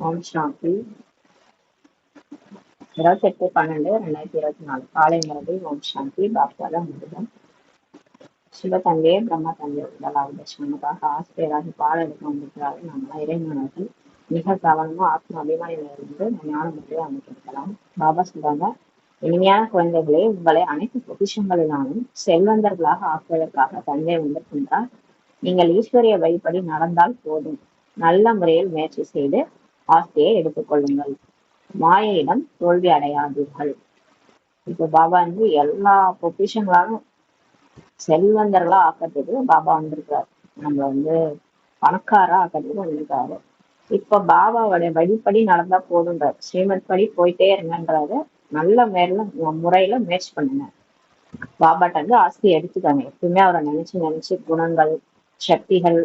ஓம் சாந்தி. 28/12/2024 காலை முரளி. ஓம் சாந்தி. பாப்தாதா முருகன். சிவ தந்தையே பிரம்மா தந்தையை முதலாவது தர்ஷனமுக்காக ஆசிரியராகி பாடம் எடுக்க வந்திருக்கிறாரு. நம்மளாம் இறைவனர்கள் மிக கவனமா ஆத்ம அபிமானியிலிருந்து ஞான முறையை அமைக்கலாம். பாபா சொல்றாங்க, இனிமையான குழந்தைகளே, உங்களை அனைத்து பொக்கிஷங்களினாலும் செல்வந்தர்களாக ஆக்குவதற்காக தந்தை வந்திருக்கின்றார். நீங்கள் ஈஸ்வரிய வழிபடி நடந்தால் போதும். நல்ல முறையில் முயற்சி செய்து ஆஸ்தியை எடுத்துக்கொள்ளுங்கள். மாயையிடம் தோல்வி அடையாதீர்கள். இப்ப பாபா வந்து எல்லா பொக்கிஷங்களாலும் செல்வந்தர்களா ஆக்கிறதுக்கு பாபா வந்திருக்காரு. நம்மள வந்து பணக்காரா ஆக்கிறதுக்கு வந்திருக்காரு. இப்ப பாபாவோட வழிப்படி நடந்தா போதுன்றாரு. ஸ்ரீமத் படி போயிட்டே இருங்கன்றாரு. நல்ல முறையில முயற்சி பண்ணுங்க. பாபாட்ட வந்து ஆஸ்தி எடுத்துக்காங்க. எப்பவுமே அவரை நினைச்சு குணங்கள், சக்திகள்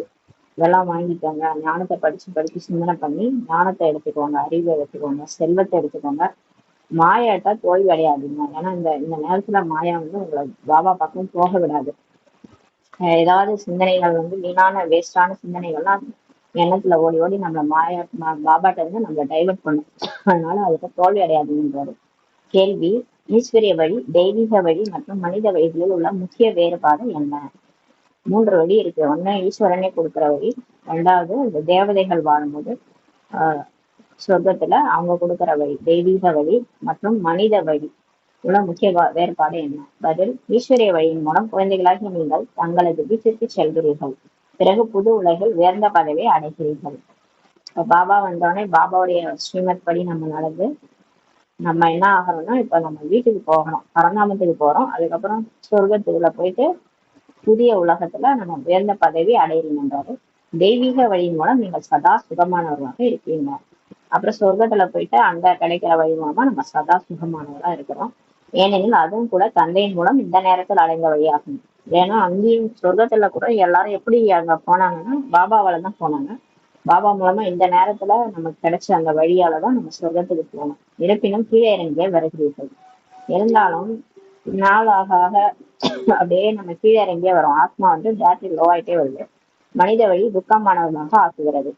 இதெல்லாம் வாங்கிக்கோங்க. ஞானத்தை படிச்சு சிந்தனை பண்ணி ஞானத்தை எடுத்துக்கோங்க, அறிவை எடுத்துக்கோங்க, செல்வத்தை எடுத்துக்கோங்க. மாயாட்டா தோல்வி அடையாதுங்க. ஏன்னா இந்த நேரத்துல மாயா வந்து உங்களை பாபா பக்கம் போக விடாது. ஏதாவது சிந்தனைகள் வந்து வீணான வேஸ்டான சிந்தனைகள்லாம் எண்ணத்துல ஓடி ஓடி நம்மள பாபாட்ட இருந்து நம்மள டைவர்ட் பண்ணும். அதனால அதுக்கு தோல்வி அடையாதுன்றாரு. கேள்வி: ஈஸ்வரிய வழி, தெய்வீக வழி மற்றும் மனித வழிகளில் உள்ள முக்கிய வேறுபாடு என்ன? 3 வழி இருக்கு. ஒண்ணு ஈஸ்வரனே கொடுக்குற வழி, 2வது இந்த தேவதைகள் வாழும்போது சொர்க்கத்துல அவங்க கொடுக்குற வழி தெய்வீக வழி, மற்றும் மனித வழி உள்ள முக்கிய வேறுபாடு என்ன? பதில்: ஈஸ்வரிய வழியின் மூலம் குழந்தைகளாகி நீங்கள் தங்களது வீட்டிற்கு செல்கிறீர்கள். பிறகு புது உலகில் உயர்ந்த பதவியை அடைகிறீர்கள். இப்ப பாபா வந்தோடனே பாபாவுடைய ஸ்ரீமத் படி நம்ம நடந்து நம்ம என்ன ஆகிறோம்னா, இப்ப நம்ம வீட்டுக்கு போகணும், பரந்தாமத்துக்கு போறோம். அதுக்கப்புறம் சொர்க்கத்துக்குள்ள போயிட்டு புதிய உலகத்துல நம்ம உயர்ந்த பதவி அடைகிறீங்கன்றாரு. தெய்வீக வழியின் மூலம் நீங்கள் சதா சுகமானவர்களாக இருக்கீங்க. அப்புறம் சொர்க்கத்துல போயிட்டு அங்க கிடைக்கிற வழி மூலமா நம்ம சதா சுகமானவர்களா இருக்கிறோம். ஏனெனில் அதுவும் கூட தந்தையின் மூலம் இந்த நேரத்தில் அடைந்த வழியாகும். ஏன்னா அங்கேயும் சொர்க்கத்துல கூட எல்லாரும் எப்படி அங்க போனாங்கன்னா பாபாவால தான் போனாங்க. பாபா மூலமா இந்த நேரத்துல நமக்கு கிடைச்ச அந்த வழியாலதான் நம்ம சொர்க்கத்துக்கு போனோம். இருப்பினும் கீழே இறங்கியே வருகிறீர்கள். இருந்தாலும் நாள் ஆக ஆக அப்படியே நம்ம கீழே இறங்கியே வரோம். ஆத்மா வந்து பேட்டரி லோ ஆயிட்டே வருது. மனித வழி துக்கமானவர்களாக ஆக்குகிறது.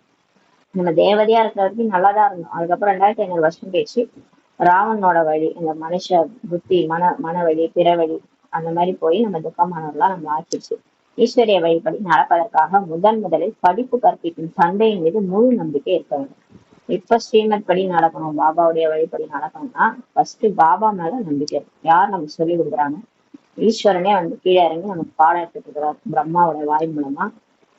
நம்ம தேவதையா இருக்கிற வரைக்கும் நல்லாதான் இருந்தோம். அதுக்கப்புறம் 2500 வருஷம் கழிச்சு ராவனோட வழி, இந்த மனுஷ புத்தி, மன வழி, பிற வழி, அந்த மாதிரி போய் நம்ம துக்கமானவர்களா நம்ம ஆக்கிடுச்சு. ஈஸ்வரிய வழிபடி நடப்பதற்காக முதலில் படிப்பு கற்பிக்கும் தந்தையின் மீது முழு நம்பிக்கை இருக்க வேண்டும். இப்ப ஸ்ரீமத் படி நடக்கணும், பாபாவுடைய வழிபடி நடக்கணும்னா ஃபர்ஸ்ட் பாபா மேல நம்பிக்கை இருக்கும். யார் நமக்கு சொல்லி கொடுக்குறாங்க? ஈஸ்வரனே வந்து கீழே இறங்கி நமக்கு பாடம் எடுத்துட்டு இருக்கிறார் பிரம்மாவோட வாய் மூலமா.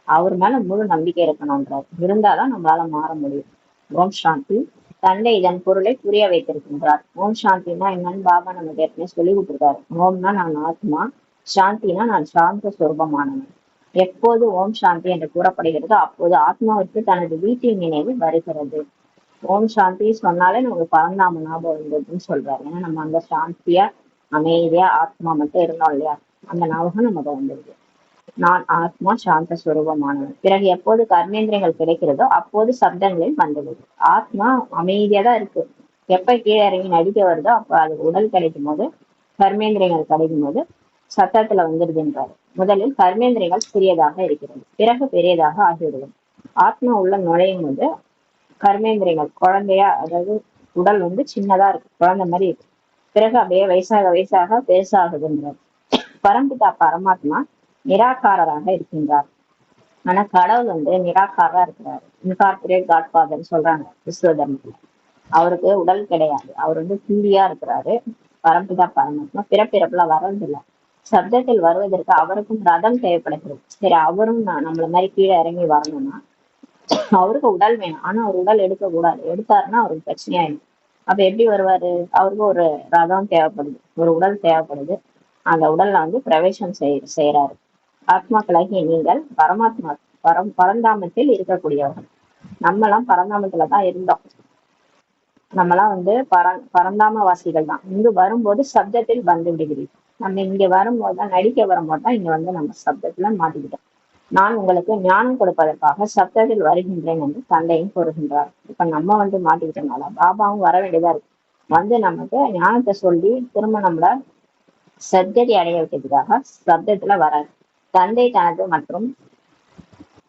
அவர் மேல முழு நம்பிக்கை இருக்கணும்ன்றார். இருந்தாதான் நம்மளால மாற முடியும். ஓம் சாந்தி. தந்தை இதன் பொருளை புரிய வைத்திருக்கின்றார். ஓம் சாந்தினா என்னன்னு பாபா நமக்கு ஏற்கனவே சொல்லி கொடுத்துருக்காரு. ஓம்னா நான் ஆத்மா, சாந்தினா நான் சாந்த சொரூபமானவன். எப்போது ஓம் சாந்தி என்று கூறப்படுகிறதோ அப்போது ஆத்மாவிற்கு தனது வீட்டின் நினைவு வருகிறது. ஓம் சாந்தி சொன்னாலே நமக்கு பரந்தாம ஞாபகம் இருந்ததுன்னு சொல்றாரு. ஏன்னா நம்ம அந்த சாந்தியா அமைதியா ஆத்மா மட்டும் இருந்தோம் இல்லையா, அந்த ஞாபகம் நமக்கு வந்துருது. நான் ஆத்மா சாந்த சுரூபமானவன். பிறகு எப்போது கர்மேந்திரியங்கள் கிடைக்கிறதோ அப்போது சப்தங்களில் வந்துள்ளது. ஆத்மா அமைதியா தான் இருக்கு. எப்ப கீழே இறங்கி நடிக்க வருதோ அப்ப அது உடல் கிடைக்கும் போது, கர்மேந்திரியங்கள் கிடைக்கும் போது சத்தத்துல வந்துடுதுன்றாரு. முதலில் கர்மேந்திரியங்கள் சிறியதாக இருக்கிறது, பிறகு பெரியதாக ஆகிவிடுது. ஆத்மா உள்ள நுழையும் போது கர்மேந்திரியங்கள் குழந்தையா, அதாவது உடல் வந்து சின்னதா இருக்கு, குழந்தை மாதிரி இருக்கு. பிறகு அப்படியே வயசாக பெருசாகுதுன்றார். பரம்பிதா பரமாத்மா நிராகாரராக இருக்கின்றார். ஆனா கடவுள் வந்து நிராகாரா இருக்கிறாரு. இன்கார்பரேட் காட்ஃபாதர் சொல்றாங்க கிறிஸ்துவ தர்மத்துல. அவருக்கு உடல் கிடையாது, அவர் வந்து புள்ளியா இருக்கிறாரு. பரம்பிதா பரமாத்மா பிறப்பிறப்புல வர்றதில்லை. சப்தத்தில் வருவதற்கு அவருக்கும் ரதம் தேவைப்படுகிறது. சரி, அவரும் நம்மள மாதிரி கீழே இறங்கி வரணும்னா அவருக்கு உடல் வேணும். ஆனா அவர் உடல் எடுக்க கூடாது. எடுத்தாருன்னா அவருக்கு பிரச்சனையாயிடும். அப்ப எப்படி வருவாரு? அவருக்கு ஒரு ரதம் தேவைப்படுது, ஒரு உடல் தேவைப்படுது. அந்த உடல்ல வந்து பிரவேசம் செய்யறாரு. ஆத்மாக்களாகிய நீங்கள் பரமாத்மா பரந்தாமத்தில் இருக்கக்கூடியவர்கள். நம்மலாம் பரந்தாமத்துலதான் இருந்தோம். நம்மலாம் வந்து பரந்தாம வாசிகள் தான். இங்கு வரும்போது சப்தத்தில் வந்து விடுகிறீர்கள். நம்ம இங்க வரும்போதுதான், நடிக்க வரும்போதுதான் இங்க வந்து நம்ம சப்தத்துல மாட்டிக்கிட்டோம். நான் உங்களுக்கு ஞானம் கொடுப்பதற்காக சப்தத்தில் வருகின்றேன் என்று தந்தையும் கூறுகின்றார். இப்ப நம்ம வந்து மாட்டிக்கிட்டனால பாபாவும் வர வேண்டியதா இருக்கு. வந்து நமக்கு ஞானத்தை சொல்லி திரும்ப நம்மள சத்கதி அடைய வைக்கிறதுக்காக சப்தத்துல வராது. தந்தை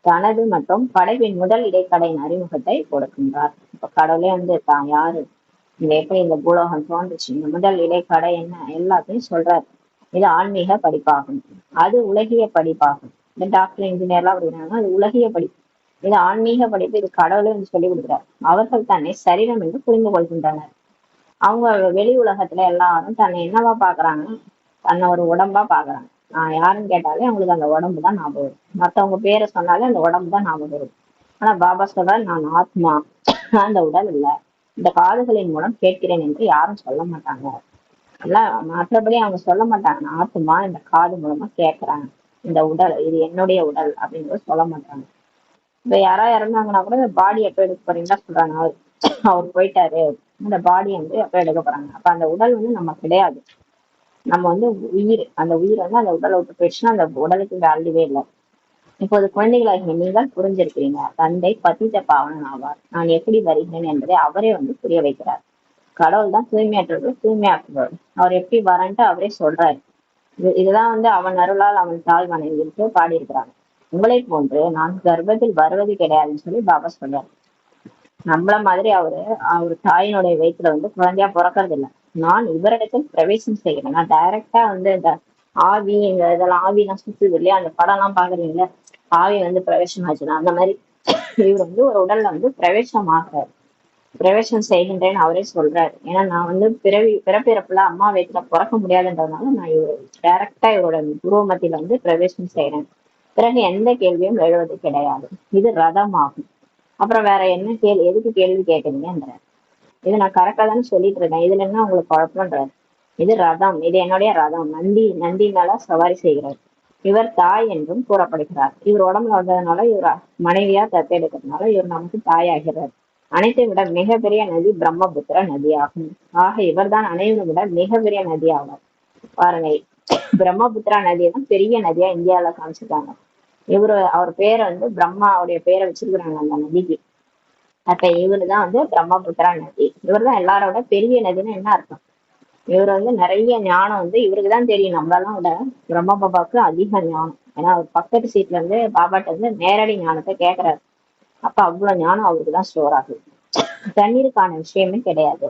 தனது மற்றும் படைப்பின் முதல் இடைக்கடையின் அறிமுகத்தை கொடுக்கின்றார். இப்ப இப்ப கடவுளே வந்து தான் யாரு, இந்த எப்படி இந்த பூலோகம் தோன்றுச்சு, இந்த முதல் இடைக்கடை என்ன, எல்லாத்தையும் சொல்றாரு. இது ஆன்மீக படிப்பாகும். அது உலகிய படிப்பாகும். இந்த டாக்டர் இன்ஜினியர்லாம் அப்படின்னா அது உலகிய படிப்பு. இது ஆன்மீக படிப்பு. இது கடவுளே வந்து சொல்லி கொடுக்குறாரு. அவர்கள் தன்னை சரீரம் என்று புரிந்து கொள்கின்றனர். அவங்க வெளி உலகத்துல எல்லாரும் தன்னை என்னவா பாக்குறாங்க, தன்னை ஒரு உடம்பா பாக்குறாங்க. நான் யாருன்னு கேட்டாலே அவங்களுக்கு அந்த உடம்பு தான் ஞாபகம் வரும். மத்தவங்க பேரை சொன்னாலே அந்த உடம்பு தான் ஞாபகம் வரும். ஆனா பாபா சொல்றாரு, நான் ஆத்மா, அந்த உடல் இல்ல. இந்த காதுகளின் மூலம் கேட்கிறேன் என்று யாரும் சொல்ல மாட்டாங்க. எல்லாம் மற்றபடி அவங்க சொல்ல மாட்டாங்க. நான் ஆத்மா, இந்த காது மூலமா கேட்கறாங்க. இந்த உடல் இது என்னுடைய உடல் அப்படின்றது சொல்ல மாட்டாங்க. இப்ப யாராவது இறந்தாங்கன்னா கூட இந்த பாடி எப்ப எடுக்க போறீங்களா சொல்றாங்க. அவர் போயிட்டாரு, இந்த பாடி வந்து எப்ப எடுக்க போறாங்க. அப்ப அந்த உடல் வந்து நம்ம கிடையாது. நம்ம வந்து உயிர். அந்த உயிர் வந்து அந்த உடலை விட்டு போயிடுச்சுன்னா அந்த உடலுக்கு வேல்யூவே இல்லை. இப்போது குழந்தைகளாகிய நீங்கள் புரிஞ்சிருக்கிறீங்க. தந்தை பதித்த பாவனன் ஆவார். நான் எப்படி வருகிறேன் என்பதை அவரே வந்து புரிய வைக்கிறார். கடவுள் தான் தூய்மையற்றவர்கள் தூய்மையாக்குவார். அவர் எப்படி வரன்ட்டு அவரே சொல்றாரு. இதுதான் வந்து அவன் அருளால் அவன் தாழ் வணங்கிட்டு பாடியிருக்கிறாங்க. உங்களை போன்று நான் கர்ப்பத்தில் வருவது கிடையாதுன்னு சொல்லி பாபா சொல்றாரு. நம்மள மாதிரி அவர் தாயினுடைய வயிற்றுல வந்து குழந்தையா பிறக்கறது இல்லை. நான் இவரிடத்தில் பிரவேசம் செய்கிறேன். நான் டைரக்டா வந்து இந்த ஆவி, இந்த இதெல்லாம் ஆவிலாம் சுத்துது இல்லையா, அந்த படம் எல்லாம் பாக்குறீங்களா, ஆவி வந்து பிரவேசம் ஆச்சுன்னா அந்த மாதிரி இவர் வந்து ஒரு உடல்ல வந்து பிரவேசம் ஆகிறாரு. பிரவேசம் செய்கின்றேன்னு அவரே சொல்றாரு. ஏன்னா நான் வந்து பிறப்பிறப்புல அம்மா வயிற்றுல பிறக்க முடியாதுன்றதுனால நான் இவர் டைரக்டா இவரோட உருவ மத்தியில வந்து பிரவேசம் செய்யறேன். பிறகு எந்த கேள்வியும் எழுவது கிடையாது. இது ரதம் ஆகும். அப்புறம் வேற என்ன எதுக்கு கேள்வி கேட்குறீங்கன்ற, இது நான் கரெக்டா தானே சொல்லிட்டு இருக்கேன், இதுல என்ன உங்களுக்கு குழப்பம்ன்றாரு. இது ரதம், இது என்னுடைய ரதம். நந்தி மேல சவாரி செய்கிறார். இவர் தாய் என்றும் கூறப்படுகிறார். இவர் உடம்புல வந்ததுனால இவர் மனைவியா தத்தெடுக்கிறதுனால இவர் நமக்கு தாயாகிறார். அனைத்தை விட மிகப்பெரிய நதி பிரம்மபுத்திர நதி ஆகும். ஆக இவர்தான் அனைவரை விட மிகப்பெரிய நதி ஆவார். பாருங்க, பிரம்மபுத்திரா நதியை தான் பெரிய நதியா இந்தியாவில காமிச்சிருக்காங்க. அவர் பேரை வந்து பிரம்மாவுடைய பேரை வச்சிருக்கிறாங்க அந்த நதிக்கு. அப்ப இவரு தான் வந்து பிரம்மபுத்திரா நதி. இவர் தான் எல்லாரோட பெரிய நதின்னு என்ன அர்த்தம். இவர் வந்து நிறைய ஞானம் வந்து இவருக்கு தான் தெரியும். நம்மளெல்லாம் விட பிரம்ம பாபாவுக்கு அதிக ஞானம். ஏன்னா அவர் பக்கத்து சீட்ல இருந்து பாபாட்ட வந்து நேரடி ஞானத்தை கேட்கிறாரு. அப்ப அவ்வளவு ஞானம் அவருக்கு தான் ஸ்டோர் ஆகுது. தண்ணீருக்கான விஷயமே கிடையாது.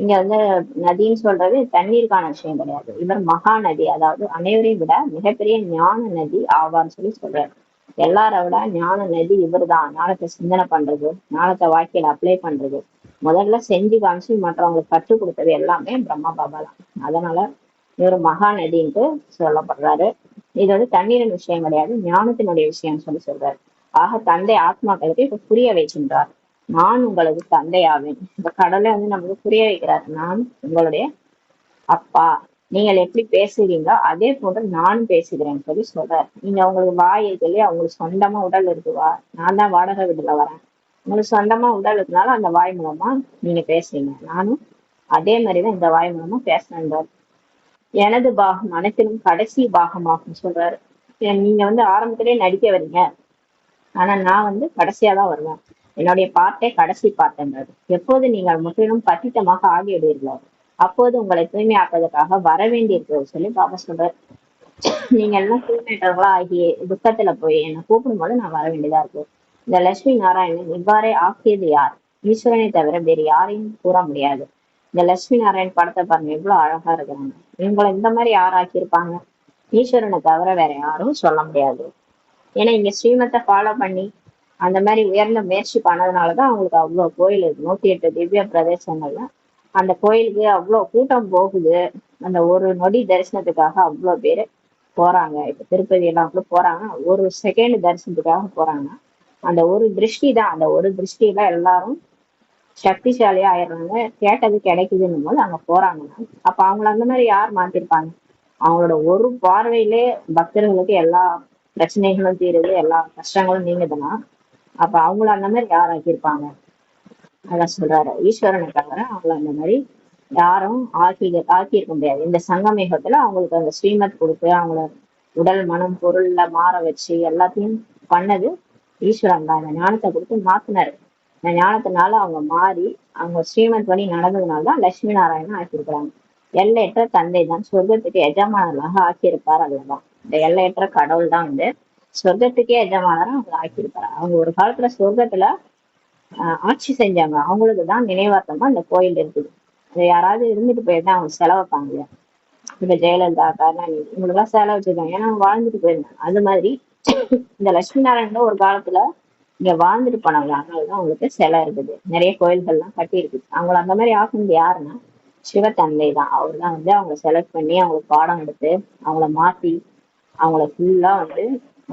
இங்க வந்து நதின்னு சொல்றது தண்ணீருக்கான விஷயம் கிடையாது. இவர் மகா நதி, அதாவது அனைவரையும் விட மிகப்பெரிய ஞான நதி ஆவார்னு சொல்லி சொல்றாரு. எல்லாரை விட ஞான நதி இவர் தான். ஞானத்தை சிந்தனை பண்றது, ஞானத்தை வாழ்க்கையில அப்ளை பண்றது, முதல்ல செஞ்சு காமிச்சு மற்றவங்களுக்கு கற்றுக் கொடுத்தது எல்லாமே பிரம்மா பாபா தான். அதனால இவர் மகா நதின்ட்டு சொல்லப்படுறாரு. இது வந்து தண்ணீரின் விஷயம் கிடையாது, ஞானத்தினுடைய விஷயம் சொல்லி சொல்றாரு. ஆக தந்தை ஆத்மாக்களுக்கு இப்ப புரிய வைக்கின்றார். நான் உங்களது தந்தையாவேன். இந்த கடவுளை வந்து நமக்கு புரிய வைக்கிறார். நான் உங்களுடைய அப்பா. நீங்கள் எப்படி பேசுறீங்களோ அதே போன்று நானும் பேசுகிறேன்னு சொல்லி சொல்றாரு. நீங்க உங்களுக்கு வாய் சொல்லி அவங்களுக்கு சொந்தமா உடல் இருக்குவா, நான் தான் வாடகை வீட்டுல வரேன், உங்களுக்கு சொந்தமா உடல் இருக்கனால அந்த வாய் மூலமா நீங்க பேசுறீங்க. நானும் அதே மாதிரிதான் இந்த வாய் மூலமா பேசுறேன்றாரு. எனது பாகம் அனைத்திலும் கடைசி பாகமாகும் சொல்றாரு. நீங்க வந்து ஆரம்பத்திலேயே நடிக்க வரீங்க, ஆனா நான் வந்து கடைசியா தான் வருவேன். என்னுடைய பாட்டை கடைசி பாட்டுன்றது. எப்போது நீங்கள் முற்றிலும் பத்தித்தமாக ஆகிவிடுவீர்களோ அப்போது உங்களை தூய்மையாக்குவதற்காக வர வேண்டியிருக்கிறது சொல்லி பாபா சொல்றாரு. நீங்க எல்லாம் தூய்மையற்றவர்களா ஆகி துக்கத்துல போய் என்னை கூப்பிடும் போது நான் வர வேண்டியதா இருக்கு. இந்த லட்சுமி நாராயணன் இவ்வாறே ஆக்கியது யார்? ஈஸ்வரனை தவிர வேறு யாரையும் கூற முடியாது. இந்த லட்சுமி நாராயண் படத்தை பாருங்க, எவ்வளவு அழகா இருக்கிறாங்க. இவங்களை இந்த மாதிரி யார் ஆக்கியிருப்பாங்க? ஈஸ்வரனை தவிர வேற யாரும் சொல்ல முடியாது. ஏன்னா இங்க ஸ்ரீமத்தை ஃபாலோ பண்ணி அந்த மாதிரி உயர்ந்த முயற்சி பண்ணதுனாலதான் அவங்களுக்கு அவ்வளவு கோயில் இருக்கு. 108 திவ்ய பிரதேசங்கள்ல அந்த கோயிலுக்கு அவ்வளவு கூட்டம் போகுது. அந்த ஒரு நொடி தரிசனத்துக்காக அவ்வளவு பேரு போறாங்க. இப்ப திருப்பதி எல்லாம் கூட போறாங்க, ஒரு செகண்ட் தரிசனத்துக்காக போறாங்க. அந்த ஒரு திருஷ்டி தான், அந்த ஒரு திருஷ்டியில எல்லாரும் சக்திசாலியா ஆயிடுறாங்க. கேட்டது கிடைக்குதுன்னும் போது அங்க போறாங்கன்னா அப்ப அவங்கள அந்த மாதிரி யார் மாத்திருப்பாங்க? அவங்களோட ஒரு பார்வையிலே பக்தர்களுக்கு எல்லா பிரச்சனைகளும் தீருது, எல்லா கஷ்டங்களும் நீங்குதுன்னா அப்ப அவங்கள அந்த மாதிரி யார் ஆக்கியிருப்பாங்க? அதான் சொல்றாரு. ஈஸ்வரனை தவிர அவங்கள அந்த மாதிரி யாரும் ஆக்கியிருக்க முடியாது. இந்த சங்கமேகத்துல அவங்களுக்கு அந்த ஸ்ரீமத் கொடுத்து அவங்கள உடல் மனம் பொருள்ல மாற வச்சு எல்லாத்தையும் பண்ணது ஈஸ்வரன் தான். இந்த ஞானத்தை கொடுத்து மாத்தினாரு. இந்த ஞானத்தினால அவங்க மாறி அவங்க ஸ்ரீமத் படி நடந்ததுனாலதான் லட்சுமி நாராயணன் ஆக்கியிருக்கிறாங்க. எல்லையற்ற தந்தை தான் சொர்க்கத்துக்கு எஜமானர்களாக ஆக்கியிருப்பார். அதுதான் இந்த எல்லையற்ற கடவுள் தான் வந்து சொர்க்கத்துக்கே எஜமானரா அவங்க ஆக்கியிருப்பாரு. அவங்க ஒரு காலத்துல சொர்க்கத்துல ஆட்சி செஞ்சாங்க, அவங்களுக்கு தான் நினைவார்த்தமா இந்த கோயில் இருக்குது. அது யாராவது இருந்துட்டு போயிருந்தா அவங்க செலவைப்பாங்க. இப்ப ஜெயலலிதா, கருணாநிதி இவங்களுக்கெல்லாம் சேலை வச்சிருக்காங்க, ஏன்னா அவங்க வாழ்ந்துட்டு போயிருந்தாங்க. அது மாதிரி இந்த லட்சுமி நாராயணன் ஒரு காலத்துல இங்க வாழ்ந்துட்டு போனாங்க, அதனாலதான் அவங்களுக்கு சிலை இருக்குது. நிறைய கோயில்கள்லாம் கட்டி இருக்குது. அவங்கள அந்த மாதிரி ஆக்குனது யாருன்னா சிவத்தந்தை தான். அவர் தான் வந்து அவங்களை செலக்ட் பண்ணி அவங்களுக்கு பாடம் எடுத்து அவங்கள மாத்தி அவங்கள ஃபுல்லா வந்து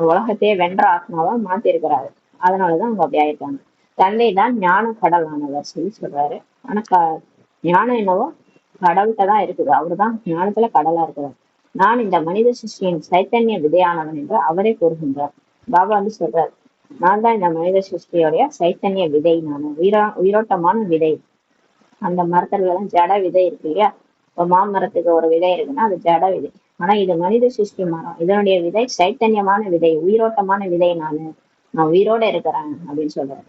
உலகத்தையே வென்ற ஆத்மாவா மாத்தி இருக்கிறாரு. அதனாலதான் அவங்க அப்படி ஆயிருக்காங்க. தந்தை தான் ஞான கடல் ஆனவர் சொல்லி சொல்றாரு. ஆனா ஞானம் என்னவோ கடவுள்கிட்ட தான் இருக்குது. அவருதான் ஞானத்துல கடலா இருக்கிறார். நான் இந்த மனித சிருஷ்டியின் சைத்தன்ய விதையானவன் என்று அவரே கூறுகின்றார். பாபா வந்து சொல்றாரு, நான் தான் இந்த மனித சிருஷ்டியோடைய சைத்தன்ய விதை, நான் உயிரோட்டமான விதை. அந்த மரத்துல எல்லாம் ஜட விதை இருக்கு இல்லையா? இப்ப மாமரத்துக்கு ஒரு விதை இருக்குன்னா அது ஜட விதை. ஆனா இது மனித சிருஷ்டி மரம், இதனுடைய விதை சைத்தன்யமான விதை, உயிரோட்டமான விதை. நான் உயிரோட இருக்கிறேன் அப்படின்னு சொல்றாரு.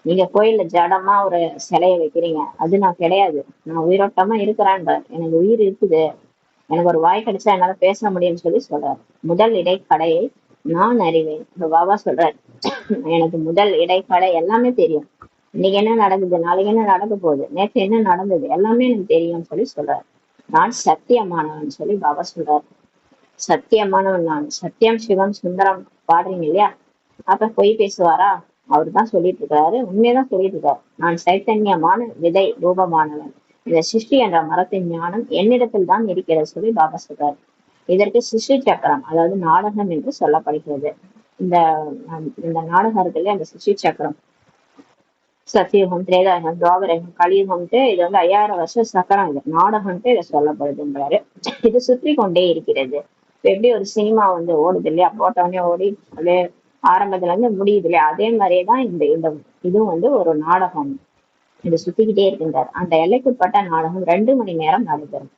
நீங்க கோயில்ல ஜடமா ஒரு சிலையை வைக்கிறீங்க, அது நான் கிடையாது. நான் உயிரோட்டமா இருக்கிறேன், எனக்கு உயிர் இருக்குது. எனக்கு ஒரு வாய் கிடைச்சா என்னால பேச முடியும்னு சொல்லி சொல்றாரு. முதல் இடைக்கடையை நான் அறிவேன். இப்ப பாபா சொல்றாரு, எனக்கு முதல் இடைக்கடை எல்லாமே தெரியும். இன்னைக்கு என்ன நடக்குது, நாளைக்கு என்ன நடக்க போகுது, நேற்று என்ன நடந்தது, எல்லாமே எனக்கு தெரியும்னு சொல்லி சொல்றாரு. நான் சத்தியமானவன் சொல்லி பாபா சொல்றாரு. சத்தியமானவன் நான். சத்தியம் சிவம் சுந்தரம் பாடுறீங்க இல்லையா? அப்ப பொய் பேசுவாரா? அவர் தான் சொல்லிட்டு இருக்காரு, உண்மையதான் சொல்லிட்டு இருக்காரு. நான் சைத்தன்யமான விதை ரூபமானவன். இந்த சிருஷ்டி என்ற மரத்தின் ஞானம் என்னிடத்தில் தான் இருக்கிறது சொல்லி பாபா சொல்றாரு. இதற்கு சிருஷ்டி சக்கரம், அதாவது நாடகம் என்று சொல்லப்படுகிறது. இந்த இந்த நாடகம் இருக்குல்ல, அந்த சிருஷ்டி சக்கரம், சத்தியுகம், திரேதாயுகம், துவாபரயுகம், கலியுகம்ட்டு இது வந்து 5000 வருஷம் சக்கரம். இது நாடகம்ட்டு இதை சொல்லப்படுதுன்றாரு. இது சுற்றி கொண்டே இருக்கிறது. எப்படி ஒரு சினிமா வந்து ஓடுது இல்லையா, போட்டவனே ஓடி அப்படியே ஆரம்பத்துல இருந்து முடியுது இல்லையா, அதே மாதிரியேதான் இந்த இந்த இதுவும் வந்து ஒரு நாடகம். இது சுத்திக்கிட்டே இருக்கின்றார். அந்த எல்லைக்குட்பட்ட நாடகம் 2 மணி நேரம் நடைபெறும்.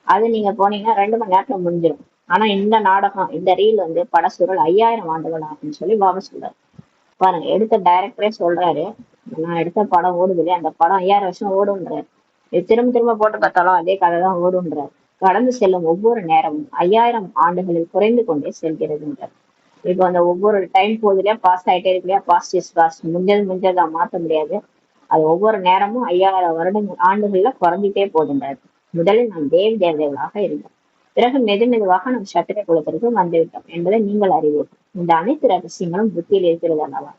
அது நீங்க போனீங்கன்னா 2 மணி நேரத்துல முடிஞ்சிடும். ஆனா இந்த நாடகம், இந்த ரீல் வந்து படசுருள் 5000 ஆண்டுகள் ஆகும்னு சொல்லி பாபா சொல்றாரு. பாருங்க, எடுத்த டைரக்டரே சொல்றாரு, நான் எடுத்த படம் ஓடுது இல்லையா, அந்த படம் 5000 வருஷம் ஓடுன்றாரு. இது திரும்ப திரும்ப போட்டு பார்த்தாலும் அதே கதை தான் ஓடுன்றார். கடந்து செல்லும் ஒவ்வொரு நேரமும் 5000 ஆண்டுகளில் குறைந்து கொண்டே செல்கிறதுன்றார். இப்போ அந்த ஒவ்வொரு டைம் போகுது இல்லையா, பாஸ் ஆயிட்டே இருக்கு இல்லையா, பாஸ்ட் இஸ் பாஸ்ட், முடிஞ்சதை மாற்ற முடியாது. அது ஒவ்வொரு நேரமும் 5000 வருடங்கள் ஆண்டுகள்ல குறைஞ்சிட்டே போகின்றார். முதலில் நாம் தேவி தேவதைகளாக இருந்தோம், பிறகு மெதுவாக நம் சத்திர குலத்திற்கு வந்துவிட்டோம் என்பதை நீங்கள் அறிவீர்கள். இந்த அனைத்து ரகசியங்களும் புத்தியில் இருக்கிறது அல்லவா?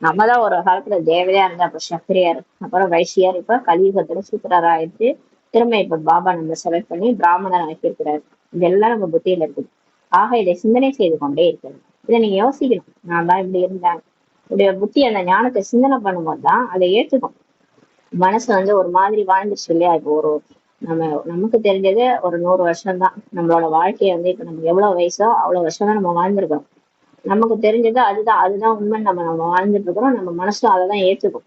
நம்ம தான் ஒரு காலத்துல தேவதையா இருந்தா, அப்ப சத்திரியார், அப்புறம் வைசியார், இப்ப கலியுகத்துல சூத்திரரா ஆயிடுச்சு. திரும்ப இப்ப பாபா நம்ம செலக்ட் பண்ணி பிராமணர் ஆக்கியிருக்கிறாரு. இதெல்லாம் நம்ம புத்தியில இருக்குது. ஆக இதை சிந்தனை செய்து கொண்டே இருக்கிறது. இதை நீங்க யோசிக்கணும், நான் தான் இப்படி இருந்தேன். உடைய புத்தி அந்த ஞானத்தை சிந்தனை பண்ணும்போது தான் அதை ஏற்றுக்கும். மனசு வந்து ஒரு மாதிரி வாழ்ந்துச்சு இல்லையா? இப்போ ஒரு நமக்கு தெரிஞ்சது ஒரு 100 வருஷம் தான் நம்மளோட வாழ்க்கையை வந்து, இப்ப நமக்கு எவ்வளவு வயசோ அவ்வளவு வருஷம் தான் நம்ம வாழ்ந்திருக்கோம். நமக்கு தெரிஞ்சது அதுதான் உண்மை. நம்ம வாழ்ந்துட்டு இருக்கிறோம். நம்ம மனசும் அதை தான் ஏத்துக்கும்.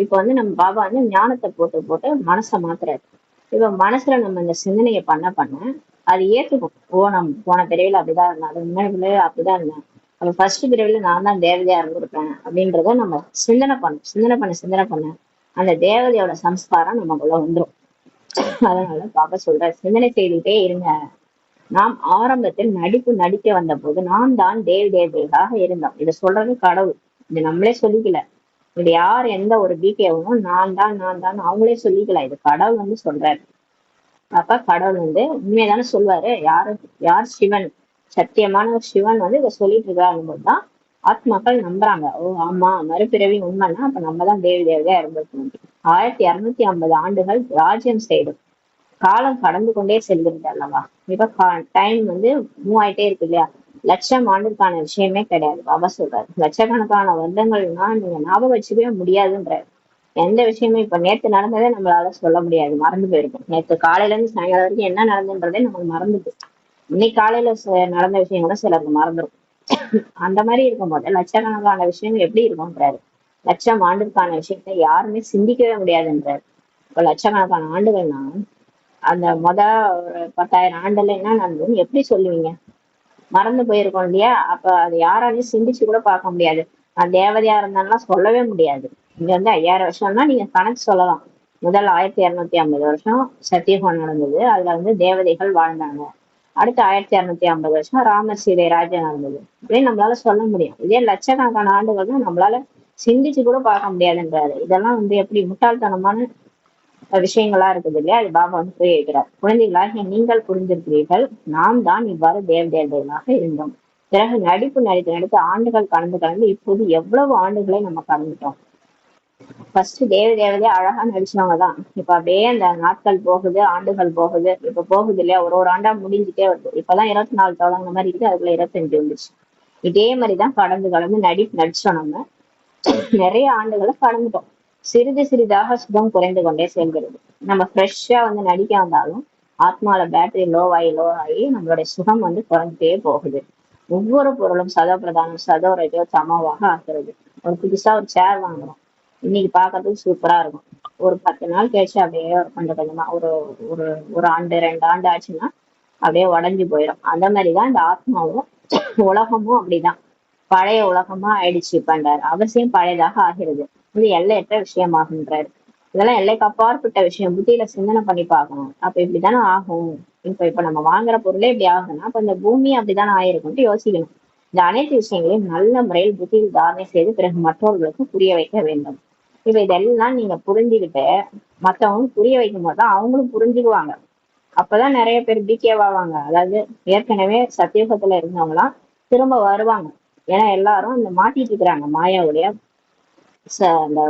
இப்ப வந்து நம்ம பாபா வந்து ஞானத்தை போட்டு போட்டு மனசை மாத்துறாரு. இப்ப மனசுல நம்ம இந்த சிந்தனையை பண்ண அது ஏத்துக்கும். ஓ, நம்ம போன பிறவில அப்படிதான் இருந்தேன், அது முன்னாடி அப்படிதான் இருந்தேன், நம்ம ஃபர்ஸ்ட் பிறவில நான் தான் தேவதையா இருந்திருப்பேன் அப்படின்றத நம்ம சிந்தனை பண்ண அந்த தேவதையோட சம்ஸ்காரம் நமக்குள்ள வந்துடும். அதனால பாபா சொல்ற, சிந்தனை செய்துட்டே இருங்க. நாம் ஆரம்பத்தில் நடிக்க வந்த போது நான் தான் தேவதைகளாக இருந்தோம். இதை சொல்றது கடவுள், இது நம்மளே சொல்லிக்கல. இது யார் எந்த ஒரு பிகேவும் நான் தான் அவங்களே சொல்லிக்கல. இது கடவுள் வந்து சொல்றாரு. அப்ப கடவுள் வந்து உண்மையதானே சொல்வாரு. யார் சிவன், சத்தியமான சிவன் வந்து இதை சொல்லிட்டு இருக்காருன்னு போதுதான் ஆத்மாக்கள் நம்புறாங்க. ஓ ஆமா, மறுபிறவி உண்மைன்னா அப்ப நம்ம தான் தேவதையா இருந்திருக்கணும். 1250 ஆண்டுகள் ராஜ்யம் செய்தோம். காலம் கடந்து கொண்டே செல்கிறது அல்லவா? இப்ப டைம் வந்து மூவ் ஆயிட்டே இருக்கு இல்லையா? லட்சம் ஆண்டுக்கான விஷயமே கிடையாது. பாபா சொல்றாரு, லட்சக்கணக்கான வருடங்கள்னா நீங்க ஞாபகம் வச்சுக்கவே முடியாதுன்றாரு. எந்த விஷயமும் இப்ப நேத்து நடந்ததே நம்மளால சொல்ல முடியாது, மறந்து போயிருக்கும். நேத்து காலையில இருந்து சாயங்காலம் வரைக்கும் என்ன நடந்துன்றதே நமக்கு மறந்துட்டு, இன்னைக்கு காலையில நடந்த விஷயம் கூட சிலருக்கு மறந்துடும். அந்த மாதிரி இருக்கும் போது லட்சக்கணக்கான விஷயங்கள் எப்படி இருக்கும்ன்றாரு. லட்சம் ஆண்டுக்கான விஷயத்தை யாருமே சிந்திக்கவே முடியாதுன்றாரு. இப்ப லட்சக்கணக்கான ஆண்டுகள்னா அந்த ஒரு 10,000 ஆண்டுல என்ன நடந்ததுன்னு எப்படி சொல்லுவீங்க? மறந்து போயிருக்கோம் இல்லையா? அப்ப அது யாராலையும் சிந்திச்சு கூட பார்க்க முடியாது. நான் தேவதையா இருந்தாலும் சொல்லவே முடியாது. இங்க வந்து 5000 வருஷம்னா நீங்க கணக்கு சொல்லலாம். முதல் 1250 வருஷம் சத்தியகோன் நடந்தது, அதுல வந்து தேவதைகள் வாழ்ந்தாங்க. அடுத்து 1250 வருஷம் ராமர் சீதை ராஜ்யம் நடந்தது. அப்படின்னு நம்மளால சொல்ல முடியும். இதே லட்சக்கணக்கான ஆண்டுகள் தான் நம்மளால சிந்திச்சு கூட பார்க்க முடியாதுன்றாரு. இதெல்லாம் வந்து எப்படி முட்டாள்தனமான விஷயங்களா இருக்குது இல்லையா? அது பாபா வந்து புரிய வைக்கிறார். குழந்தைகளாகிய நீங்கள் புரிந்திருக்கிறீர்கள், நாம் தான் இவ்வாறு தேவதைகளாக இருந்தோம். பிறகு நடிப்பு நடித்து நடித்து ஆண்டுகள் கடந்து கடந்து இப்போது எவ்வளவு ஆண்டுகளை நம்ம கடந்துட்டோம். ஃபர்ஸ்ட் தேவதையா அழகா நடிச்சவங்க தான். இப்ப அப்படியே அந்த நாட்கள் போகுது, ஆண்டுகள் போகுது. இப்ப போகுது இல்லையா? ஒரு ஒரு ஆண்டா முடிஞ்சுட்டே வருது. இப்பதான் 24 தொடங்குன மாதிரி இருக்கு, அதுக்குள்ள 25 வந்துச்சு. இதே மாதிரிதான் கடந்து கடந்து நடிச்சோம் நம்ம. நிறைய ஆண்டுகளை கடந்துட்டோம். சிறிது சிறிதாக சுகம் குறைந்து கொண்டே செல்கிறது. நம்ம ஃப்ரெஷ்ஷா வந்து நடிக்க வந்தாலும் ஆத்மால பேட்டரி லோ ஆகி நம்மளுடைய சுகம் வந்து குறைஞ்சிட்டே போகுது. ஒவ்வொரு பொருளும் சதோ பிரதானம் சதோ ரஜோ சமவாக ஆகிறது. ஒரு புதுசா ஒரு சேர் வாங்குறோம், இன்னைக்கு பாக்குறதுக்கு சூப்பரா இருக்கும். ஒரு 10 நாள் கழிச்சு அப்படியே கொஞ்சம் கொஞ்சமா ஒரு ஒரு ஒரு ஆண்டு 2 ஆண்டு ஆச்சுன்னா அப்படியே உடஞ்சு போயிடும். அந்த மாதிரிதான் இந்த ஆத்மாவும் உலகமும் அப்படிதான் பழைய உலகமா ஆயிடுச்சு பண்றாரு. அவசியம் பழையதாக ஆகிறது. இது எல்லையற்ற விஷயமாகுன்றாரு. இதெல்லாம் எல்லைக்கு அப்பாற்பட்ட விஷயம். புத்தியில சிந்தனை பண்ணி பார்க்கணும். அப்ப இப்படித்தானே ஆகும். இப்ப நம்ம வாங்குற பொருளே இப்படி ஆகுதுன்னா அப்ப இந்த பூமி அப்படித்தானே ஆயிருக்கும்ட்டு யோசிக்கணும். இந்த அனைத்து விஷயங்களையும் நல்ல முறையில் புத்தியில் தாரணை செய்து பிறகு மற்றவர்களுக்கு புரிய வைக்க வேண்டும். இப்ப இதெல்லாம் நீங்க புரிஞ்சுக்கிட்டு மத்தவங்க புரிய வைக்கும் போதுதான் அவங்களும் புரிஞ்சுக்குவாங்க. அப்பதான் நிறைய பேர் பிகேவாவாங்க. அதாவது ஏற்கனவே சத்தியுகத்துல இருந்தவங்களாம் திரும்ப வருவாங்க. ஏன்னா எல்லாரும் இந்த மாட்டிட்டு இருக்கிறாங்க மாயாவுடைய அந்த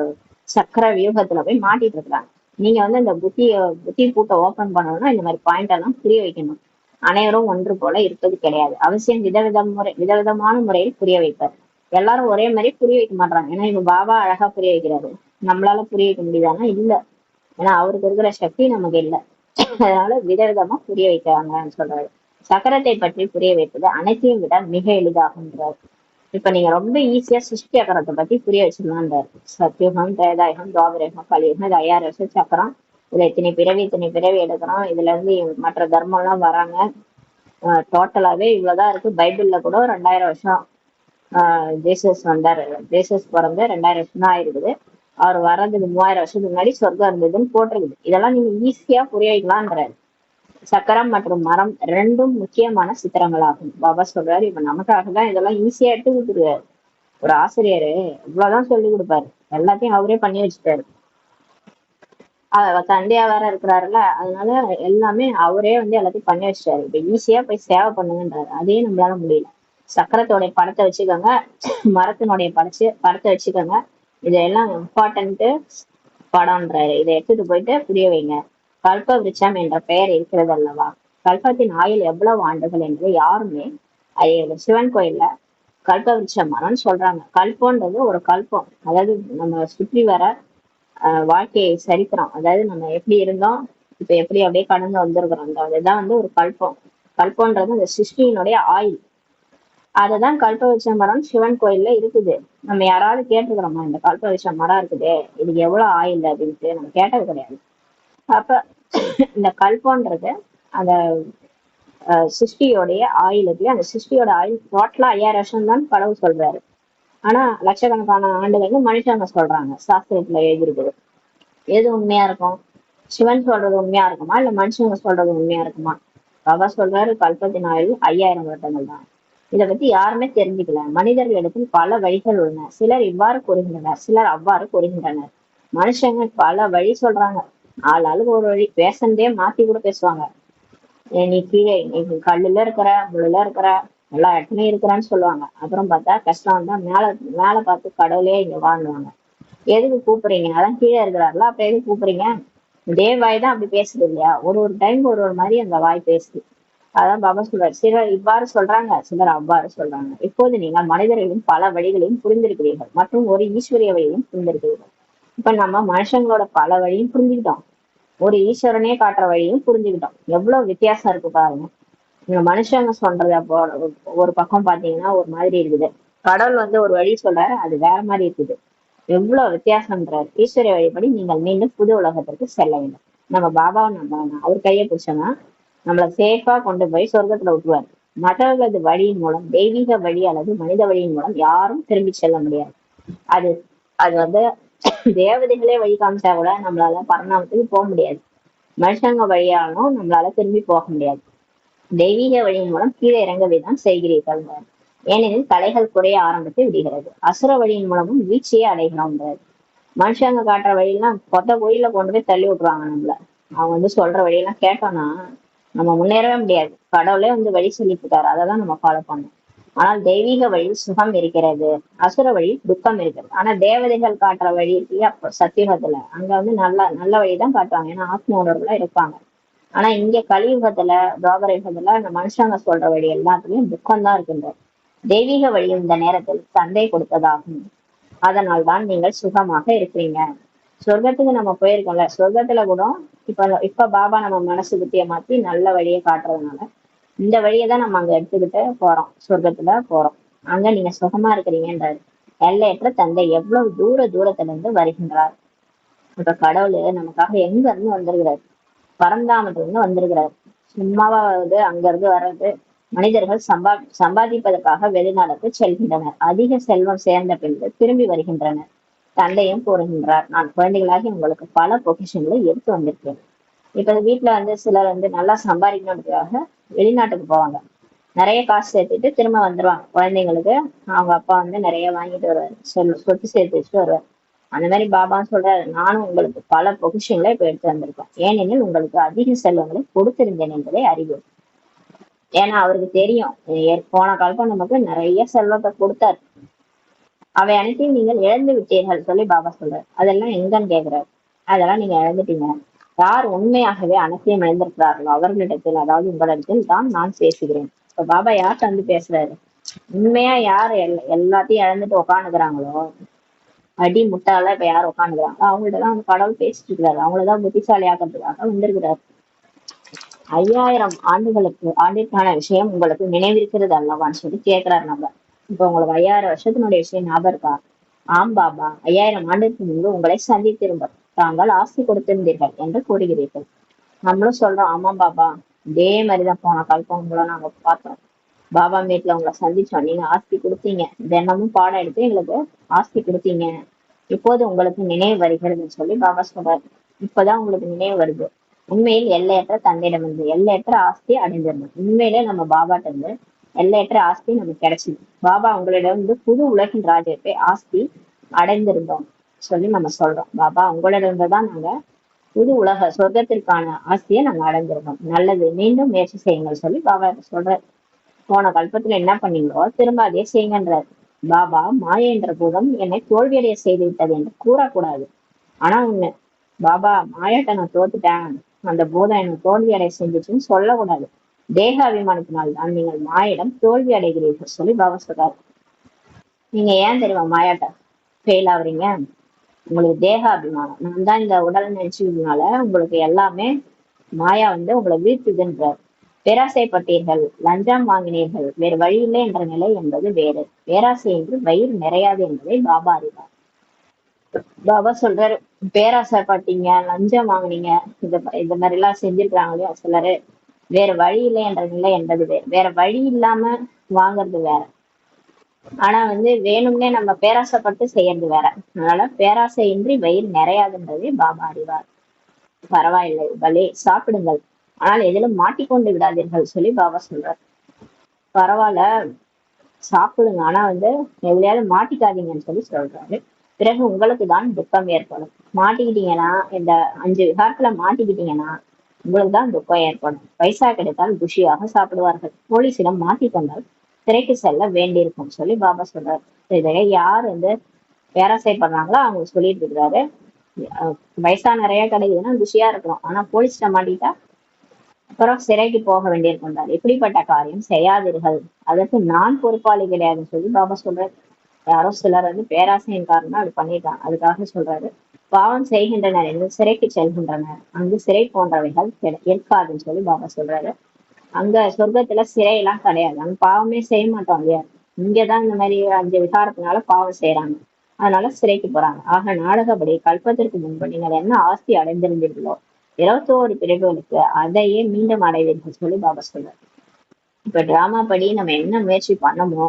சக்கர வியூகத்துல போய் மாட்டிட்டு இருக்கிறாங்க. நீங்க வந்து இந்த புத்தி பூட்டை ஓபன் பண்ணணும்னா இந்த மாதிரி பாயிண்ட் எல்லாம் புரிய வைக்கணும். அனைவரும் ஒன்று போல இருப்பது கிடையாது. அவசியம் விதவிதமான முறையில் புரிய வைப்பார். எல்லாரும் ஒரே மாதிரி புரிய வைக்க மாட்டாங்க. ஏன்னா இவங்க பாபா அழகா புரிய வைக்கிறாரு, நம்மளால புரிய வைக்க முடியுதானா? இல்ல. ஏன்னா அவருக்கு இருக்கிற சக்தி நமக்கு இல்லை. அதனால விதவிதமா புரிய வைக்கிறாங்கன்னு சொல்றாரு. சக்கரத்தை பற்றி புரிய வைப்பது அனைத்தையும் விட மிக எளிதாகுன்றார். இப்ப நீங்க ரொம்ப ஈஸியா சிருஷ்டி சக்கரத்தை பத்தி புரிய வச்சிடலான்றாரு. சத்தியுகம், திரேதாயுகம், துவாபரயுகம், கலியுகம், இது 5000 வருஷம் சக்கரம். இதுல இத்தனை பிறவி எடுக்கிறோம். இதுல இருந்து மற்ற தர்மம் எல்லாம் வராங்க. டோட்டலாவே இவ்வளவுதான் இருக்கு. பைபிள்ல கூட 2000 வருஷம் ஜேசஸ் வந்தாரு. ஜேசஸ் பிறந்து 2000 வருஷம் தான் ஆயிருக்குது. அவர் வர்றதுக்கு 3000 வருஷத்துக்கு முன்னாடி சொர்க்கம் இருந்ததுன்னு போட்டிருக்குது. இதெல்லாம் நீங்க ஈஸியா புரிய வைக்கலான்றாரு. சக்கரம் மற்றும் மரம் ரெண்டும் முக்கியமான சித்திரங்களாகும். பாபா சொல்றாரு. இப்ப நமக்காக தான் இதெல்லாம் ஈஸியா எடுத்து கொடுத்துருவாரு. ஒரு ஆசிரியரு இவ்வளவுதான் சொல்லி கொடுப்பாரு, எல்லாத்தையும் அவரே பண்ணி வச்சுட்டாரு. தந்தையா வேற இருக்கிறாருல்ல, அதனால எல்லாமே அவரே வந்து எல்லாத்தையும் பண்ணி வச்சிட்டாரு. இப்ப ஈஸியா போய் சேவை பண்ணுங்கன்றாரு. அதே நம்மளால முடியல. சக்கரத்தோடைய படத்தை வச்சுக்கோங்க, மரத்தினுடைய படத்தை வச்சுக்கோங்க. இதெல்லாம் இம்பார்ட்டன்ட் படம்ன்றாரு. இதை எடுத்துட்டு போயிட்டு புரிய வைங்க. கல்ப விருட்சம் என்ற பெயர் இருக்கிறது அல்லவா? கல்பத்தின் ஆயுள் எவ்வளவு ஆண்டுகள் என்று யாருமே அறியல. சிவன் கோயில்ல கல்ப விருட்ச மரம்னு சொல்றாங்க. கல்பம்ன்றது ஒரு கல்பம், அதாவது நம்ம சுற்றி வர வாழ்க்கையை சரித்திரம். அதாவது நம்ம எப்படி இருந்தோம், இப்ப எப்படி அப்படியே கடந்து வந்திருக்கிறோம். அதுதான் வந்து ஒரு கல்பம். கல்பம்ன்றது அந்த சிருஷ்டியினுடைய ஆயுள். அதுதான் கல்பவருஷ மரம் சிவன் கோயில்ல இருக்குது. நம்ம யாராவது கேட்டுக்கிறோமா இந்த கல்பவருஷ மரம் இருக்குது, இதுக்கு எவ்வளவு ஆயுள் அப்படின்ட்டு நம்ம கேட்டது கிடையாது. அப்ப இந்த கல்பம்ன்றது அந்த சிருஷ்டியோடைய ஆயுள் இருக்கு. அந்த சிருஷ்டியோட ஆயுள் டோட்டலா 5000 வருஷம் தான் கடவுள் சொல்றாரு. ஆனா லட்சக்கணக்கான ஆண்டுகள்னு மனுஷங்க சொல்றாங்க. சாஸ்திரத்துல எழுதிருக்குது. எது உண்மையா இருக்கும்? சிவன் சொல்றது உண்மையா இருக்குமா, இல்ல மனுஷங்க சொல்றது உண்மையா இருக்குமா? பாபா சொல்றாரு கல்பத்தின் ஆயுள் 5000 வருடங்கள் தான். இதை பத்தி யாருமே தெரிஞ்சுக்கல. மனிதர்களிடத்தில் பல வழிகள் உள்ளன. சிலர் இவ்வாறு கூறுகின்றனர், சிலர் அவ்வாறு கூறுகின்றனர். மனுஷங்க பல வழி சொல்றாங்க. ஆளுக்கு ஒரு வழி. பேசண்டே மாத்தி கூட பேசுவாங்க. நீ கீழே நீ கல்லுல இருக்கிற, முள்ளுல இருக்கிற, எல்லா இடத்துலயும் இருக்கிறான்னு சொல்லுவாங்க. அப்புறம் பார்த்தா கஷ்டம் வந்தா மேல மேல பார்த்து கடவுளே இங்க வாழ்ந்துவாங்க. எதுக்கு கூப்பிடுறீங்க? அதான் கீழே இருக்கிறாருல, அப்ப எதுக்கு கூப்பிடுறீங்க? இதே வாய் தான் அப்படி பேசுது இல்லையா? ஒரு ஒரு டைம் ஒரு ஒரு மாதிரி அந்த வாய் பேசுது. அதான் பாபா சொல்றாரு, சிலர் இவ்வாறு சொல்றாங்க, சிலர் அவ்வாறு சொல்றாங்க. இப்போது நீங்கள் மனிதர்களின் பல வழிகளையும் புரிந்திருக்கிறீர்கள் மற்றும் ஒரு ஈஸ்வரிய வழியையும் புரிந்திருக்கிறீர்கள். இப்ப நம்ம மனுஷங்களோட பல வழியும் புரிஞ்சுக்கிட்டோம், ஒரு ஈஸ்வரனே காட்டுற வழியும் புரிஞ்சுக்கிட்டோம். எவ்வளவு வித்தியாசம் இருக்கு பாருங்க. நீங்க மனுஷங்க சொல்றது அப்போ ஒரு பக்கம் பாத்தீங்கன்னா ஒரு மாதிரி இருக்குது, கடவுள் வந்து ஒரு வழி சொல்றாரு, அது வேற மாதிரி இருக்குது. எவ்வளவு வித்தியாசம்ன்றாரு. ஈஸ்வரிய வழிபடி நீங்கள் மீண்டும் புது உலகத்திற்கு செல்ல வேண்டும். நம்ம பாபாவை நம்ம அவர் கையை பிடிச்சோம்னா நம்மளை சேஃபா கொண்டு போய் சொர்க்கத்துல விட்டுருவாரு. மற்றவர்களது வழியின் மூலம், தெய்வீக வழி அல்லது மனித வழியின் மூலம் யாரும் திரும்பி செல்ல முடியாது. அது அது வந்து தேவதைகளே வழி காமிச்சா கூட நம்மளால பரிணாமத்துக்கு போக முடியாது. மனுஷங்க வழியாலும் நம்மளால திரும்பி போக முடியாது. தெய்வீக வழியின் மூலம் கீழே இறங்கவே தான் செய்கிறீர்கள். ஏனெனில் கலைகள் குறைய ஆரம்பித்து விடுகிறது. அசுர வழியின் மூலமும் வீழ்ச்சியை அடைகிறோம்ன்றாரு. மனுஷங்க காட்டுற வழியெல்லாம் கொத்த கோயில கொண்டு போய் தள்ளி விட்டுருவாங்க நம்மள. அவங்க சொல்ற வழியெல்லாம் கேட்டோம்னா நம்ம முன்னேறவே முடியாது. கடவுளே வழி சொல்லிட்டு இருக்காரு, அதைதான் நம்ம ஃபாலோ பண்ணணும். ஆனால் தெய்வீக வழியில் சுகம் இருக்கிறது, அசுர வழியில் துக்கம் இருக்கிறது. ஆனா தேவதைகள் காட்டுற வழி இல்லையா சத்தியுகத்துல, அங்க நல்ல நல்ல வழிதான் காட்டுவாங்க, ஏன்னா ஆத்ம உணர்வுல இருப்பாங்க. ஆனா இங்க கலியுகத்துல துவாபர யுகத்துல இந்த மனுஷங்க சொல்ற வழி எல்லாத்துலயும் துக்கம் தான் இருக்கின்றது. தெய்வீக வழி இந்த நேரத்தில் தந்தை கொடுத்ததாகும், அதனால் தான் நீங்கள் சுகமாக இருக்கிறீங்க. சொர்க்கத்துக்கு நம்ம போயிருக்கோம்ல, சொர்க்கத்துல கூட இப்ப பாபா நம்ம மனசு புத்திய மாத்தி நல்ல வழியை காட்டுறதுனால இந்த வழியை தான் நம்ம அங்க எடுத்துக்கிட்டு போறோம், சொர்க்கத்துல போறோம். அங்க நீங்க சுகமா இருக்கிறீங்கன்றாரு. எல்லையற்ற தந்தை எவ்வளவு தூரத்துல இருந்து வருகின்றார். இப்ப கடவுள் நமக்காக எங்க இருந்து வந்திருக்கிறார், பரந்தாமத்துல இருந்து வந்திருக்கிறார். சும்மாவா அங்க இருந்து வர்றது. மனிதர்கள் சம்பாதிப்பதற்காக வெளிநாடுக்கு செல்கின்றனர். அதிக செல்வம் சேர்ந்த பின்பு திரும்பி வருகின்றனர். தந்தையும் கூறுகின்றார், நான் குழந்தைகளாகி உங்களுக்கு பல பொக்கிஷங்களை எடுத்து வந்திருக்கேன். இப்ப வீட்டுல சிலர் நல்லா சம்பாதிக்கணுன்றதுக்காக வெளிநாட்டுக்கு போவாங்க. நிறைய காசு சேர்த்துட்டு திரும்ப வந்துருவாங்க. குழந்தைங்களுக்கு அவங்க அப்பா நிறைய வாங்கிட்டு வருவாரு, சொத்து சேர்த்து வச்சுட்டு வருவாரு. அந்த மாதிரி பாபான்னு சொல்றாரு, நானும் உங்களுக்கு பல பொக்கிஷங்களை இப்ப எடுத்து வந்திருக்கேன். ஏனெனில் உங்களுக்கு அதிக செல்வங்களை கொடுத்திருந்தேன் என்பதை அறிவு. ஏன்னா அவருக்கு தெரியும், போன காலத்துல நமக்கு நிறைய செல்வத்தை கொடுத்தாரு, அவை அனைத்தையும் நீங்கள் இழந்து விட்டீர்கள் சொல்லி பாபா சொல்றாரு. அதெல்லாம் எங்கன்னு கேக்குறாரு. அதெல்லாம் நீங்க இழந்துட்டீங்க. யார் உண்மையாகவே அனைத்தையும் இழந்திருக்கிறார்களோ அவர்களிடத்தில், அதாவது உங்களிடத்தில் தான் நான் பேசுகிறேன். இப்ப பாபா யார்கிட்ட பேசுறாரு, உண்மையா யார் எல்லாத்தையும் இழந்துட்டு உட்காந்துக்கிறாங்களோ, அடி முட்டாள இப்ப யார் உட்காந்துக்கிறாங்களோ அவங்கள்ட்ட தான் கடவுள் பேசிட்டு இருக்கிறாரு. அவங்களதான் புத்திசாலி ஆக்கிறதுக்காக வந்திருக்கிறாரு. 5000 ஆண்டிற்கான விஷயம் உங்களுக்கு நினைவிருக்கிறது அல்லவான்னு சொல்லி கேட்கிறாரு நம்ம. இப்ப உங்களுக்கு 5000 வருஷத்தினுடைய விஷயம் ஞாபகம் இருக்கா? ஆம் பாபா, 5000 ஆண்டுக்கு முன்பு உங்களை சந்தித்திருந்தோம், தாங்கள் ஆஸ்தி கொடுத்திருந்தீர்கள் என்று கூறுகிறீர்கள். நம்மளும் சொல்றோம், ஆமா பாபா, இதே மாதிரிதான் போன காலத்துல உங்களை நாங்க பார்த்தோம். பாபா வீட்டுல உங்களை சந்திச்சோம், நீங்க ஆஸ்தி கொடுத்தீங்க, தினமும் பாடம் எடுத்து எங்களுக்கு ஆஸ்தி கொடுத்தீங்க. இப்போது உங்களுக்கு நினைவு வருகிறதுன்னு சொல்லி பாபா சொல்றாரு. இப்பதான் உங்களுக்கு நினைவு வருது. உண்மையில் எல்லையற்ற தந்தையிடமிருந்து எல்லையற்ற ஆஸ்தி அடைஞ்சிருந்தோம். உண்மையிலே நம்ம பாபாட்ட இருந்து எல்லையற்ற ஆஸ்தி நமக்கு கிடைச்சிது. பாபா உங்களிடம் புது உலகின் ராஜ்யத்தை ஆஸ்தி அடைந்திருந்தோம் சொல்லி நம்ம சொல்றோம். பாபா உங்களிடம் இருந்துதான் நாங்க புது உலக சொர்க்கத்திற்கான ஆஸ்தியை நாங்க அடைஞ்சிருக்கோம். நல்லது, மீண்டும் முயற்சி செய்யுங்கள் சொல்லி பாபா சொல்ற. போன கல்பத்துல என்ன பண்ணீங்களோ திரும்ப அதே செய்யுங்கன்றார். பாபா மாயை என்ற பூதம் என்னை தோல்வியடைய செய்து விட்டது என்று கூறக்கூடாது. ஆனா ஒண்ணு, பாபா மாயாட்ட நான் தோத்துட்டேன், அந்த பூதம் என்ன தோல்வி அடைய செஞ்சுச்சுன்னு சொல்லக்கூடாது. தேக அபிமானத்தினால் தான் நீங்கள் மாயிடம் தோல்வி அடைகிறீர்கள் சொல்லி பாபா சொல்றாரு. நீங்க ஏன் தெரியுமா மாயாட்ட ஃபெயில் ஆகுறீங்க? உங்களுக்கு தேக அபிமானம், நான் தான் இந்த உடலை நினைச்சதுனால உங்களுக்கு எல்லாமே மாயா உங்களை வீழ்த்துதுன்றார். பேராசைப்பட்டீர்கள், லஞ்சம் வாங்கினீர்கள், வேறு வழி இல்லை என்ற நிலை என்பது வேறு. பேராசை என்று வயிறு நிறையாது என்பதை பாபா அறிவார். பாபா சொல்றாரு, பேராசைப்பட்டீங்க, லஞ்சம் வாங்கினீங்க, இந்த மாதிரி எல்லாம் செஞ்சிருக்காங்க இல்லையா சிலரு, வேற வழி இல்லை என்ற நிலை என்பது வேறு. வேற வழி இல்லாம வாங்குறது வேற. ஆனா வேணும்னே நம்ம பேராசைப்பட்டு செய்யறது வேற. அதனால பேராசையின்றி வயிறு நிறையாதுன்றதே பாபா அறிவார். பரவாயில்லை, பலே சாப்பிடுங்கள், ஆனால் எதிலும் மாட்டிக்கொண்டு விடாதீர்கள் சொல்லி பாபா சொல்றார். பரவாயில்ல சாப்பிடுங்க, ஆனா எதுலையாவது மாட்டிக்காதீங்கன்னு சொல்லி சொல்றாரு. பிறகு உங்களுக்கு தான் துக்கம் ஏற்படும். மாட்டிக்கிட்டீங்கன்னா, இந்த 5 விகாரத்துல மாட்டிக்கிட்டீங்கன்னா உங்களுக்கு தான் துக்கம் ஏற்படும். பைசா கிடைத்தால் குஷியாக சாப்பிடுவார்கள், போலீசிடம் மாட்டிக்கொண்டால் சிறைக்கு செல்ல வேண்டியிருக்கும் சொல்லி பாபா சொல்றாரு. இதை யார் பேராசைப்படுறாங்களோ அவங்க சொல்லிட்டு இருக்கிறாரு, பைசா நிறைய கிடைக்குதுன்னா குஷியா இருக்கணும், ஆனா போலீஸ்ல மாட்டிட்டா அப்புறம் சிறைக்கு போக வேண்டியிருக்கின்றார். இப்படிப்பட்ட காரியம் செய்யாதீர்கள், அதற்கு நான் பொறுப்பாளி கிடையாதுன்னு சொல்லி பாபா சொல்றாரு. யாரோ சிலர் பேராசையின் காரணம் அது பண்ணிட்டாங்க, அதுக்காக சொல்றாரு. பாவம் செய்கின்றனர் என்று சிறைக்கு செல்கின்றனர், அங்கு சிறை போன்றவைகள் இருக்காதுன்னு சொல்லி பாபா சொல்றாரு. அங்க சொர்க்கத்துல சிறை எல்லாம் கிடையாது, அங்க பாவமே செய்ய மாட்டோம் இல்லையா. இங்கதான் இந்த மாதிரி 5 விகாரத்தினால பாவம் செய்யறாங்க, அதனால சிறைக்கு போறாங்க. ஆக நாடகப்படி கல்பத்திற்கு முன்பு நீங்கள் என்ன ஆஸ்தி அடைந்திருந்தீர்களோ 21 பிறகுகளுக்கு அதையே மீண்டும் அடைவீர்கள் சொல்லி பாபா சொல்றாரு. இப்ப டிராமா படி நம்ம என்ன முயற்சி பண்ணமோ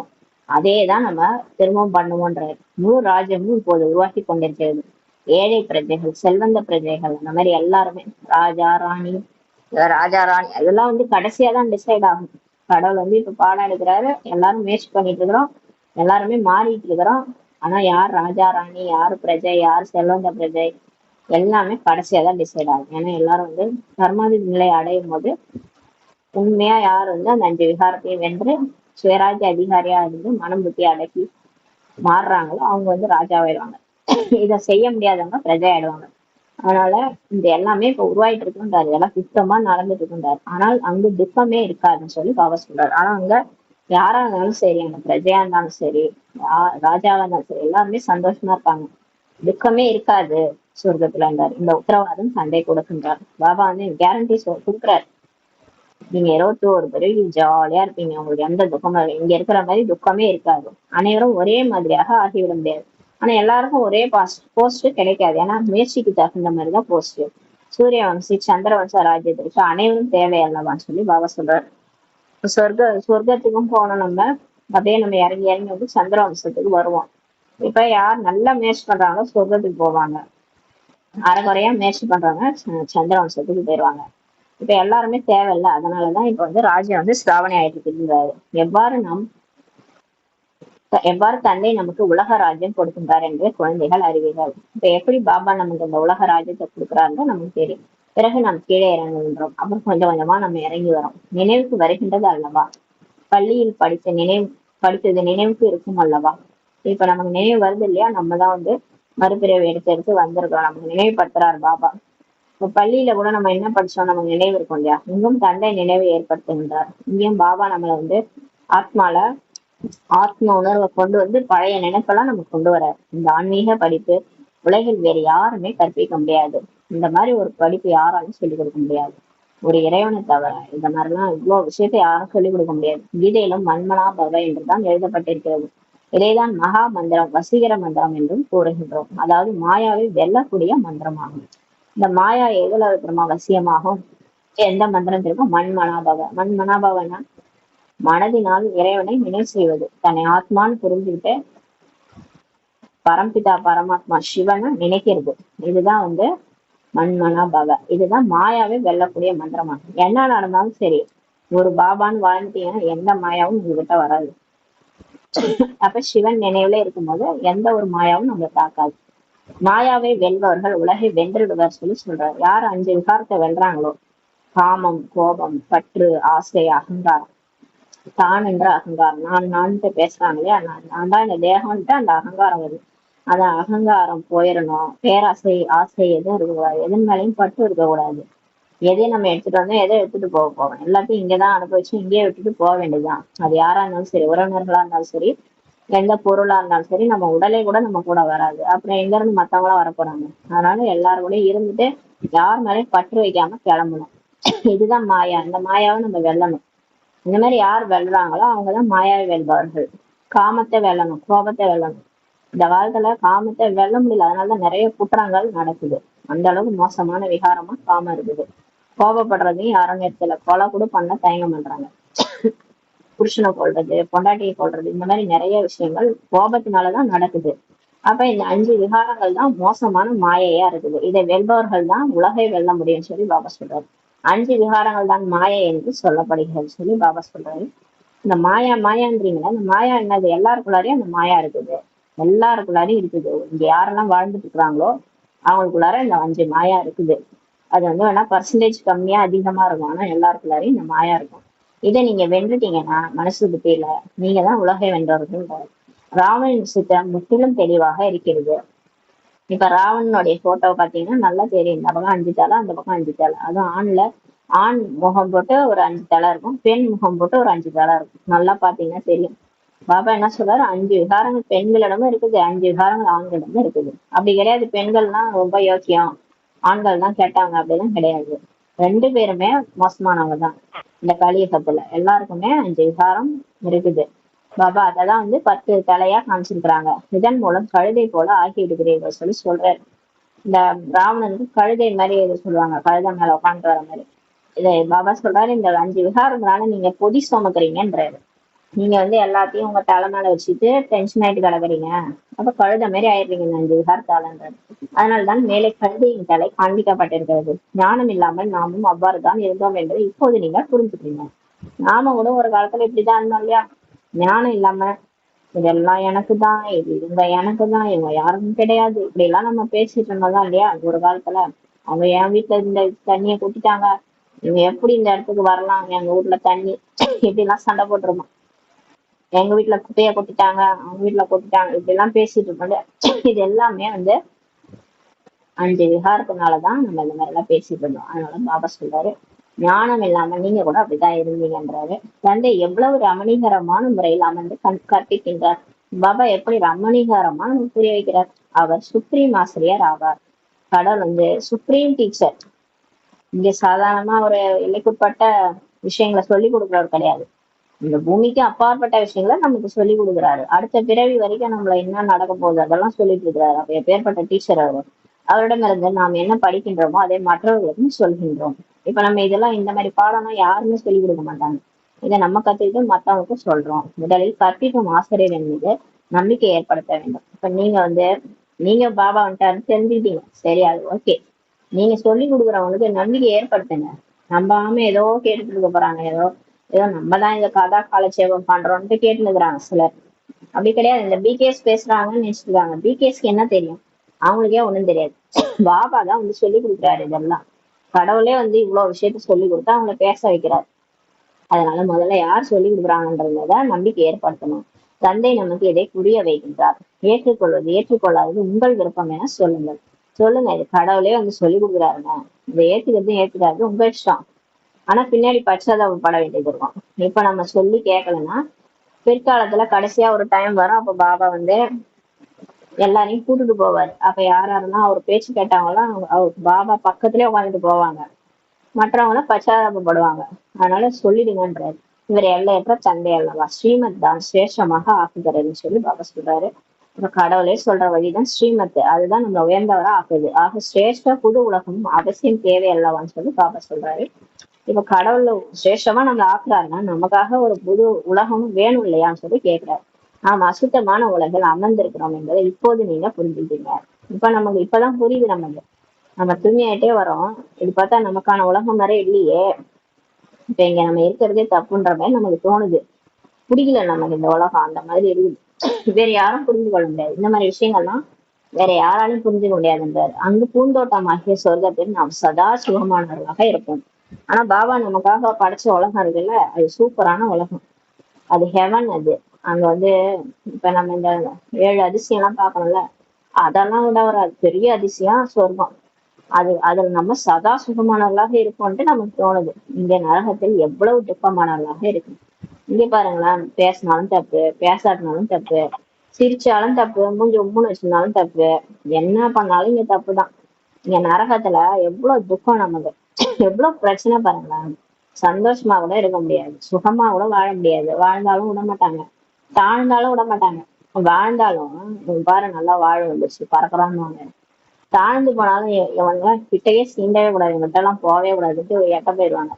அதேதான் நம்ம திரும்பவும் பண்ணுவோன்ற முழு ராஜ்யமும் இப்போது உருவாக்கி கொண்டிருக்கிறது. ஏழை பிரஜைகள், செல்வந்த பிரஜைகள், அந்த மாதிரி எல்லாருமே ராஜா ராணி அதெல்லாம் கடைசியா தான் டிசைட் ஆகும். கடவுள் வந்து இப்ப பாடம் எடுக்கிறாரு, எல்லாரும் முயற்சி பண்ணிட்டு இருக்கிறோம், எல்லாருமே மாறிட்டு இருக்கிறோம். ஆனா யார் ராஜா ராணி, யார் பிரஜை, யார் செல்வந்த பிரஜை, எல்லாமே கடைசியா தான் டிசைட் ஆகும். ஏன்னா எல்லாரும் வந்து கர்மாதி நிலை அடையும் போது உண்மையா யார் வந்து அந்த 5 விகாரத்தையும் வென்று சுயராஜ்ய அதிகாரியா இருந்து மனம் புத்தி அடக்கி மாறுறாங்களோ அவங்க வந்து ராஜாவாயிடுவாங்க. இதை செய்ய முடியாதவங்க பிரஜை ஆயிடுவாங்க. அதனால இந்த எல்லாமே இப்ப உருவாயிட்டு இருக்குன்றாரு, இதெல்லாம் சுத்தமா நடந்துட்டு இருக்குன்றாரு. ஆனால் அங்கு துக்கமே இருக்காதுன்னு சொல்லி பாபா சொல்றாரு. ஆனா அங்க யாரா இருந்தாலும் சரி, அந்த பிரஜையா இருந்தாலும் சரி, ராஜாவா இருந்தாலும் சரி, எல்லாருமே சந்தோஷமா இருப்பாங்க, துக்கமே இருக்காது சொர்க்கத்துல இருந்தாரு. இந்த உத்தரவாதம் சண்டை கொடுக்கின்றார். பாபா வந்து கேரண்டி கொடுக்குறாரு. நீங்க 21 பிறகு ஜாலியா இருப்பீங்க, உங்களுக்கு எந்த துக்கமும் இங்க இருக்கிற மாதிரி துக்கமே இருக்காது. அனைவரும் ஒரே மாதிரியாக ஆகிவிட முடியாது. ஆனா எல்லாருக்கும் ஒரே போஸ்ட் கிடைக்காது. ஏன்னா முயற்சிக்கு தகுந்த மாதிரிதான் போஸ்ட். சூரிய வம்சி சந்திர வம்ச ராஜ்யத்திற்கு அனைவரும் தேவை அல்லவான்னு சொல்லி பாபா சொல்றாரு. சொர்க்கத்துக்கும் போனோம் நம்ம, அப்படியே நம்ம இறங்கி இறங்கி வந்து சந்திர வம்சத்துக்கு வருவோம். இப்ப யார் நல்லா முயற்சி பண்றாங்களோ சொர்க்கத்துக்கு போவாங்க, அரைகுறையா முயற்சி பண்றவங்க சந்திர வம்சத்துக்கு போயிருவாங்க. இப்ப எல்லாருமே தேவையில்லை. அதனாலதான் இப்ப வந்து ராஜ்யம் வந்து ஸ்தாபனை ஆயிட்டு இருந்தாரு. எவ்வாறு தந்தை நமக்கு உலக ராஜ்யம் கொடுக்கின்றார் என்று குழந்தைகள் அறிவீர்கள். இப்ப எப்படி பாபா நமக்கு இந்த உலக ராஜ்யத்தை கொடுக்குறாருன்னு நமக்கு தெரியும். பிறகு நாம் கீழே இறங்குகின்றோம். அப்புறம் கொஞ்சம் கொஞ்சமா நம்ம இறங்கி வரோம். நினைவுக்கு வருகின்றது அல்லவா? பள்ளியில் படித்தது நினைவுக்கு இருக்கும் அல்லவா? இப்ப நமக்கு நினைவு வருது இல்லையா, நம்ம தான் வந்து மறுபிறவை எடுத்து எடுத்து வந்திருக்கோம். நமக்கு நினைவுபடுத்துறாரு பாபா. இப்ப பள்ளியில கூட நம்ம என்ன படிச்சோம் நமக்கு நினைவு இருக்கும் இல்லையா? இங்கும் தந்தை நினைவை ஏற்படுத்துகின்றார். இங்கேயும் பாபா நம்மளை வந்து ஆத்மால ஆத்ம உணர்வை கொண்டு வந்து பழைய நினைப்பெல்லாம் நமக்கு கொண்டு வராரு. இந்த ஆன்மீக படிப்பு உலகில் வேறு யாருமே கற்பிக்க முடியாது. இந்த மாதிரி ஒரு படிப்பு யாராலும் சொல்லிக் கொடுக்க முடியாது, ஒரு இறைவனை தவிர. இந்த மாதிரிலாம் இவ்வளவு விஷயத்தை யாரும் சொல்லிக் கொடுக்க முடியாது. கீதையிலும் மன்மனா பவ என்றுதான் எழுதப்பட்டிருக்கிறது. இதைதான் மகா மந்திரம், வசீகர மந்திரம் என்றும் கூறுகின்றோம். அதாவது மாயாவை வெல்லக்கூடிய மந்திரமாகும். இந்த மாயா எதுல இருக்கிறோமா வசியமாகும்? எந்த மந்திரம் தெரியுமோ, மண்மனாபவ. மண்மனாபவனா மனதினால் இறைவனை நினைவு செய்வது, தன்னை ஆத்மான்னு புரிஞ்சுக்கிட்டு பரம்பிதா பரமாத்மா சிவனை நினைக்கிறது. இதுதான் வந்து மண்மனாபவ. இதுதான் மாயாவை வெல்லக்கூடிய மந்திரமாகும். என்ன நடந்தாலும் சரி, ஒரு பாபான்னு வாழ்ந்துட்டீங்கன்னா எந்த மாயாவும் உங்ககிட்ட வராது. அப்ப சிவன் நினைவுல இருக்கும்போது எந்த ஒரு மாயாவும் நம்மளை தாக்காது. மாயாவை வெல்பவர்கள் உலகை வென்றுடுவார் சொல்லி சொல்றாரு. யார் 5 விகாரத்தை வெல்றாங்களோ, காமம், கோபம், பற்று, ஆசை, அகங்காரம், தான் என்ற அகங்காரம், நான்ட்டு பேசுறாங்க இல்லையா, நான் தான் இந்த தேகம்ட்டு அந்த அகங்காரம் வருது. அந்த அகங்காரம் போயிடணும். பேராசை, ஆசை எதுவும் இருக்கக்கூடாது. எதன் மேலையும் பட்டு இருக்கக்கூடாது. எதையும் நம்ம எடுத்துட்டு வந்தோம், எதை எடுத்துட்டு போவோம், எல்லாத்தையும் இங்கதான் அனுபவிச்சு இங்கேயே விட்டுட்டு போக வேண்டியதுதான். அது யாரா இருந்தாலும் சரி, உறவினர்களா இருந்தாலும் சரி, எந்த பொருளா இருந்தாலும் சரி, நம்ம உடலை கூட நம்ம கூட வராது. அப்புறம் எங்க இருந்து மத்தவங்களா வரப்போறாங்க? அதனால எல்லாரும் கூட இருந்துட்டு யார் மேலேயும் பற்று வைக்காம கிளம்பணும். இதுதான் மாயா. இந்த மாயாவை நம்ம வெல்லணும். இந்த மாதிரி யார் வெல்றாங்களோ அவங்கதான் மாயாவை வெல்பவர்கள். காமத்தை வெல்லணும், கோபத்தை வெல்லணும். இந்த காலத்துல காமத்தை வெல்ல முடியல, அதனாலதான் நிறைய குற்றங்கள் நடக்குது. அந்த அளவுக்கு மோசமான விகாரமா காமம் இருக்குது. கோபப்படுறதையும் யாரும் நிறுத்தல, கொலை கூட பண்ண தயங்க பண்றாங்க. புருஷனை கொல்றது, பொண்டாட்டியை கொல்றது, இந்த மாதிரி நிறைய விஷயங்கள் கோபத்தினாலதான் நடக்குது. அப்ப இந்த 5 விகாரங்கள் தான் மோசமான மாயையா இருக்குது. இதை வெல்பவர்கள் தான் உலகை வெல்ல முடியும்னு சொல்லி பாபா சொல்றாரு. 5 விகாரங்கள் தான் மாயை என்று சொல்லப்படுகிறது சொல்லி பாபா சொல்றாரு. இந்த மாயா மாயான்றீங்களா, இந்த மாயா என்னது? எல்லாருக்குள்ளாரையும் அந்த மாயா இருக்குது. எல்லாருக்குள்ளாரையும் இருக்குது. இங்க யாரெல்லாம் வாழ்ந்துட்டு இருக்கிறாங்களோ அவங்களுக்குள்ளார இந்த 5 மாயா இருக்குது. அது வந்து வேணா பர்சன்டேஜ் கம்மியா அதிகமா இருக்கும், ஆனா எல்லாருக்குள்ளாரையும் இந்த மாயா இருக்கும். இதை நீங்க வென்றுட்டீங்கன்னா மனசு புத்தியில நீங்க தான் உலகை வென்றவர்கள். ராவணன் சித்திரம் முற்றிலும் தெளிவாக இருக்கிறது. இப்ப ராவணனுடைய போட்டோ பாத்தீங்கன்னா நல்லா தெரியும். இந்த பக்கம் 5 தலை, அந்த பக்கம் 5 தலை. அதுவும் ஆண் முகம் போட்டு ஒரு 5 தலை இருக்கும், பெண் முகம் போட்டு ஒரு 5 தலை இருக்கும். நல்லா பாத்தீங்கன்னா தெரியும். பாபா என்ன சொல்றாரு, 5 விகாரங்கள் பெண்களிடமும் இருக்குது, 5 விகாரங்கள் ஆண்களிடமும் இருக்குது. அப்படி கிடையாது பெண்கள்லாம் ரொம்ப யோக்கியம், ஆண்கள் தான் கேட்டாங்க அப்படிலாம் கிடையாது. 2 பேருமே மோசமானவங்க தான். இந்த கலியுகத்துல எல்லாருக்குமே 5 விகாரம் இருக்குது. பாபா அததான் வந்து 10 தலையா காமிச்சிருக்கிறாங்க. இதன் மூலம் கழுதை போல ஆக்கி விடுகிறீர்கள் சொல்லி சொல்றாரு. இந்த ராவணனுக்கு கழுதை மாதிரி எது சொல்லுவாங்க, கழுதை மேல உட்காந்து வர மாதிரி. இதை பாபா சொல்றாரு, இந்த 5 விகாரங்களால நீங்க பொதி சுமக்குறீங்கன்றாரு. நீங்க வந்து எல்லாத்தையும் உங்க தலை மேல வச்சுட்டு டென்ஷன் ஆயிட்டு கிடக்குறீங்க. அப்ப கழுத மாதிரி ஆயிடுறீங்க இந்த 5 விகாரத்தாலன்றாரு. அதனால்தான் மேலே கழுதையின் தலை காண்பிக்கப்பட்டிருக்கிறது. ஞானம் இல்லாமல் நாமும் அவ்வாறு தான் இருந்தோம் என்று இப்போது நீங்க புரிஞ்சுக்கிறீங்க. நாம கூட ஒரு காலத்துல இப்படிதான் இருந்தோம் இல்லையா? ஞானம் இல்லாம இதெல்லாம் எனக்கு தான், இது இவங்க எனக்கு தான், இவங்க யாருக்கும் கிடையாது, இப்படி எல்லாம் நம்ம பேசிட்டு இருந்தோம்தான் இல்லையா ஒரு காலத்துல. அவங்க என் வீட்டுல இந்த தண்ணியை கொட்டிட்டாங்க, இவங்க எப்படி இந்த இடத்துக்கு வரலாம், எங்க வீட்டுல தண்ணி இப்படி எல்லாம் சண்டை போட்டிருந்தோம். எங்க வீட்டுல குப்பைய கொட்டிட்டாங்க, அவங்க வீட்டுல கொட்டிட்டாங்க, இப்படி எல்லாம் பேசிட்டு இருந்தோம். இது எல்லாமே வந்து 5 விகாரத்தினாலதான் நம்ம இந்த மாதிரி எல்லாம் பேசிட்டு இருந்தோம். அதனால பாபா சொல்றாரு, ஞானம் இல்லாம நீங்க கூட அப்படித்தான் இருந்தீங்கன்றாரு. தந்தை எவ்வளவு ரமணீகரமான முறையில் அமர்ந்து கற்பிக்கின்றார். பாபா எப்படி ரமணீகரமா நமக்கு புரிய வைக்கிறார். அவர் சுப்ரீம் ஆசிரியர் ஆவார். கடவுள் வந்து சுப்ரீம் டீச்சர். இங்க சாதாரணமா ஒரு எல்லைக்குட்பட்ட விஷயங்களை சொல்லி கொடுக்குறவர் கிடையாது. இந்த பூமிக்கு அப்பாற்பட்ட விஷயங்களை நமக்கு சொல்லி கொடுக்குறாரு. அடுத்த பிறவி வரைக்கும் நம்மள என்ன நடக்க போகுது அதெல்லாம் சொல்லிட்டு இருக்கிறாரு. அப்ப எப்பேற்பட்ட டீச்சர் அவர். அவரிடமிருந்து நாம் என்ன படிக்கின்றோமோ அதை மற்றவர்களுக்கும் சொல்கின்றோம். இப்ப நம்ம இதெல்லாம் இந்த மாதிரி பாடம்னா யாருமே சொல்லிக் கொடுக்க மாட்டாங்க. இதை நம்ம கத்துக்கிட்டு மற்றவங்களுக்கும் சொல்றோம். முதலில் கற்பிக்கும் ஆசிரியரின் மீது நம்பிக்கை ஏற்படுத்த வேண்டும். இப்ப நீங்க வந்து நீங்க பாபா வந்துட்டாருன்னு தெரிஞ்சுக்கிட்டீங்க, சரி, அது ஓகே. நீங்க சொல்லி கொடுக்குறவங்களுக்கு நம்பிக்கை ஏற்படுத்துங்க. நம்பாம ஏதோ கேட்டுட்டு இருக்க போறாங்க, ஏதோ ஏதோ நம்ம தான் இந்த கதா காலட்சேபம் பண்றோம்ட்டு கேட்டுன்னு இருக்கிறாங்க சிலர். அப்படி கிடையாது. இந்த பிகேஎஸ் பேசுறாங்கன்னு நினைச்சிருக்காங்க. பிகேஎஸ்க்கு என்ன தெரியும்? அவங்களுக்கே ஒண்ணும் தெரியாது. பாபா தான் வந்து சொல்லி கொடுக்குறாரு இதெல்லாம். கடவுளே வந்து இவ்வளவு விஷயத்த சொல்லி கொடுத்தா அவங்கள பேச வைக்கிறார். அதனால முதல்ல யார் சொல்லி கொடுக்குறாங்கன்றத நம்பிக்கை ஏற்படுத்தணும். தந்தை நமக்கு இதை புரிய வைக்கின்றார். ஏற்றுக்கொள்வது ஏற்றுக்கொள்ளாதது உங்கள் விருப்பம் என சொல்லுங்கள். சொல்லுங்க, இது கடவுளே வந்து சொல்லி கொடுக்குறாருங்க, இதை ஏத்துக்கிறது ஏத்துக்காது உங்க இஷ்டம். ஆனா பின்னாடி பச்சாதாபப்பட வேண்டியது இருக்கும். இப்ப நம்ம சொல்லி கேட்கலன்னா பிற்காலத்துல கடைசியா ஒரு டைம் வரும். அப்ப பாபா வந்து எல்லாரையும் கூட்டிட்டு போவாரு. அப்ப யாரெல்லாம் அவர் பேச்சு கேட்டாங்களாம் அவர் பாபா பக்கத்துலயே உட்காந்துட்டு போவாங்க. மற்றவங்கள பச்சாதாபப்படுவாங்க. அதனால சொல்லிடுங்கன்றாரு. இவர் எல்லையற்ற தந்தை அல்லவா, ஸ்ரீமத் தான் சிரேஷ்டமாக ஆக்குகிறதுன்னு சொல்லி பாபா சொல்றாரு. இப்ப கடவுளே சொல்ற வழிதான் ஸ்ரீமத், அதுதான் நம்ம உயர்ந்தவரா ஆக்குது. ஆக சிரேஷ்ட புது உலகமும் அவசியம் தேவை அல்லவான்னு சொல்லி பாபா சொல்றாரு. இப்ப கடவுள் சிரேஷ்டமா நம்மள ஆக்குறாருன்னா நமக்காக ஒரு புது உலகமும் வேணும் இல்லையான்னு சொல்லி கேட்கிறாரு. நாம் அசுத்தமான உலகில் அமர்ந்திருக்கிறோம் என்பதை இப்போது நீங்க புரிஞ்சுட்டீங்க. இப்ப நமக்கு இப்பதான் புரியுது. நமக்கு நம்ம தூய்மையாயிட்டே வரோம். இது பார்த்தா நமக்கான உலகம் வரை இல்லையே, இப்ப இங்க நம்ம இருக்கிறதே தப்புன்ற மாதிரி நமக்கு தோணுது. பிடிக்கல நமக்கு இந்த உலகம், அந்த மாதிரி இருக்குது. வேற யாரும் புரிந்து கொள்ள முடியாது. இந்த மாதிரி விஷயங்கள்லாம் வேற யாராலையும் புரிஞ்சுக்க முடியாதுன்றாரு. அங்கு பூந்தோட்டமாகிய சொர்க்கத்தில் நாம் சதா சுகமானவர்களாக இருப்போம். ஆனா பாபா நமக்காக படைச்ச உலகம் இருக்குல்ல, அது சூப்பரான உலகம். அது ஹெவன். அது அங்க வந்து இப்ப நம்ம இந்த 7 அதிசயம் எல்லாம் பார்க்கணும்ல, அதெல்லாம் விட ஒரு பெரிய அதிசயம் சொர்க்கம். அதுல நம்ம சதா சுகமானவர்களாக இருப்போம்ட்டு நமக்கு தோணுது. இங்க நரகத்தில் எவ்வளவு துக்கமானவர்களாக இருக்கு. இங்க பாருங்களேன், பேசினாலும் தப்பு, பேசாட்டினாலும் தப்பு, சிரிச்சாலும் தப்பு, மூஞ்சி உம்முன்னு வச்சிருந்தாலும் தப்பு, என்ன பண்ணாலும் இங்க தப்புதான். இங்க நரகத்துல எவ்வளவு துக்கம் நமக்கு, எவ்வளவு பிரச்சனை பாருங்களேன். சந்தோஷமா கூட இருக்க முடியாது, சுகமா கூட வாழ முடியாது. வாழ்ந்தாலும் விட மாட்டாங்க, தாழ்ந்தாலும் விட மாட்டாங்க. வாழ்ந்தாலும் பாரு நல்லா வாழ வந்துச்சு பறக்குறான்னு, தாழ்ந்து போனாலும் இவங்க கிட்டயே சீண்டவே கூடாது, இவங்கிட்ட எல்லாம் போவே கூடாதுன்ட்டு எட்ட போயிடுவாங்க.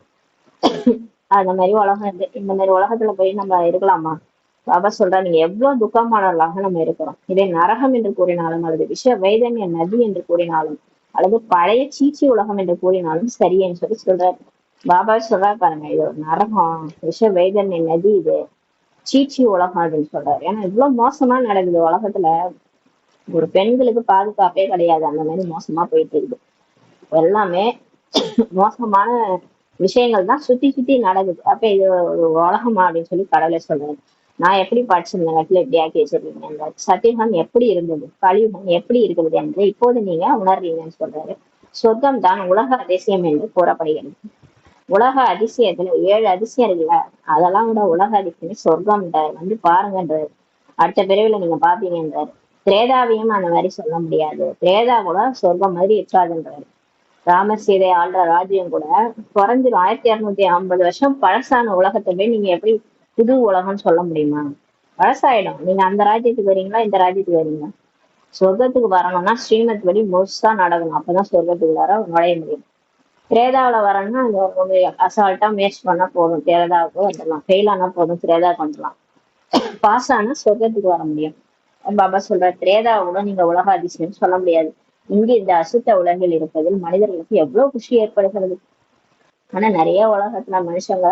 அந்த மாதிரி உலகம் இருக்கு. இந்த மாதிரி உலகத்துல போய் நம்ம இருக்கலாமா? பாபா சொல்றா, நீங்க எவ்வளவு துக்கமானவர்களாக நம்ம இருக்கிறோம். இதை நரகம் என்று கூறினாலும் அல்லது விஷ வைதன்ய நதி என்று கூறினாலும் அல்லது பழைய சீச்சி உலகம் என்று கூறினாலும் சரியேன்னு சொல்லி சொல்றாரு. பாபா சொல்றாரு பாருங்க, இது ஒரு நரகம், விஷ வைதன்ய நதி, இது சீச்சி உலகம் அப்படின்னு சொல்றாரு. ஏன்னா இவ்வளவு மோசமா நடக்குது உலகத்துல. ஒரு பெண்களுக்கு பாதுகாப்பே கிடையாது, அந்த மாதிரி மோசமா போயிட்டு இருக்குது எல்லாமே. மோசமான விஷயங்கள் தான் சுத்தி சுத்தி நடக்குது. அப்ப இது ஒரு உலகமா அப்படின்னு சொல்லி கடவுளை சொல்றாரு. நான் எப்படி படிச்சிருந்தேன், இடத்துல எப்படி ஆக்கி வச்சிருக்கீங்க, சத்தியகம் எப்படி இருந்தது, கலியுகம் எப்படி இருக்குது என்று இப்போது நீங்க உணர்றீங்கன்னு சொல்றாரு. சொர்க்கம் தான் உலக அதிசயம் என்று கூறப்படுகிறது. உலக அதிசயத்துல 7 அதிசயம் இருக்குல்ல, அதெல்லாம் விட உலக அதிசயம் சொர்க்கம் வந்து பாருங்கன்றாரு. அடுத்த பிறவில நீங்க பாப்பீங்கன்றாரு. திரேதாவையும் அந்த மாதிரி சொல்ல முடியாது, திரேதா கூட சொர்க்கம் மாதிரி இருக்காதுன்றாரு. ராமர் சீதை ஆள்ற ராஜ்யம் கூட குறைஞ்சிரும். 1250 வருஷம் பழசான உலகத்தை போய் நீங்க எப்படி புது உலகம்னு சொல்ல முடியுமா? பழசாயிடும். நீங்க அந்த ராஜ்யத்துக்கு வரீங்களா, இந்த ராஜ்யத்துக்கு வரீங்களா? சொர்க்கத்துக்கு வரணும்னா ஸ்ரீமத் படி முழுசா நடக்கணும், அப்பதான் சொர்க்கத்துக்கு வர நுழைய முடியும். திரேதாவில வரணும்னா அசால்ட்டா முயற்சி பண்ணா போதும், திரேதாவுக்கு வந்துடலாம். ஃபெயில் ஆனா போதும், திரேதாவுக்கு வந்துடலாம். பாஸ் ஆனா சொர்க்கத்துக்கு வர முடியும். பாபா சொல்ற, திரேதாவை கூட நீங்க உலக அதிசயம் சொல்ல முடியாது. இங்கு இந்த அசுத்த உலகில் இருப்பதில் மனிதர்களுக்கு எவ்வளவு குஷி ஏற்படுகிறது. ஆனா நிறைய உலகத்துல மனுஷங்க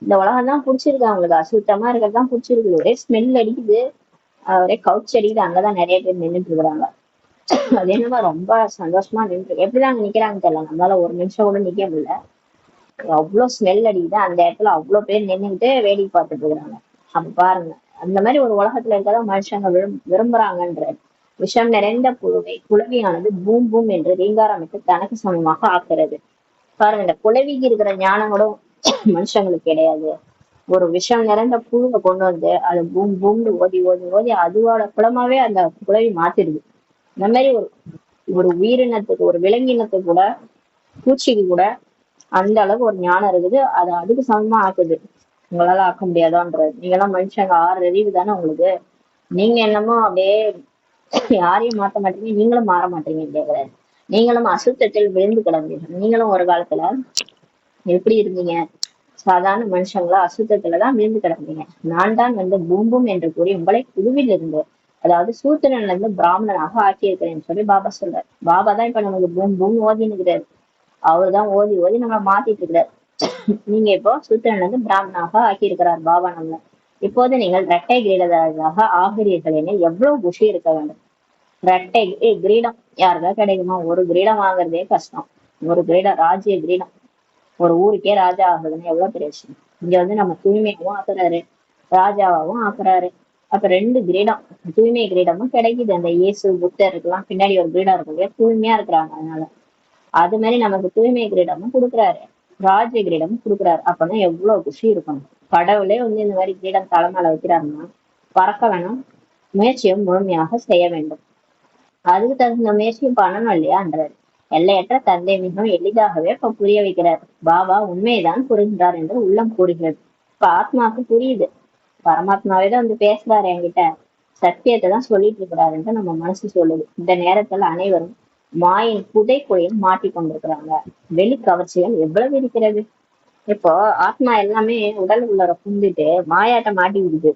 இந்த உலகம் தான் பிடிச்சிருக்கு அவங்களுக்கு, அசுத்தமா இருக்கிறது தான் பிடிச்சிருக்குது. ஒரே ஸ்மெல் அடிக்குது, ஒரே கவுச் அடிக்குது. அங்கதான் நிறைய பேர் நின்றுட்டு இருக்கிறாங்க. அது என்னமா ரொம்ப சந்தோஷமா நின்று எப்படிதான் அங்க நிக்கிறாங்க தெரியல. நம்மளால ஒரு நிமிஷம் கூட நிக்க முடியல, அவ்வளவு ஸ்மெல் அடிக்குது. அந்த இடத்துல அவ்வளவு பேர் நின்றுட்டு வேடிக்கை பார்த்துட்டு இருக்கிறாங்க. அப்ப பாருங்க, அந்த மாதிரி ஒரு உலகத்துல இருக்கதான் மனுஷங்க விரும்புறாங்கன்ற. விஷம் நிறைந்த குளவியானது பூம் பூம் என்று ரீங்காரமிட்டு தனக்கு சமமாக ஆக்குறது. பாருங்க, இந்த குளவிக்கு இருக்கிற ஞானம் கூட மனுஷங்களுக்கு கிடையாது. ஒரு விஷம் நிறைந்த புழுவை கொண்டு வந்து அது பூம் பூம்னு ஓதி ஓதி ஓதி அதுவோட குளமாவே அந்த குளவி மாத்திடுது. இந்த மாதிரி ஒரு ஒரு உயிரினத்துக்கு, ஒரு விலங்கினத்துக்கு கூட, பூச்சிக்கு கூட அந்த அளவுக்கு ஒரு ஞானம் இருக்குது. அது அதுக்கு சமமா ஆக்குது. உங்களால ஆக்க முடியாதோன்றது. நீங்க எல்லாம் மனுஷங்க 6 அறிவு தானே உங்களுக்கு. நீங்க என்னமோ அப்படியே யாரையும் மாத்த மாட்டீங்க, நீங்களும் மாற மாட்டீங்க கேக்குறாரு. நீங்களும் அசுத்தத்தில் விழுந்து கிடந்தீர்கள். நீங்களும் ஒரு காலத்துல எப்படி இருந்தீங்க? சாதாரண மனுஷங்களா அசுத்தத்துலதான் விழுந்து கிடந்தீங்க. நான் தான் வந்து பூம்பும் என்று கூறி உங்களை குழுவில் இருந்து, அதாவது சூத்திரன்ல இருந்து பிராமணனாக ஆக்கியிருக்கிறேன்னு சொல்லி பாபா சொல்றாரு. பாபா தான் இப்ப நமக்கு பூம் பூம் ஓதினுக்கிறாரு. அவருதான் ஓதி ஓதி நம்ம மாத்திட்டு இருக்கிறார். நீங்க இப்போ சூத்திரன்ல இருந்து பிராமணாக ஆக்கியிருக்கிறார் பாபா நம்மள. இப்போது நீங்கள் இரட்டை கிரீடதாரிகளாக ஆகிறீர்கள் என எவ்வளவு குஷி இருக்க வேண்டும். இரட்டை கிரீடம் யாருக்கா கிடைக்குமா? ஒரு கிரீடம் வாங்குறதே கஷ்டம். ஒரு கிரீடம், ராஜ்ய கிரீடம். ஒரு ஊருக்கே ராஜா ஆகுதுன்னு எவ்வளவு பெரிய விஷயம். இங்க வந்து நம்ம தூய்மையாவும் ஆக்குறாரு, ராஜாவாவும் ஆக்குறாரு. அப்ப 2 கிரீடம், தூய்மை கிரீடமும் கிடைக்குது. அந்த இயேசு புத்தருக்கெல்லாம் பின்னாடி ஒரு கிரீடம் இருக்கும் இல்லையா, தூய்மையா இருக்கிறாங்க அதனால. அது மாதிரி நமக்கு தூய்மை கிரீடமும் கொடுக்குறாரு, ராஜ்ய கிரீடமும் கொடுக்குறாரு. அப்பதான் எவ்வளவு குஷி இருக்கணும். கடவுளே வந்து இந்த மாதிரி கிரீடம் தலைமையில வைக்கிறாருன்னா பறக்க வேணும், முயற்சியும் முழுமையாக செய்ய வேண்டும். அதுக்கு தகுந்த முயற்சியும் பண்ணணும் இல்லையான்றாரு. எல்லையற்ற தந்தை மிகவும் எளிதாகவே இப்ப புரிய வைக்கிறார். பாபா உண்மையைதான் கூறுகின்றார் என்று உள்ளம் கூறுகிறது. இப்ப ஆத்மாவுக்கு புரியுது, பரமாத்மாவே தான் வந்து பேசுறாரு என்கிட்ட, சத்தியத்தை தான் சொல்லிட்டு இருக்கிறாருன்ட்டு நம்ம மனசு சொல்லுது. இந்த நேரத்துல அனைவரும் மாயின் புதைக்குழியில் மாட்டி கொண்டிருக்கிறாங்க. வெளி கவர்ச்சிகள் எவ்வளவு இருக்கிறது. இப்போ ஆத்மா எல்லாமே உடல் உள்ளர புந்துட்டு மாயாட்ட மாட்டி விடுது.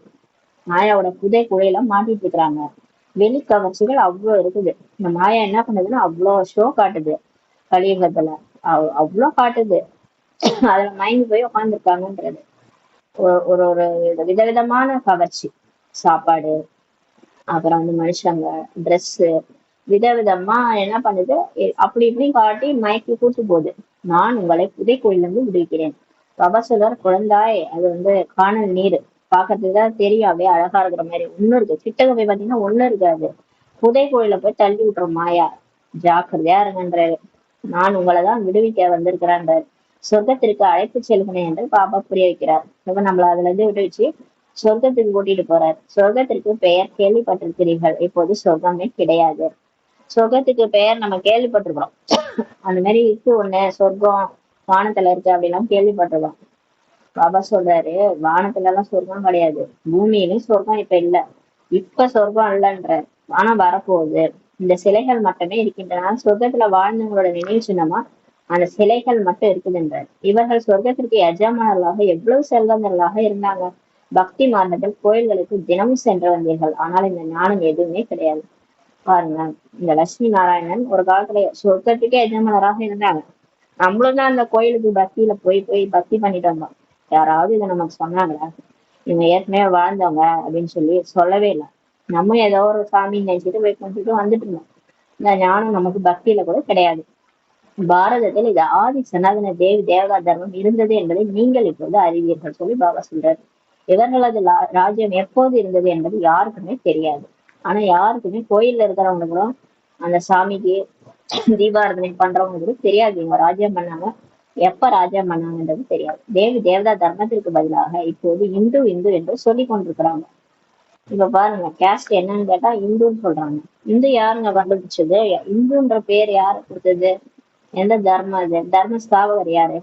மாயாவோட புதைக்குழியில மாட்டிட்டு இருக்கிறாங்க. வெளி கவர்ச்சிகள் அவ்வளவு இருக்குது. இந்த மாயா என்ன பண்ணுதுன்னா அவ்வளவு ஷோ காட்டுது. கலியுகத்துல அவ்வளவு காட்டுது. அதுல மயங்கி போய் உட்காந்துருக்காங்கன்றது. ஒரு ஒரு விதவிதமான கவர்ச்சி. சாப்பாடு, அப்புறம் வந்து மனுஷங்க, ட்ரெஸ், விதவிதமா என்ன பண்ணுது, அப்படி இப்படி காட்டி மயக்கி கூட்டு போகுது. நான் உங்களை புதைக்குழிலிருந்து விடுவிக்கிறேன். பாபா சொல்றார், குழந்தாய், அது வந்து காணல் நீர் பாக்குறதுக்கு தான் தெரியும், அப்படியே அழகா இருக்கிற மாதிரி. ஒண்ணு இருக்கு, கிட்டக்க போய் பாத்தீங்கன்னா ஒண்ணு இருக்காது. புதைக்குழில போய் தள்ளி விட்டுரும் மாயா. ஜாக்கிரதையா இருங்கன்றாரு. நான் உங்களை தான் விடுவிக்க வந்திருக்கிறேன்றாரு. சொர்க்கத்திற்கு அழைத்து செல்கிறேன் என்று பாபா புரிய வைக்கிறார். இப்ப நம்மள அதுல இருந்து விடுவிச்சு சொர்க்கத்துக்கு கூட்டிட்டு போறாரு. சொர்க்கத்திற்கு பெயர் கேள்விப்பட்டிருக்கிறீர்கள், இப்போது சொர்க்கமே கிடையாது. சொர்க்கத்துக்கு பெயர் நம்ம கேள்விப்பட்டிருக்கிறோம். அந்த மாதிரி இருக்கு ஒண்ணு, சொர்க்கம் வானத்துல இருக்கு அப்படின்லாம் கேள்விப்பட்டிருக்கோம். பாபா சொல்றாரு, வானத்துல எல்லாம் சொர்க்கம் கிடையாது, பூமியிலும் சொர்க்கம் இப்ப இல்ல. இப்ப சொர்க்கம் இல்லைன்ற, ஆனா வரப்போகுது. இந்த சிலைகள் மட்டுமே இருக்கின்றன. சொர்க்கத்துல வாழ்ந்தவங்களோட நினைவு சின்னமா அந்த சிலைகள் மட்டும் இருக்குதுன்றார். இவர்கள் சொர்க்கத்திற்கு எஜமானர்களாக எவ்வளவு செல்வந்தர்களாக இருந்தாங்க. பக்தி மார்க்கத்தில் கோயில்களுக்கு தினமும் சென்று வந்தீர்கள், ஆனால் இந்த ஞானம் எதுவுமே கிடையாது. பாருங்க, இந்த லட்சுமி நாராயணன் ஒரு காலத்துல சொர்க்கத்துக்கே எஜமானராக இருந்தாங்க. நம்மளும் தான் அந்த கோயிலுக்கு பக்தியில போய் போய் பக்தி பண்ணிட்டு வந்தோம். யாராவது இதை நமக்கு சொன்னாங்களா? இவங்க ஏற்கனவே வாழ்ந்தவங்க அப்படின்னு சொல்லி சொல்லவே இல்லை. நம்ம ஏதோ ஒரு சாமி நினைச்சிட்டு போய் கும்பிட்டு வந்துட்டு இருந்தோம். இந்த ஞானம் நமக்கு பக்தியில கூட கிடையாது. பாரதத்தில் இது ஆதி சனாதன தேவி தேவதா தர்மம் இருந்தது என்பதை நீங்கள் இப்போது அறிவீர்கள் சொல்லி பாபா சொல்றாரு. இவர்களது ராஜ்யம் எப்போது இருந்தது என்பது யாருக்குமே தெரியாது. ஆனா யாருக்குமே கோயில்ல இருக்கிறவங்களுக்கும் அந்த சாமிக்கு தீபாரதனை பண்றவங்களுக்கு தெரியாது இவங்க ராஜ்யம் பண்ணாங்க, எப்ப ராஜ்யம் பண்ணாங்கன்றது தெரியாது. தேவி தேவதா தர்மத்திற்கு பதிலாக இப்போது இந்து இந்து என்று சொல்லி கொண்டிருக்கிறாங்க. இப்ப பாருங்க, கேஸ்ட் என்னன்னு கேட்டா இந்துன்னு சொல்றாங்க. இந்து யாருங்க கண்டுபிடிச்சது? இந்துன்ற பேர் யாரு கொடுத்தது? எந்த தர்மம் இது? தர்ம ஸ்தாபகர் யாரு?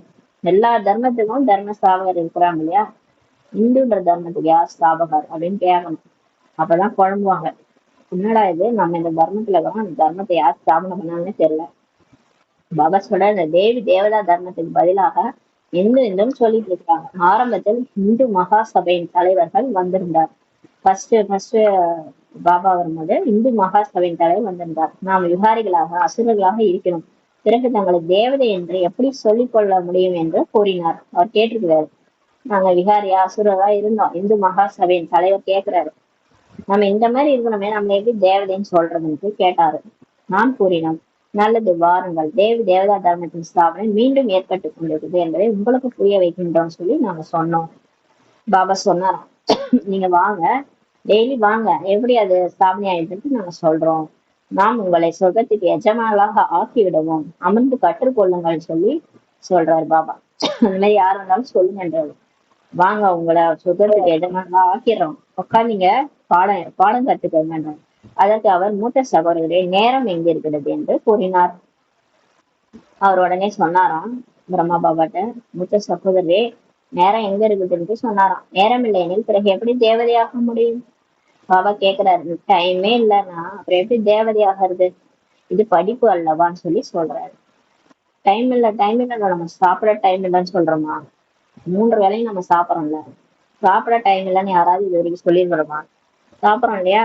எல்லா தர்மத்துக்கும் தர்ம ஸ்தாபகர் இருக்கிறாங்க இல்லையா? இந்துன்ற தர்மத்துக்கு யார் ஸ்தாபகர் அப்படின்னு கேட்கணும். அப்பதான் குழம்புவாங்க. என்னடா இது, நம்ம இந்த தர்மத்துல இருக்கோம், அந்த தர்மத்தை யார் ஸ்தாபனை பண்ணாங்கன்னு தெரியல. பாபா சொல்ற, இந்த தேவி தேவதா தர்மத்துக்கு பதிலாக இந்து இந்துன்னு சொல்லிட்டு இருக்காங்க. ஆரம்பத்தில் இந்து மகா சபையின் தலைவர்கள் வந்திருந்தார். ஃபர்ஸ்ட் பாபா வரும்போது இந்து மகா சபையின் தலைவர் வந்திருந்தார். நாம் விகாரிகளாக அசுரர்களாக இருக்கிறோம், பிறகு தங்களை தேவதை என்று எப்படி சொல்லிக் கொள்ள முடியும் என்று கூறினார். அவர் கேட்டிருக்கிறார், நாங்க விகாரியா அசுரரா இருந்தோம். இந்து மகாசபையின் தலைவர் கேக்குறாரு, நம்ம இந்த மாதிரி இருக்கணுமே, நம்ம எப்படி தேவதைன்னு சொல்றதுன்னு கேட்டாரு. நான் கூறினோம், நல்லது, வாருங்கள், தேவி தேவதா தர்மத்தின் ஸ்தாபனை மீண்டும் ஏற்பட்டுக் கொண்டிருக்குது என்பதை உங்களுக்கு புரிய வைக்கின்றோம் சொல்லி நாங்க சொன்னோம். பாபா சொன்னாராம், நீங்க வாங்க, டெய்லி வாங்க, எப்படி அது ஸ்தாபனை ஆயிட்டு நாங்க சொல்றோம். நாம் உங்களை சொர்க்கத்துக்கு எஜமானலாக ஆக்கி விடுவோம், அமர்ந்து கற்றுக்கொள்ளுங்கள் சொல்லி சொல்றாரு பாபா. அந்த மாதிரி யாரு இருந்தாலும் சொல்லுங்கன்றாரு. வாங்க, உங்களை சொர்க்கத்துக்கு எஜமானலா ஆக்கிடுறோம், உட்காந்தீங்க, பாடம் கத்துக்கோங்க. அதற்கு அவர், மூத்த சகோதரரே, நேரம் எங்க இருக்கிறது என்று கூறினார். அவர் உடனே சொன்னாராம் பிரம்மா பாபாட்ட, மூத்த சகோதரரே, நேரம் எங்க இருக்குதுன்னு சொன்னாராம். நேரம் இல்லையெனில் பிறகு எப்படி தேவதையாக முடியும்? பாபா கேக்குறாரு, டைமே இல்லைன்னா அப்புறம் எப்படி தேவதையாகிறது? இது படிப்பு அல்லவான்னு சொல்லி சொல்றாரு. டைம் இல்ல, டைம் இல்ல, நம்ம சாப்பிட டைம் இல்லைன்னு சொல்றோமா? 3 வேளையும் நம்ம சாப்பிடறோம்ல, சாப்பிட டைம் இல்லைன்னு யாராவது இது வரைக்கும் சொல்லியிருக்கிறோமா? சாப்பிடறோம் இல்லையா?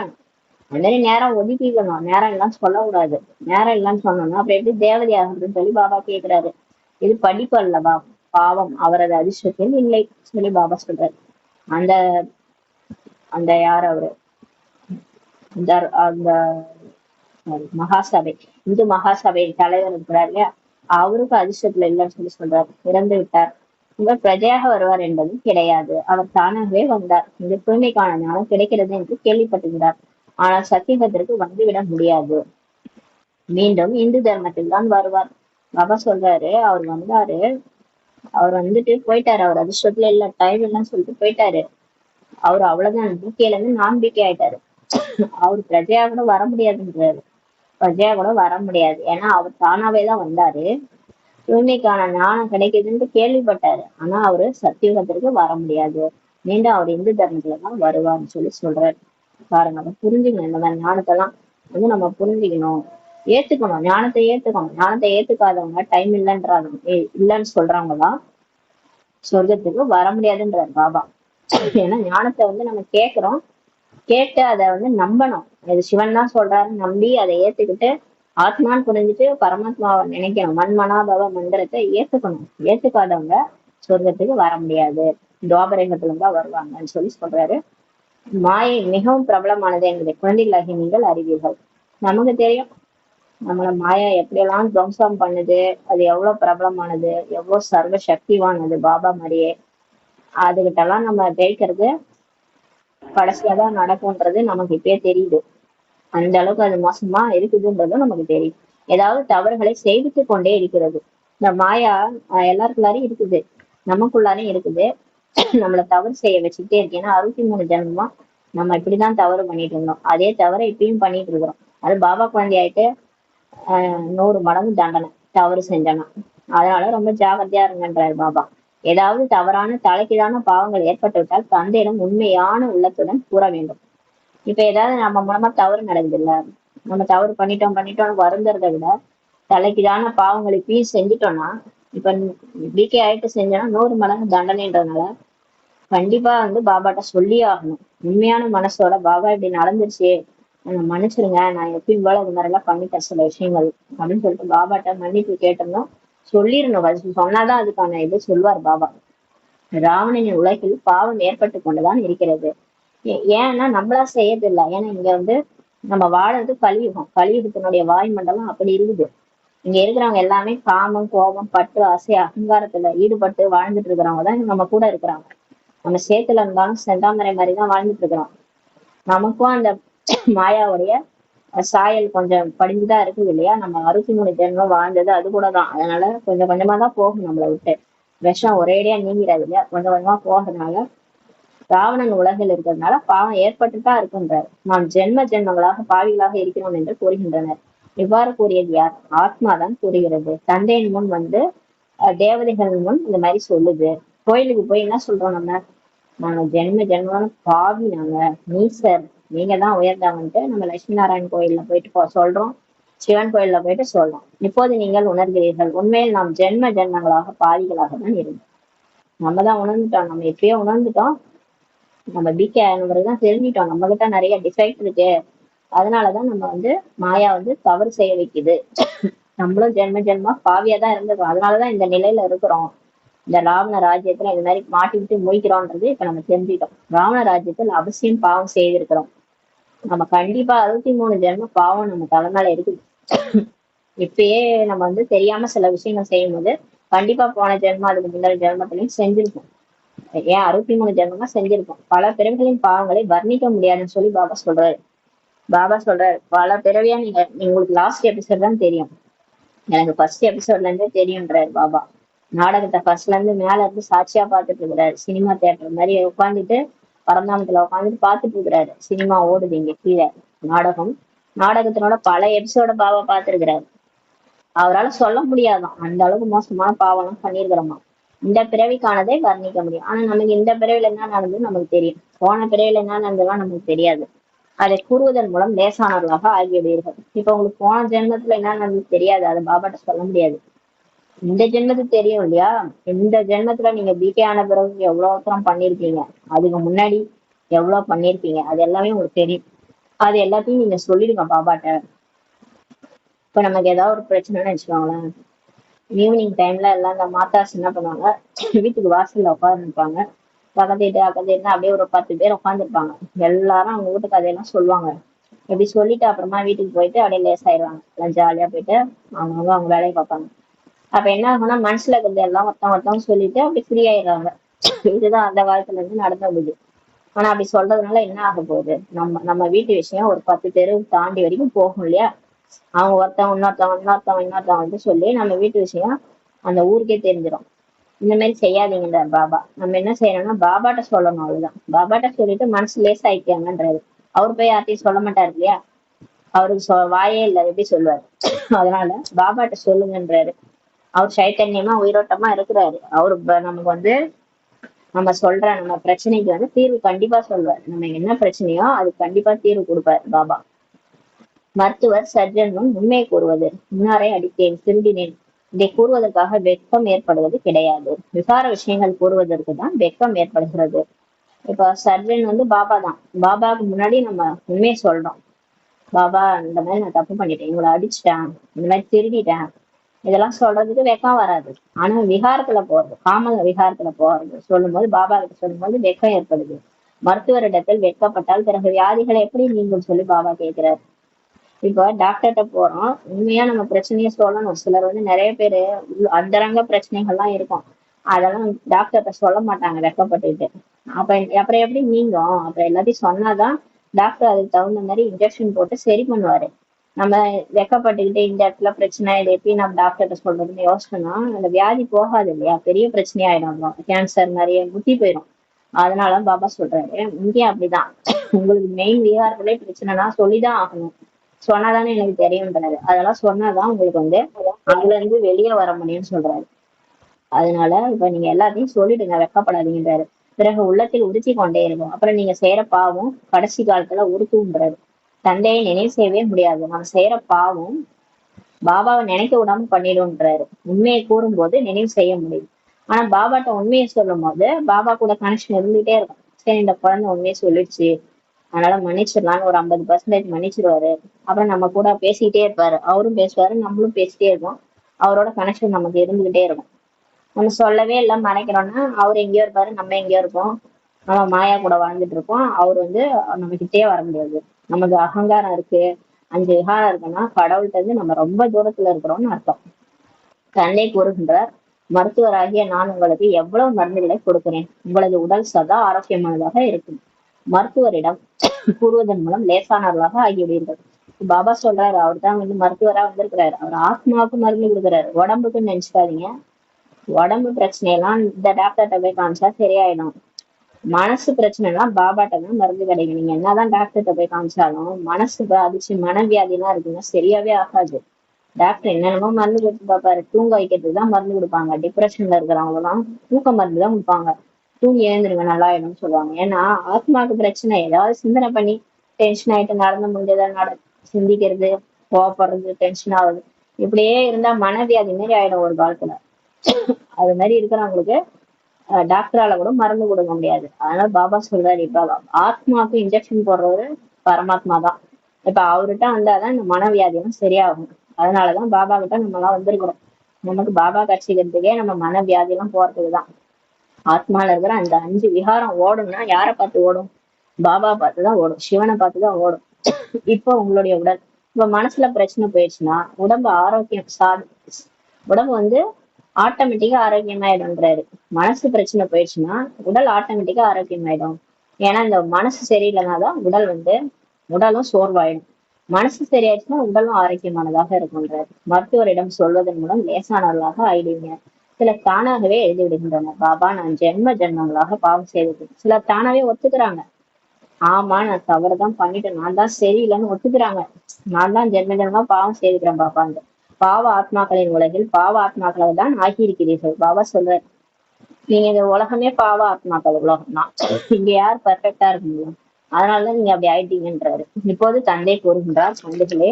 அந்த மாதிரி நேரம் ஒதுக்கிக்கணும், நேரம் இல்லைன்னு சொல்லக்கூடாது. நேரம் இல்லைன்னு சொன்னோம்னா அப்புறம் எப்படி தேவதை ஆகுதுன்னு சொல்லி பாபா கேக்குறாரு. இது படிப்பு அல்லவா? பாவம் அவரது அதிர்ஷ்டத்தில் இல்லை சொல்லி பாபா சொல்றாரு. அந்த அந்த யார் அவரு, அந்த அந்த மகாசபை, இந்து மகாசபையின் தலைவர் இருக்கிறார் இல்லையா, அவருக்கு அதிர்ஷ்டத்துல இல்லைன்னு சொல்லி சொல்றாரு, இறந்து விட்டார். இவர் பிரஜையாக வருவார் என்பதும் கிடையாது, அவர் தானாகவே வந்தார். இந்த தூய்மைக்கான ஞானம் கிடைக்கிறது என்று கேள்விப்பட்டுகிறார், ஆனால் சத்தியத்திற்கு வந்துவிட முடியாது, மீண்டும் இந்து தர்மத்தில் தான் வருவார். பாபா சொல்றாரு, அவர் வந்தாரு, அவர் வந்துட்டு போயிட்டாரு, அவர் அதிர்ஷ்டத்துல இல்ல, டைம் இல்லைன்னு சொல்லிட்டு போயிட்டாரு. அவர் அவ்வளவுதான், நம்பிக்கையில இருந்து நம்பிக்கை ஆயிட்டாரு. அவர் பிரஜையா கூட வர முடியாதுன்றாரு. பிரஜையா கூட வர முடியாது, ஏன்னா அவர் தானாவே தான் வந்தாரு. தூய்மைக்கான ஞானம் கிடைக்குதுன்னு கேள்விப்பட்டாரு, ஆனா அவரு சத்தியுகத்திற்கு வர முடியாது, மீண்டும் அவர் இந்து தர்மத்துல தான் வருவார்னு சொல்லி சொல்றாரு. பாருங்க, அதை புரிஞ்சுக்கணும். இந்த மாதிரி ஞானத்தெல்லாம் வந்து நம்ம புரிஞ்சுக்கணும், ஏத்துக்கணும், ஞானத்தை ஏத்துக்கணும். ஞானத்தை ஏத்துக்காதவங்க, டைம் இல்லைன்னு சொல்றவங்கதான் சொர்க்கத்துக்கு வர முடியாதுன்றாரு பாபா. ஏன்னா ஞானத்தை வந்து நம்ம கேட்கிறோம், கேட்டு அதை வந்து நம்பணும். இது சிவன் தான் சொல்றாரு, நம்பி அதை ஏத்துக்கிட்டு ஆத்மான்னு புரிஞ்சுட்டு பரமாத்மாவை நினைக்கணும். மண்மனாபவ மந்திரத்தை ஏத்துக்கணும். ஏத்துக்காதவங்க சொர்க்கத்துக்கு வர முடியாது, துவாபரகத்துல தான் வருவாங்கன்னு சொல்லி சொல்றாரு. மாயை மிகவும் பிரபலமானது என்பதை குழந்தைகளாகி நீங்கள் அறிவீர்கள். நமக்கு தெரியும் நம்மள மாயா எப்படியெல்லாம் துவம்சம் பண்ணுது, அது எவ்வளவு பிரபலமானது, எவ்வளவு சர்வ சக்திவானது, பாபா மாதிரியே. அதுகிட்ட எல்லாம் நம்ம ஜெயிக்கிறது கடைசியாதான் நடக்கும்ன்றது நமக்கு இப்பயே தெரியுது. அந்த அளவுக்கு அது மோசமா இருக்குதுன்றதும் நமக்கு தெரியும். ஏதாவது தவறுகளை செய்வித்து கொண்டே இருக்கிறது. இந்த மாயா எல்லாருக்குள்ளாரையும் இருக்குது, நமக்குள்ளாரையும் இருக்குது. நம்மள தவறு செய்ய வச்சுக்கிட்டே இருக்கு. ஏன்னா 63 ஜென்மமா நம்ம இப்படிதான் தவறு பண்ணிட்டு இருந்தோம், அதே தவறை இப்பயும் பண்ணிட்டு இருக்கிறோம். அது பாபா குழந்தை ஆயிட்டு 100 மடங்கு தண்டனை தவறு செஞ்சோம்னா. அதனால ரொம்ப ஜாகிரதையா இருங்கன்றாரு பாபா. ஏதாவது தவறான தலைக்கீழான பாவங்கள் ஏற்பட்டுவிட்டால் தந்தையிடம் உண்மையான உள்ளத்துடன் கூற வேண்டும். இப்ப ஏதாவது நம்ம மூலமா தவறு நடக்குது இல்ல, நம்ம தவறு பண்ணிட்டோம்னு வருந்துறதை விட தலைக்கீழான பாவங்களை இப்பயும் செஞ்சுட்டோம்னா, இப்ப பிகே ஆயிட்டு செஞ்சோம்னா 100 மடங்கு தண்டனைன்றதுனால கண்டிப்பா வந்து பாபாட்ட சொல்லியே ஆகணும். உண்மையான மனசோட, பாபா இப்படி நடந்துருச்சு, மன்னிச்சிருங்க, நான் எப்பயும் போல இது மாதிரி எல்லாம் பண்ணிட்டேன் சில விஷயங்கள் அப்படின்னு சொல்லிட்டு பாபாட்ட மன்னிப்பு கேட்டோம்னா சொல்லிடணும். சொன்னாதான் அதுக்கான இது சொல்லுவார் பாபா. ராவணனின் உலகில் பாவம் ஏற்பட்டு கொண்டுதான் இருக்கிறது. ஏன்னா நம்மளா செய்யறது இல்லை. ஏன்னா இங்க வந்து நம்ம வாழறது கலியுகம், கலியுகத்தினுடைய வாயுமண்டலம் அப்படி இருக்குது. இங்க இருக்கிறவங்க எல்லாமே காமம், கோபம், பற்று, ஆசை, அகங்காரத்துல ஈடுபட்டு வாழ்ந்துட்டு இருக்கிறவங்க தான் நம்ம கூட இருக்கிறாங்க. நம்ம சேத்துல இருந்தாலும் செந்தாமரை மாதிரிதான் வாழ்ந்துட்டு இருக்கிறோம். நமக்கும் அந்த மாயாவுடைய சாயல் கொஞ்சம் படிஞ்சுதான் இருக்குது இல்லையா. நம்ம 63 ஜென்மம் வாழ்ந்தது அது கூட தான். அதனால கொஞ்சம் கொஞ்சமா தான் போகும் நம்மளை விட்டு. விஷம் ஒரேடியா நீங்கிறாது இல்லையா, கொஞ்சம் கொஞ்சமா போகிறதுனால ராவணன் உலகில் இருக்கிறதுனால பாவம் ஏற்பட்டுதான் இருக்குன்றார். நாம் ஜென்ம ஜென்மங்களாக பாவிகளாக இருக்கிறோம் என்று கூறுகின்றனர். இவ்வாறு கூறியது யார்? ஆத்மாதான் கூறுகிறது. தந்தையின் முன் வந்து தேவதைகள் முன் இந்த மாதிரி சொல்லுது. கோயிலுக்கு போய் என்ன சொல்றோம் நம்ம? நாங்க ஜென்ம ஜென்மம் பாவி, நாங்க நீசர், நீங்க தான் உயர்ந்தவன்ட்டு நம்ம லட்சுமி நாராயண் கோயில்ல போயிட்டு சொல்றோம், சிவன் கோயில்ல போயிட்டு சொல்றோம். இப்போது நீங்கள் உணர்கிறீர்கள், உண்மையில் நாம் ஜென்ம ஜென்மங்களாக பாவிகளாக தான் இருந்தோம். நம்ம தான் உணர்ந்துட்டோம், நம்ம எப்பயோ உணர்ந்துட்டோம். நம்ம பிகே ஆனவர்தான் தெரிஞ்சிட்டோம், நம்ம கிட்ட நிறைய டிஃபெக்ட் இருக்கு. அதனாலதான் நம்ம வந்து மாயா வந்து தவறு செய்ய வைக்குது. நம்மளும் ஜென்ம ஜென்மா பாவியா தான் இருந்திருக்கோம், அதனாலதான் இந்த நிலையில இருக்கிறோம். இந்த ராவண ராஜ்யத்துல இந்த மாதிரி மாட்டிக்கிட்டு முழிக்கிறோன்றது இப்ப நம்ம தெரிஞ்சுக்கிட்டோம். ராவண ராஜ்யத்துல அவசியம் பாவம் செய்திருக்கிறோம். நம்ம கண்டிப்பா 63 ஜென்ம பாவம் நம்ம தலைமையில இருக்குது. இப்பயே நம்ம தெரியாம சில விஷயங்கள் செய்யும் போது கண்டிப்பா போன ஜென்மம் அதுக்கு முன்னாடி ஜென்மத்திலையும் செஞ்சிருக்கோம். ஏன் 63 ஜென்மமா செஞ்சிருக்கோம். பல பிறவிகளின் பாவங்களை வர்ணிக்க முடியாதுன்னு சொல்லி பாபா சொல்றாரு. பாபா சொல்றாரு பல பிறவியா நீங்க உங்களுக்கு லாஸ்ட் எபிசோட் தான் தெரியும், எனக்கு ஃபர்ஸ்ட் எபிசோட்ல இருந்தே தெரியும்ன்றாரு பாபா. நாடகத்தை ஃபர்ஸ்ட்ல இருந்து மேல இருந்து சாட்சியா பாத்துட்டு இருக்கிறாரு. சினிமா தியேட்டர் மாதிரி உட்காந்துட்டு பரந்தாமத்துல உட்காந்துட்டு பாத்துட்டு இருக்கிறாரு. சினிமா ஓடுது இங்க கீழே, நாடகம். நாடகத்தினோட பல எபிசோட பாபா பாத்துருக்கிறாரு. அவரால் சொல்ல முடியாதான் அந்த அளவுக்கு மோசமான பாவம் எல்லாம் பண்ணிருக்கிறோமா. இந்த பிறவிக்கானதை வர்ணிக்க முடியும். ஆனா நமக்கு இந்த பிறவில என்ன நடந்தது நமக்கு தெரியும், போன பிறவில என்ன நடந்ததுலாம் நமக்கு தெரியாது. அதை கூறுவதன் மூலம் லேசானவர்களாக ஆகிவிடுவீர்கள். இப்ப உங்களுக்கு போன ஜென்மத்துல என்ன நடந்தது தெரியாது, அதை பாபாட்ட சொல்ல முடியாது. இந்த ஜென்மத்துக்கு தெரியும் இல்லையா, இந்த ஜென்மத்துல நீங்க பிகே ஆன பிறகு எவ்வளவு தூரம் பண்ணிருக்கீங்க, அதுக்கு முன்னாடி எவ்வளவு பண்ணிருக்கீங்க, அது எல்லாமே உங்களுக்கு தெரியும். அது எல்லாத்தையும் நீங்க சொல்லிடுங்க பாபாட்ட. இப்ப நமக்கு ஏதாவது ஒரு பிரச்சனைன்னு வச்சுக்கோங்களேன், ஈவினிங் டைம்ல எல்லாம் இந்த மாதாஸ் என்ன பண்ணுவாங்க, வீட்டுக்கு வாசல்ல உட்காந்துருப்பாங்க. பக்கத்து அக்கத்து அப்படியே ஒரு 10 பேர் உட்காந்துருப்பாங்க. எல்லாரும் அவங்க வீட்டு கதையெல்லாம் சொல்லுவாங்க. இப்படி சொல்லிட்டு அப்புறமா வீட்டுக்கு போயிட்டு அப்படியே லேஸ் ஆயிடுவாங்க. எல்லாம் ஜாலியா போயிட்டு அவங்க வேலையை பார்ப்பாங்க. அப்ப என்ன ஆகும்னா மனசுல இருக்கிறது எல்லாம் ஒருத்தவங்க சொல்லிட்டு அப்படி ஃப்ரீ ஆயிடுறாங்க. இதுதான் அந்த காலத்துல இருந்து நடந்தது. ஆனா அப்படி சொல்றதுனால என்ன ஆக போகுது, நம்ம நம்ம வீட்டு விஷயம் ஒரு 10 தெரு தாண்டி வரைக்கும் போகும் இல்லையா. அவங்க இன்னொருத்தவங்க சொல்லி நம்ம வீட்டு விஷயம் அந்த ஊருக்கே தெரிஞ்சிடும். இந்த மாதிரி செய்யாதீங்கன்ற பாபா. நம்ம என்ன செய்யணும்னா பாபாட்ட சொல்லணும், அவ்வளவுதான். பாபாட்ட சொல்லிட்டு மனசு லேஸ் ஆயிக்காங்கன்றாரு. அவர் போய் யார்ட்டையும் சொல்ல மாட்டாரு இல்லையா, அவருக்கு வாயே இல்லை, எப்படி சொல்லுவாரு. அதனால பாபாட்ட சொல்லுங்கன்றாரு. அவர் சைத்தன்யமா உயிரோட்டமா இருக்கிறாரு. அவரு நமக்கு நம்ம சொல்ற நம்ம பிரச்சனைக்கு தீர்வு கண்டிப்பா சொல்வார். நம்ம என்ன பிரச்சனையோ அது கண்டிப்பா தீர்வு கொடுப்பாரு பாபா. மருத்துவர் சர்ஜனும் உண்மையை கூறுவது, முன்னாரே அடித்தேன், திருடினேன், இதை கூறுவதற்காக வெட்கம் ஏற்படுவது கிடையாது. விகார விஷயங்கள் கூறுவதற்கு தான் வெட்கம் ஏற்படுகிறது. இப்ப சர்ஜன் பாபா தான். பாபாவுக்கு முன்னாடி நம்ம உண்மையை சொல்றோம். பாபா இந்த மாதிரி நான் தப்பு பண்ணிட்டேன், இவங்களை அடிச்சுட்டேன், இந்த மாதிரி திருடிட்டேன், இதெல்லாம் சொல்றதுக்கு வெக்கம் வராது. ஆனா விகாரத்துல போறது, காம விகாரத்துல போறது சொல்லும் போது, பாபா கிட்ட சொல்லும் போது வெக்கம் ஏற்படுது. மருத்துவரிடத்தில் வெட்கப்பட்டால் பிறகு வியாதிகளை எப்படி நீங்கள் சொல்லி பாபா கேட்கிறார். இப்போ டாக்டர்கிட்ட போறோம், உண்மையா நம்ம பிரச்சனைய சொல்லணும். சிலர் நிறைய பேரு அந்தரங்க பிரச்சனைகள்லாம் இருக்கும், அதெல்லாம் டாக்டர்கிட்ட சொல்ல மாட்டாங்க வெக்கப்பட்டுக்கிட்டு. அப்புறம் எப்படி நீங்கும், அப்புறம் எல்லாத்தையும் சொன்னாதான் டாக்டர் அதுக்கு தகுந்த மாதிரி இன்ஜெக்ஷன் போட்டு சரி பண்ணுவாரு. நம்ம வெக்கப்பட்டுக்கிட்டு இந்த இடத்துல பிரச்சனை, இதை எப்படி நம்ம டாக்டர்கிட்ட சொல்றதுன்னு யோசிச்சோம்னா அந்த வியாதி போகாது இல்லையா, பெரிய பிரச்சனையாயிடும், கேன்சர் நிறைய முத்தி போயிடும். அதனால பாபா சொல்றாரு, இங்கேயும் அப்படிதான். உங்களுக்கு மெயின் விகாரத்திலே பிரச்சனைனா சொல்லிதான் ஆகணும். சொன்னாதானே எனக்கு தெரியும்ன்றாரு. அதெல்லாம் சொன்னாதான் உங்களுக்கு அதுல இருந்து வெளியே வர முடியும்னு சொல்றாரு. அதனால இப்ப நீங்க எல்லாத்தையும் சொல்லிடுங்க, வெக்கப்படாதீங்கன்றாரு. பிறகு உள்ளத்தில் உறுத்தி கொண்டே இருக்கும். அப்புறம் நீங்க செய்யற பாவம் கடைசி காலத்துல உறுத்துன்றாரு. தந்தையை நினைவு செய்யவே முடியாது. நம்ம செய்யற பாவம் பாபாவை நினைக்க விடாம பண்ணிடும்ன்றாரு. உண்மையை கூறும் போது நினைவு செய்ய முடியும். ஆனா பாபாட்ட உண்மையை சொல்லும் போது பாபா கூட கனெக்ஷன் இருந்துகிட்டே இருக்கும். சரி, இந்த குழந்தை உண்மையை சொல்லிடுச்சு, அதனால மன்னிச்சிடலான்னு ஒரு 50% மன்னிச்சிருவாரு. அப்புறம் நம்ம கூட பேசிக்கிட்டே இருப்பாரு, அவரும் பேசுவாரு, நம்மளும் பேசிட்டே இருக்கோம். அவரோட கனெக்ஷன் நமக்கு இருந்துகிட்டே இருக்கும். நம்ம சொல்லவே இல்லை, மறைக்கிறோம்னா அவர் எங்கேயோ இருப்பாரு, நம்ம எங்கேயோ இருப்போம். நம்ம மாயா கூட வாழ்ந்துட்டு இருப்போம். அவர் நம்ம கிட்டே வர முடியாது. நமக்கு அகங்காரம் இருக்கு, 5 விகாரம் இருக்குன்னா கடவுள்கிட்ட நம்ம ரொம்ப தூரத்துல இருக்கிறோம்னு அர்த்தம். தந்தை கூறுகின்றார், மருத்துவராகிய நான் உங்களுக்கு எவ்வளவு மருந்துகளை கொடுக்கிறேன், உங்களது உடல் சதா ஆரோக்கியமானதாக இருக்கும். மருத்துவரிடம் கூறுவதன் மூலம் லேசானவர்களாக ஆகிவிடுவீர்கள். பாபா சொல்றாரு, அவர் தான் மருத்துவரா வந்திருக்கிறாரு. அவர் ஆத்மாவுக்கு மருந்து கொடுக்குறாரு, உடம்புக்குன்னு நினைச்சுக்காதீங்க. உடம்பு பிரச்சனையெல்லாம் இந்த டாக்டர்கிட்ட போய் காமிச்சா சரியாயிடும். மனசு பிரச்சனை எல்லாம் பாபாட்ட தான் மருந்து கிடைக்கும். நீங்க என்னதான் டாக்டர்கிட்ட போய் காமிச்சாலும் மனசு பாதிச்சு மனவியாதி எல்லாம் இருக்குன்னா சரியாவே ஆகாது. டாக்டர் என்னென்னமோ மருந்து கொடுத்து பார்ப்பாரு. தூங்க வைக்கிறதுக்கு தான் மருந்து கொடுப்பாங்க. டிப்ரெஷன்ல இருக்கிறவங்க எல்லாம் தூக்க மருந்து தான் கொடுப்பாங்க. தூங்கி எழுந்துருங்க நல்லா ஆயிடும்னு சொல்லுவாங்க. ஏன்னா ஆத்மாவுக்கு பிரச்சனை, ஏதாவது சிந்தனை பண்ணி டென்ஷன் ஆயிட்டு நடந்து முடிஞ்சதை சிந்திக்கிறது, கோவப்படுறது, டென்ஷன் ஆகுது, இப்படியே இருந்தா மனவியாதி மாதிரி ஆயிடும் ஒரு காலத்துல. அது மாதிரி இருக்கிறவங்களுக்கு டாக்டரால கூட மருந்து கொடுக்க முடியாது. அதனால பாபா சொல்றாரு, இப்ப ஆத்மாவுக்கு இன்ஜெக்ஷன் போடுறது பரமாத்மா தான். இப்ப அவர்கிட்ட வந்தாதான் இந்த மனவியாதியும் சரியாகும். அதனாலதான் பாபா கிட்ட நம்ம எல்லாம் வந்திருக்கிறோம். நமக்கு பாபா கட்சிக்கிறதுக்கே நம்ம மன வியாதி எல்லாம் போறதுக்குதான். ஆத்மால இருக்கிற அந்த 5 விகாரம் ஓடும்னா யாரை பார்த்து ஓடும்? பாபா பார்த்துதான் ஓடும், சிவனை பார்த்துதான் ஓடும். இப்போ உங்களுடைய உடல், இப்ப மனசுல பிரச்சனை போயிடுச்சுன்னா உடம்பு ஆரோக்கியம் உடம்பு வந்து ஆட்டோமேட்டிக்கா ஆரோக்கியமாயிடும்ன்றாரு. மனசு பிரச்சனை போயிடுச்சுன்னா உடல் ஆட்டோமேட்டிக்கா ஆரோக்கியமாயிடும். ஏன்னா இந்த மனசு சரியில்லைனாதான் உடலும் சோர்வாயிடும். மனசு சரியாயிடுச்சுன்னா உடலும் ஆரோக்கியமானதாக இருக்கும்ன்றாரு. மருத்துவரிடம் சொல்வதன் மூலம் லேசானவர்களாக ஆயிடுவீங்க. சிலர் தானாகவே எழுதி விடுகின்றனர், பாபா நான் ஜென்ம ஜென்மங்களாக பாவம் செய்தது. சிலர் தானாவே ஒத்துக்கிறாங்க, ஆமா நான் தவறுதான் பண்ணிட்டேன், நான் தான் சரியில்லைன்னு ஒத்துக்கிறாங்க. நான் தான் ஜென்ம ஜென்மமா பாவம் செய்துக்கிறேன் பாபாங்க. பாவ ஆத்மாக்களின் உலகில் பாவ ஆத்மாக்களை தான் ஆகியிருக்கிறீர்கள். பாபா சொல்றாரு, நீங்க இந்த உலகமே பாவ ஆத்மாக்கள் உலகம் தான், இங்க யார் பெர்ஃபெக்டா இருக்க முடியும்? அதனாலதான் நீங்க அப்படி ஆயிட்டீங்கன்றாரு. இப்போது தந்தை கூறுகின்றார், குழந்தைகளே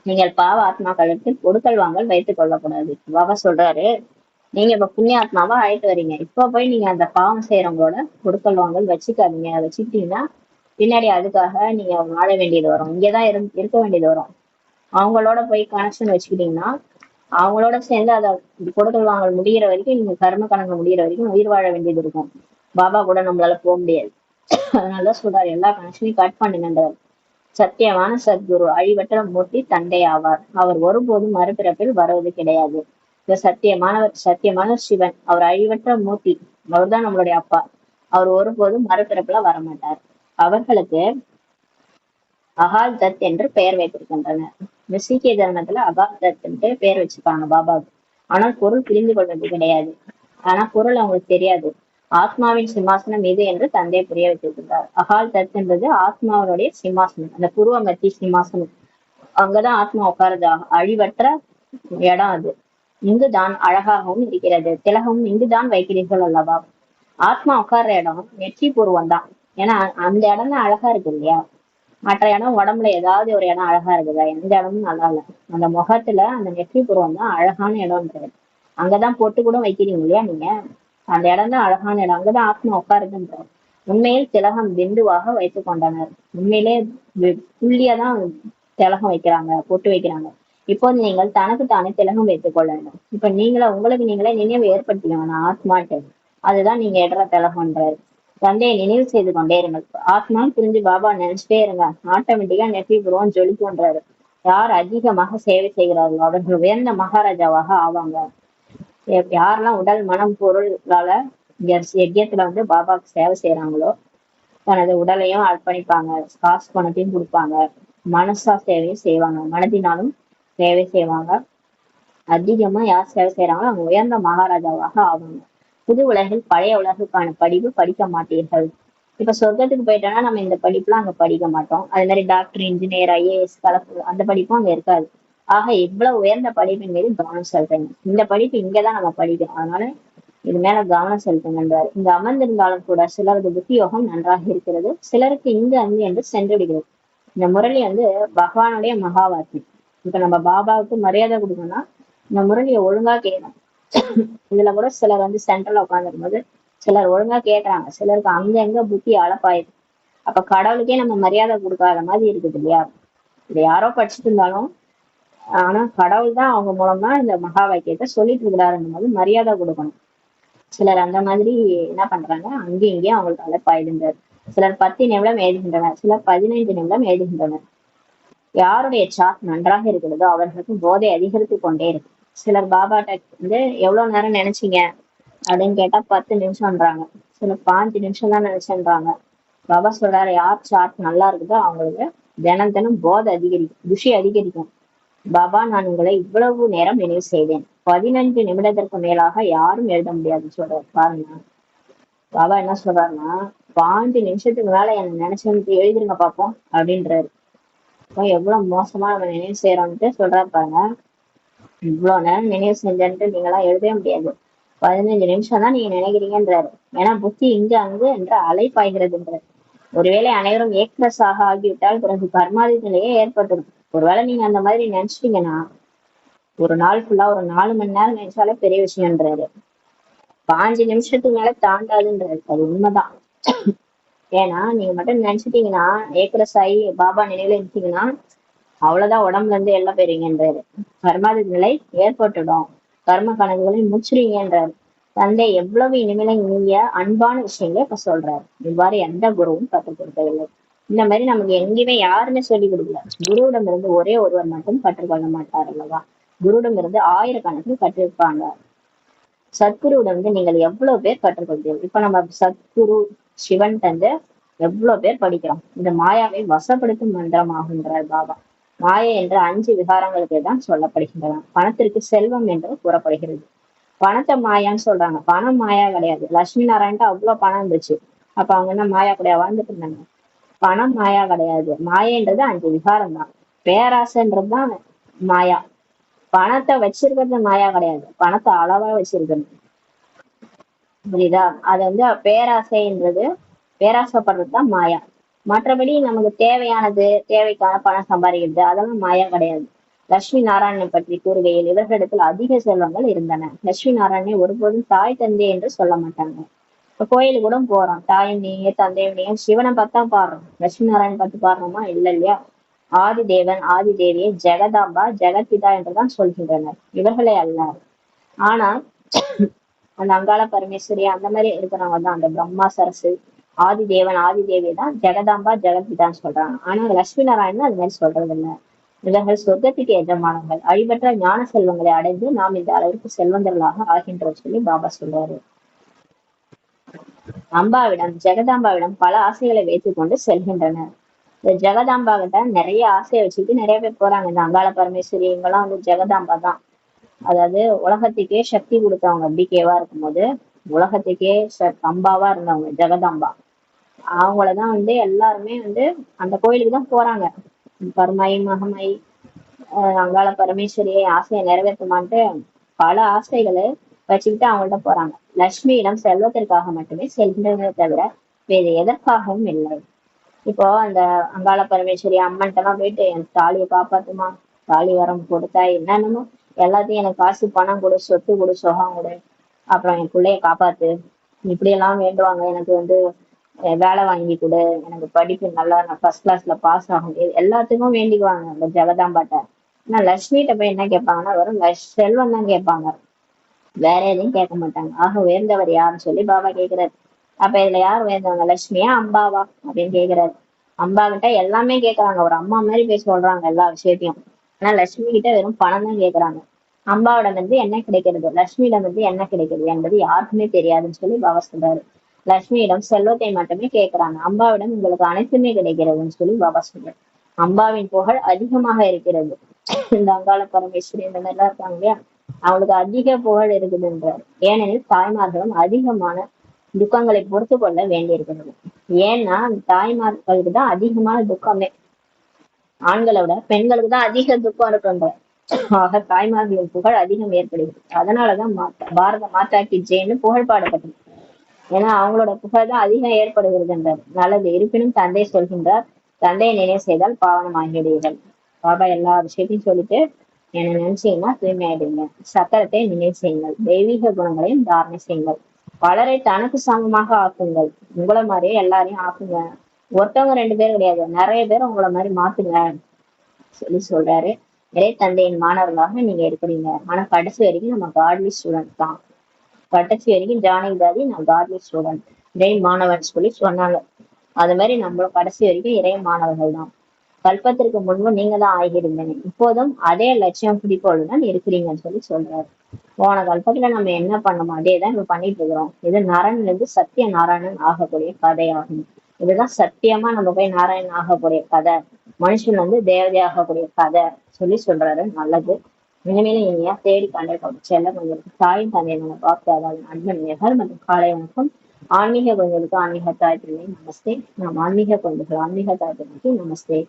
நீங்கள் பாவ ஆத்மாக்களுக்கு கொடுக்கல் வாங்கல் வைத்துக் கொள்ளக்கூடாது. பாபா சொல்றாரு, நீங்க இப்ப புண்ணிய ஆத்மாவா ஆயிட்டு வரீங்க, இப்ப போய் நீங்க அந்த பாவம் செய்யறவங்களோட கொடுக்கல் வாங்கல் வச்சுக்காதீங்க. வச்சுக்கிட்டீங்கன்னா பின்னாடி அதுக்காக நீங்க வாழ வேண்டியது வரும், இங்கதான் இருக்க வேண்டியது வரும். அவங்களோட போய் கனெக்ஷன் வச்சுக்கிட்டீங்கன்னா அவங்களோட சேர்ந்து அதை கொடுக்கல் வாங்கல் முடிகிற வரைக்கும், நீங்க கர்ம கணக்கு முடிகிற வரைக்கும் உயிர் வாழ வேண்டியது இருக்கும். பாபா கூட நம்மளால போக முடியாது. அதனாலதான் சொல்றாரு, எல்லா கனெக்ஷனையும் கட் பண்ணுங்கன்றார். சத்தியமான சத்குரு அழிவற்ற மூர்த்தி தந்தை ஆவார். அவர் ஒருபோதும் மறுபிறப்பில் வருவது கிடையாது. சத்தியமான சிவன், அவர் அழிவற்ற மூர்த்தி, அவர் தான் நம்மளுடைய அப்பா. அவர் ஒருபோதும் மறுபிறப்புல வரமாட்டார். அவர்களுக்கு அகால் தத் என்று பெயர் வைத்திருக்கின்றனர். இந்த சீக்கிய தர்மத்துல அகால் தத் என்று பெயர் வச்சிருக்காங்க பாபாவுக்கு. ஆனால் பொருள் புரிந்து கொள்வது கிடையாது. ஆனா பொருள் அவங்களுக்கு தெரியாது. ஆத்மாவின் சிம்மாசனம் இது என்று தந்தை புரிய வைத்திருக்கிறார். அகால் தத் என்பது ஆத்மாவுடைய சிம்மாசனம், அந்த புருவ மத்தி சிம்மாசனம். அங்கதான் ஆத்மா உட்காருது, அழிவற்ற இடம் அது. இங்குதான் அழகாகவும் இருக்கிறது, திலகமும் இங்குதான் வைக்கிறீர்கள் அல்லவா. ஆத்மா உட்கார்ற இடம் நெற்றி பூர்வம் தான். ஏன்னா அந்த இடம் தான் அழகா இருக்கு இல்லையா. மற்ற இடம் உடம்புல ஏதாவது ஒரு இடம் அழகா இருக்குதா? எந்த இடமும் நல்லா இல்ல. அந்த முகத்துல அந்த நெற்றி பூர்வம் தான் அழகான இடம்ன்றது. அங்கதான் பொட்டு கூட வைக்கிறீங்க இல்லையா நீங்க, அந்த இடம் தான் அழகான இடம், அங்கதான் ஆத்மா உட்காருதுன்ற. உண்மையில் திலகம் பிந்துவாக வைத்துக் கொண்டனர். உண்மையிலே புள்ளியாதான் திலகம் வைக்கிறாங்க, பொட்டு வைக்கிறாங்க. இப்போது நீங்கள் தனக்கு தானே திலகம் வைத்துக் கொள்ள வேண்டும். இப்ப உங்களுக்கு நீங்களே நினைவு ஏற்படுத்திக்கணும், நான் ஆத்மாட்டு. அதுதான் நீங்க இடற திலகம்ன்றாரு. தந்தையை நினைவு செய்து கொண்டே இருங்கள். ஆத்மா புரிஞ்சு பாபா நினைச்சிட்டே இருங்க, ஆட்டோமேட்டிக்கா நெற்றி புருவம் ஜொலிக்கும்ன்றாரு. யார் அதிகமாக சேவை செய்கிறார்களோ அவர்கள் உயர்ந்த மகாராஜாவாக ஆவாங்க. யாரெல்லாம் உடல் மனம் பொருளால யஜ்யத்துல பாபாவுக்கு சேவை செய்யறாங்களோ, தனது உடலையும் அர்ப்பணிப்பாங்க, காசு பணத்தையும் கொடுப்பாங்க, மனசா சேவையும் செய்வாங்க, மனதினாலும் சேவை செய்வாங்க. அதிகமா யார் சேவை செய்யறாங்களோ அவங்க உயர்ந்த மகாராஜாவாக ஆவாங்க. புது உலகில் பழைய உலகுக்கான படிப்பு படிக்க மாட்டீர்கள். இப்ப சொர்க்கத்துக்கு போயிட்டோம்னா நம்ம இந்த படிப்புலாம் அங்க படிக்க மாட்டோம். அதே மாதிரி டாக்டர், இன்ஜினியர், ஐஏஎஸ், கலெக்டர் அந்த படிப்பும் அங்க இருக்காது. ஆக இவ்வளவு உயர்ந்த படிப்பின் மீது கவனம் செலுத்துங்க. இந்த படிப்பு இங்கதான் நம்ம படிக்கிறோம், அதனால இது மேல கவனம் செலுத்துங்கன்றாரு. இங்க அமர்ந்திருந்தாலும் கூட சிலரது புத்தி யோகம் நன்றாக இருக்கிறது, சிலருக்கு இங்கு அங்கு என்று சென்று விடுகிறது. இந்த முரளி பகவானுடைய மகா வாக்கியம். இப்ப நம்ம பாபாவுக்கு மரியாதை கொடுக்கணும்னா இந்த முரளியை ஒழுங்கா கேட்கணும். இதுல கூட சிலர் சென்ட்ரல்ல உட்காந்துருக்கும் போது சிலர் ஒழுங்கா கேட்கறாங்க, சிலருக்கு அங்க எங்க புத்தி அளப்பாயுது. அப்ப கடவுளுக்கே நம்ம மரியாதை கொடுக்காத மாதிரி இருக்குது இல்லையா. இது யாரோ படிச்சுட்டு இருந்தாலும் ஆனா கடவுள் தான் அவங்க மூலமா இந்த மகா வாக்கியத்தை சொல்லிட்டு இருக்கிறாருன்னும் போது மரியாதை கொடுக்கணும். சிலர் அந்த மாதிரி என்ன பண்றாங்க, அங்கேயும் இங்கேயும் அவங்களுக்கு அழைப்பாயிடுங்கிறார். சிலர் 10 நிமிடம் எழுதுகின்றனர், சிலர் 15 நிமிடம் எழுதுகின்றனர். யாருடைய சாட் நன்றாக இருக்கிறதோ அவர்களுக்கு போதை அதிகரித்து கொண்டே இருக்கு. சிலர் பாபாட்ட எவ்வளவு நேரம் நினைச்சீங்க அப்படின்னு கேட்டா 10 நிமிஷம்ன்றாங்க, சிலர் 5 நிமிஷம் தான் நினைச்சேன்றாங்க. பாபா சொல்றாரு, யார் சாட் நல்லா இருக்குதோ அவங்களுக்கு தினம் தினம் போதை அதிகரிக்கும், குஷி அதிகரிக்கும். பாபா நான் உங்களை இவ்வளவு நேரம் நினைவு செய்தேன், 15 நிமிடத்திற்கு மேலாக யாரும் எழுத முடியாதுன்னு சொல்றாரு. பாருங்க பாபா என்ன சொல்றாருன்னா, 5 நிமிஷத்துக்கு மேல என்ன நினைச்சு எழுதிருங்க பாப்போம் அப்படின்றாரு. எவ்வளவு மோசமா நம்ம நினைவு செய்யறோம்ட்டு சொல்றாரு பாருங்க. இவ்வளவு நேரம் நினைவு செஞ்சன்ட்டு நீங்களாம் எழுதவே முடியாது, 15 நிமிஷம் தான் நீங்க நினைக்கிறீங்கன்றாரு. ஏன்னா புத்தி இங்கு அங்கு என்ற அலைப்பாய்கிறதுன்றாரு. ஒருவேளை அனைவரும் ஏக்ரஸாக ஆகிவிட்டால் பிறகு கர்மாதி நிலையே ஏற்பட்டுரும். ஒருவேளை நீங்க அந்த மாதிரி நினைச்சிட்டீங்கன்னா ஒரு நாள் ஃபுல்லா ஒரு 4 மணி நேரம் நினைச்சாலே பெரிய விஷயம்ன்றாரு. 5 நிமிஷத்துக்கு மேல தாண்டாதுன்றாரு. அது உண்மைதான். ஏன்னா நீங்க மட்டும் நினைச்சிட்டீங்கன்னா, ஏக்ரஸ் ஆகி பாபா நினைவுல இருந்துட்டீங்கன்னா அவ்வளவுதான், உடம்புல இருந்து எல்லாம் பெறுவீங்கன்றாரு. கர்மாதி நிலை ஏற்பட்டுடும். கர்ம கணக்குகளை முச்சிருங்கன்றாரு. தந்தை எவ்வளவு இனிமையில இனிய அன்பான விஷயங்களை இப்ப சொல்றாரு. இவ்வாறு எந்த குருவும் கற்றுக் கொடுக்கவில்லை. இந்த மாதிரி நமக்கு எங்கேயுமே யாருமே சொல்லிக் கொடுக்கல. குருவிடம் இருந்து ஒரே ஒருவர் மட்டும் கற்றுக்கொள்ள மாட்டார் அல்லவா? குருவிடம் இருந்து ஆயிரக்கணக்கில் கற்றிருப்பாங்க. சத்குருவிடம் வந்து நீங்கள் எவ்வளவு பேர் கற்றுக்கொள்கிறீர்கள்? இப்ப நம்ம சத்குரு சிவன் தந்து எவ்வளவு பேர் படிக்கிறோம். இந்த மாயாவை வசப்படுத்தும் மந்திரம் ஆகின்றார் பாபா. மாயை என்ற 5 விகாரங்களுக்கு தான் சொல்லப்படுகின்றன. பணத்திற்கு செல்வம் என்று கூறப்படுகிறது. பணத்தை மாயான்னு சொல்றாங்க. பணம் மாயா கிடையாது. லட்சுமி நாராயணன் அவ்வளவு பணம் இருந்துச்சு. அப்ப அவங்க என்ன மாயா கிடையாது வாழ்ந்துட்டு இருந்தாங்க? பணம் மாயா கிடையாது. மாயன்றது 5 விகாரம் தான். பேராசைன்றதுதான் மாயா. பணத்தை வச்சிருக்கிறது மாயா கிடையாது. பணத்தை அளவா வச்சிருக்கிறது. புரியுதா? அது வந்து பேராசைன்றது, பேராசைப்படுறதுதான் மாயா. மற்றபடி நமக்கு தேவையானது, தேவைக்கான பணம் சம்பாதிக்கிறது அதெல்லாம் மாயா கிடையாது. லட்சுமி நாராயணனை பற்றி கூறுகையில் இவர்களிடத்தில் அதிக செல்வங்கள் இருந்தன. லட்சுமி நாராயணனை ஒருபோதும் தாய் தந்தை என்று சொல்ல மாட்டாங்க. இப்ப கோயிலுக்கு கூட போறோம். தாயும் நீங்க தந்தையும் நீங்க சிவனை பார்த்தா பாடுறோம். லட்சுமி நாராயணன் பார்த்து பாடுறோமா? இல்ல இல்லையா? ஆதி தேவன் ஆதி தேவியை ஜெகதாம்பா ஜெகத்பிதா என்றுதான் சொல்கின்றனர். இவர்களே அல்ல. ஆனால் அந்த அங்காள பரமேஸ்வரி அந்த மாதிரி இருக்கிறவங்க தான் அந்த பிரம்மா சரசு ஆதி தேவன் ஆதி தேவி தான் ஜெகதாம்பா ஜெகத்பிதான்னு சொல்றாங்க. ஆனா லட்சுமி நாராயணன் அது மாதிரி சொல்றது இல்லை. இவர்கள் சொர்க்கத்துக்கு எஜமானங்கள். அழிவற்ற ஞான செல்வங்களை அடைந்து நாம் இந்த அளவிற்கு செல்வந்தர்களாக ஆகின்றோம் சொல்லி பாபா சொல்றாரு. அம்பாவிடம் ஜெகதாம்பாவிடம் பல ஆசைகளை வைத்துக் கொண்டு செல்கின்றனர். இந்த ஜெகதாம்பா கிட்ட நிறைய ஆசையை வச்சுட்டு நிறைய பேர் போறாங்க. இந்த அங்காள பரமேஸ்வரி இவங்கெல்லாம் வந்து ஜெகதாம்பா தான். அதாவது உலகத்துக்கே சக்தி கொடுத்தவங்க. பிகேவா இருக்கும்போது உலகத்துக்கே அம்பாவா இருந்தவங்க ஜெகதாம்பா. அவங்களதான் வந்து எல்லாருமே வந்து அந்த கோயிலுக்கு தான் போறாங்க. பரமாயி மகமாயி அங்காள பரமேஸ்வரியை ஆசையை நிறைவேற்றுமான்ட்டு பல ஆசைகளை வச்சுக்கிட்டு அவங்கள்ட்ட போறாங்க. லட்சுமியிடம் செல்வத்திற்காக மட்டுமே செல்கின்றனே தவிர வேறு எதற்காகவும் இல்லை. இப்போ அந்த அங்காள பரமேஸ்வரி அம்மன்ட்ட எல்லாம் போயிட்டு என் தாலியை காப்பாத்துமா, தாலி வரம் கொடுத்தா என்னென்னமோ எல்லாத்தையும் எனக்கு காசு பணம் கொடு, சொத்து கொடு, சுகம் கொடு, அப்புறம் என் பிள்ளைய காப்பாத்து, இப்படி எல்லாம் வேண்டுவாங்க. எனக்கு வந்து வேலை வாங்கி கொடு, எனக்கு படிப்பு நல்லா நான் ஃபர்ஸ்ட் கிளாஸ்ல பாஸ் ஆகும், எல்லாத்துக்கும் வேண்டிக்குவாங்க அந்த ஜெகதாம்பாட்ட. ஆனா லட்சுமிகிட்ட போய் என்ன கேட்பாங்கன்னா வெறும் செல்வம் தான் கேட்பாங்க. வேற எதையும் கேட்க மாட்டாங்க. ஆக உயர்ந்தவர் யாருன்னு சொல்லி பாபா கேக்குறாரு. அப்ப இதுல யார் உயர்ந்தவங்க, லட்சுமியா அம்பாவா அப்படின்னு கேக்குறாரு. அம்பா கிட்ட எல்லாமே கேக்குறாங்க. ஒரு அம்மா மாதிரி போய் சொல்றாங்க எல்லா விஷயத்தையும். ஆனா லட்சுமி கிட்ட வெறும் பணம் தான் கேக்குறாங்க. அம்பாவிடம் இருந்து என்ன கிடைக்கிறது, லட்சுமியிடம் இருந்து என்ன கிடைக்கிறது என்பது யாருக்குமே தெரியாதுன்னு சொல்லி பாபா சொல்றாரு. லட்சுமியிடம் செல்வத்தை மட்டுமே கேட்கிறாங்க. அம்பாவிடம் உங்களுக்கு அனைத்துமே கிடைக்கிறதுன்னு சொல்லி பாபா சொல்றாரு. அம்பாவின் புகழ் அதிகமாக இருக்கிறது. இந்த அங்காள பரமேஸ்வரி இந்த மாதிரி எல்லாம் இருக்காங்க இல்லையா, அவங்களுக்கு அதிக புகழ் இருக்குதுன்றார். ஏனெனில் தாய்மார்களும் அதிகமான துக்கங்களை பொறுத்து கொள்ள வேண்டியிருக்கிறது. ஏன்னா தாய்மார்களுக்கு தான் அதிகமான துக்கமே. ஆண்களை விட பெண்களுக்கு தான் அதிக துக்கம் இருக்குன்ற. ஆக தாய்மார்களின் புகழ் அதிகம் ஏற்படுகிறது. அதனாலதான் பாரத மாதாக்கு ஜெயின்னு புகழ் பாடப்பட்டது. ஏன்னா அவங்களோட புகழ் தான் அதிகம் ஏற்படுகிறது என்றார். நல்லது. இருப்பினும் தந்தை சொல்கின்றார், தந்தையை நினைவு செய்தால் பாவனம் ஆகிவிடுவீர்கள். பாபா எல்லா விஷயத்தையும் சொல்லிட்டு என்ன நினைச்சீங்கன்னா தூய்மையாயிடுங்க. சக்கரத்தை நினைவு செய்யுங்கள். தெய்வீக குணங்களையும் தாரணை செய்யுங்கள். பலரை தனக்கு சமமாக ஆக்குங்கள். உங்களை மாதிரியே எல்லாரையும் ஆக்குங்க. ஒருத்தவங்க 2 பேர் கிடையாது, நிறைய பேர் உங்களை மாதிரி மாத்துங்க சொல்லி சொல்றாரு. நிறைய தந்தையின் மாணவர்களாக நீங்க இருக்கிறீங்க. ஆனா கடைசி வரைக்கும் நம்ம காட்லி ஸ்டூடெண்ட் தான். கடைசி வரைக்கும் ஜானகிதாதி நான் காட்லி ஸ்டூடெண்ட், இறை மாணவன் சொல்லி சொன்னாங்க. அது மாதிரி நம்மளும் கடைசி வரைக்கும் இறை மாணவர்கள் தான். கல்பத்திற்கு முன்பு நீங்க தான் ஆகியிருந்தீங்க. இப்போதும் அதே லட்சியம் குறிக்கோளுடன் இருக்கிறீங்கன்னு சொல்லி சொல்றாரு. போன கல்பத்துல நம்ம என்ன பண்ணோமோ அதே தான் இப்ப பண்ணிட்டு இருக்கிறோம். இது நரன்ல இருந்து சத்திய நாராயணன் ஆகக்கூடிய கதையாகும். இதுதான் சத்தியமா நம்ம போய் நாராயணன் ஆகக்கூடிய கதை, மனுஷன் வந்து தேவதை ஆகக்கூடிய கதை சொல்லி சொல்றாரு. நல்லது. இனிமேலும் இனியா தேடி கண்டே செல்ல கொஞ்சம் தாயும் தந்தையை பார்த்து அதாவது அன்பன் நிகழ் மற்றும் காலை வணக்கம். ஆன்மீக குழந்தைகளுக்கு ஆன்மீக தாய் தந்தை நமஸ்தே. நாம் ஆன்மீக குழந்தைகள் ஆன்மீக தாய் தந்தைக்கு நமஸ்தே.